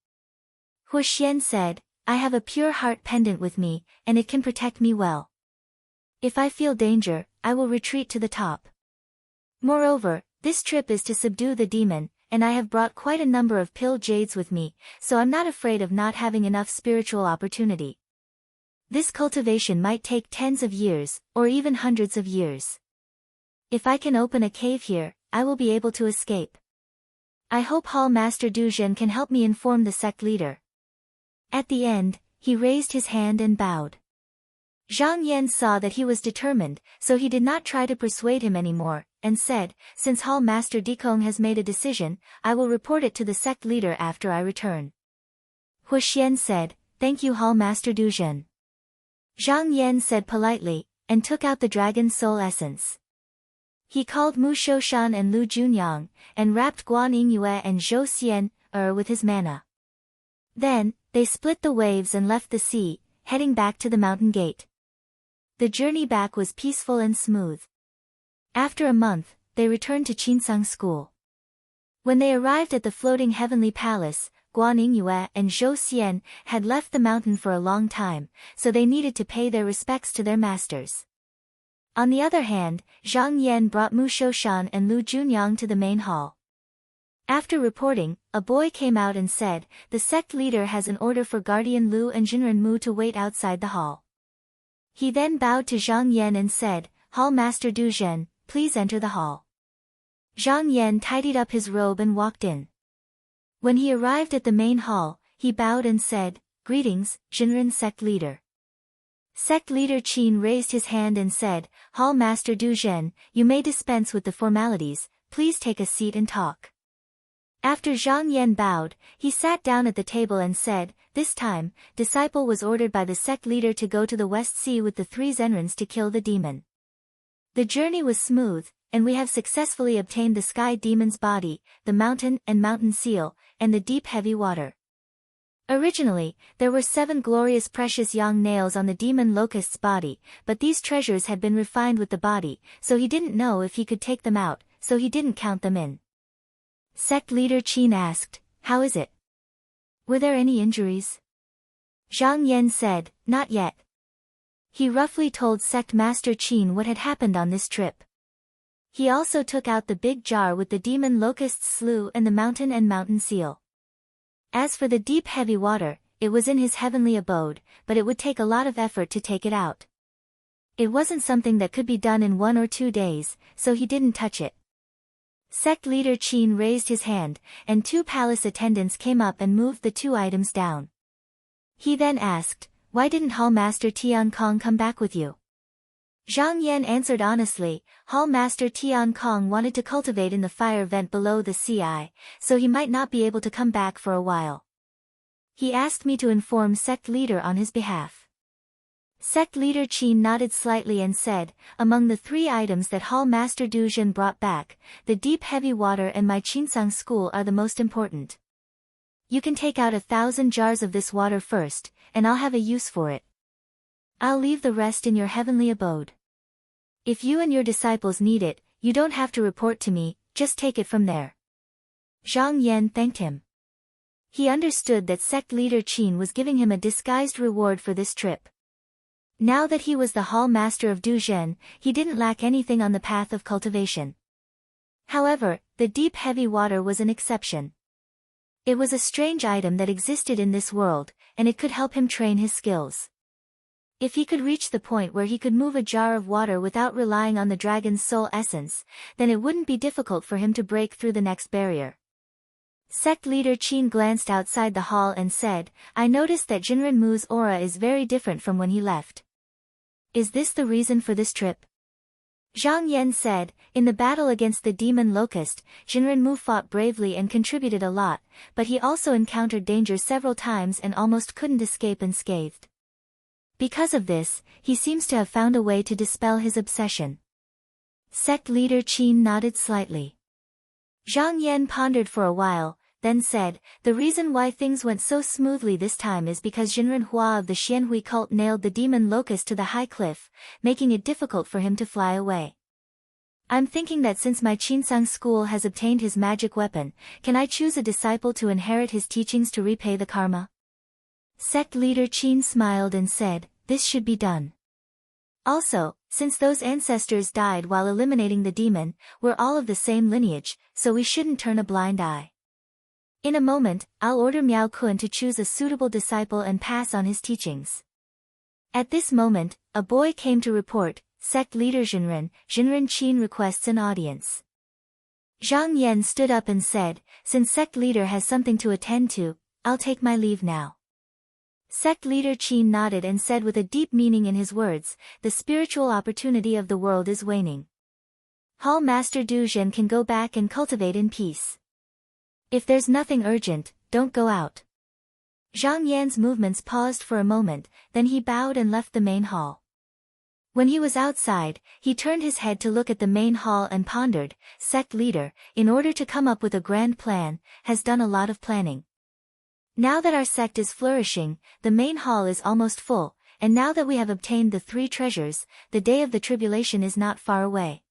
Hua Xian said, "I have a pure heart pendant with me, and it can protect me well. If I feel danger, I will retreat to the top. Moreover, this trip is to subdue the demon, and I have brought quite a number of pill jades with me, so I'm not afraid of not having enough spiritual opportunity. This cultivation might take tens of years, or even hundreds of years. If I can open a cave here, I will be able to escape. I hope Hall Master Du Zhen can help me inform the sect leader." At the end, he raised his hand and bowed. Zhang Yan saw that he was determined, so he did not try to persuade him anymore, and said, "Since Hall Master Dikong has made a decision, I will report it to the sect leader after I return." Hua Xian said, "Thank you Hall Master Du Zhen." Zhang Yan said politely, and took out the dragon's soul essence. He called Mu Shoushan and Lu Junyang, and wrapped Guan Yingyue and Zhou Xian with his mana. Then, they split the waves and left the sea, heading back to the mountain gate. The journey back was peaceful and smooth. After a month, they returned to Qinsang School. When they arrived at the floating heavenly palace, Guan Ningyue and Zhou Xian, had left the mountain for a long time, so they needed to pay their respects to their masters. On the other hand, Zhang Yan brought Mu Shoushan and Lu Junyang to the main hall. After reporting, a boy came out and said, "The sect leader has an order for Guardian Lu and Jinren Mu to wait outside the hall." He then bowed to Zhang Yan and said, "Hall Master Du Zhen, please enter the hall." Zhang Yan tidied up his robe and walked in. When he arrived at the main hall, he bowed and said, "Greetings, Jinren sect leader." Sect leader Qin raised his hand and said, "Hall Master Du Zhen, you may dispense with the formalities, please take a seat and talk." After Zhang Yan bowed, he sat down at the table and said, "This time, disciple was ordered by the sect leader to go to the West Sea with the 3 Zenrens to kill the demon. The journey was smooth, and we have successfully obtained the sky demon's body, the mountain and mountain seal, and the deep heavy water. Originally, there were 7 glorious precious yang nails on the demon locust's body, but these treasures had been refined with the body, so he didn't know if he could take them out, so he didn't count them in." Sect leader Qin asked, "How is it? Were there any injuries?" Zhang Yan said, "Not yet." He roughly told sect master Qin what had happened on this trip. He also took out the big jar with the demon locust's slough and the mountain and mountain seal. As for the deep heavy water, it was in his heavenly abode, but it would take a lot of effort to take it out. It wasn't something that could be done in 1 or 2 days, so he didn't touch it. Sect leader Qin raised his hand, and 2 palace attendants came up and moved the 2 items down. He then asked, "Why didn't Hall Master Tian Kong come back with you?" Zhang Yan answered honestly, "Hall Master Tian Kong wanted to cultivate in the fire vent below the CI, so he might not be able to come back for a while. He asked me to inform sect leader on his behalf." Sect leader Qin nodded slightly and said, "Among the 3 items that Hall Master Du Zhen brought back, the deep heavy water and my Qinsang school are the most important. You can take out 1,000 jars of this water first, and I'll have a use for it. I'll leave the rest in your heavenly abode. If you and your disciples need it, you don't have to report to me, just take it from there." Zhang Yan thanked him. He understood that sect leader Qin was giving him a disguised reward for this trip. Now that he was the hall master of Du Zhen, he didn't lack anything on the path of cultivation. However, the deep heavy water was an exception. It was a strange item that existed in this world, and it could help him train his skills. If he could reach the point where he could move a jar of water without relying on the dragon's soul essence, then it wouldn't be difficult for him to break through the next barrier. Sect leader Qin glanced outside the hall and said, "I noticed that Jinren Mu's aura is very different from when he left. Is this the reason for this trip?" Zhang Yan said, "In the battle against the demon locust, Jinren Mu fought bravely and contributed a lot, but he also encountered danger several times and almost couldn't escape unscathed. Because of this, he seems to have found a way to dispel his obsession." Sect leader Qin nodded slightly. Zhang Yan pondered for a while, then said, "The reason why things went so smoothly this time is because Jinren Hua of the Xianhui cult nailed the demon locust to the high cliff, making it difficult for him to fly away. I'm thinking that since my Qinsang school has obtained his magic weapon, can I choose a disciple to inherit his teachings to repay the karma?" Sect leader Qin smiled and said, "This should be done. Also, since those ancestors died while eliminating the demon, we're all of the same lineage, so we shouldn't turn a blind eye. In a moment, I'll order Miao Kun to choose a suitable disciple and pass on his teachings." At this moment, a boy came to report, "Sect leader Jinren Qin requests an audience." Zhang Yan stood up and said, "Since sect leader has something to attend to, I'll take my leave now." Sect leader Qin nodded and said with a deep meaning in his words, "The spiritual opportunity of the world is waning. Hall Master Du Zhen can go back and cultivate in peace. If there's nothing urgent, don't go out." Zhang Yan's movements paused for a moment, then he bowed and left the main hall. When he was outside, he turned his head to look at the main hall and pondered, "Sect leader, in order to come up with a grand plan, has done a lot of planning. Now that our sect is flourishing, the main hall is almost full, and now that we have obtained the 3 treasures, the day of the tribulation is not far away.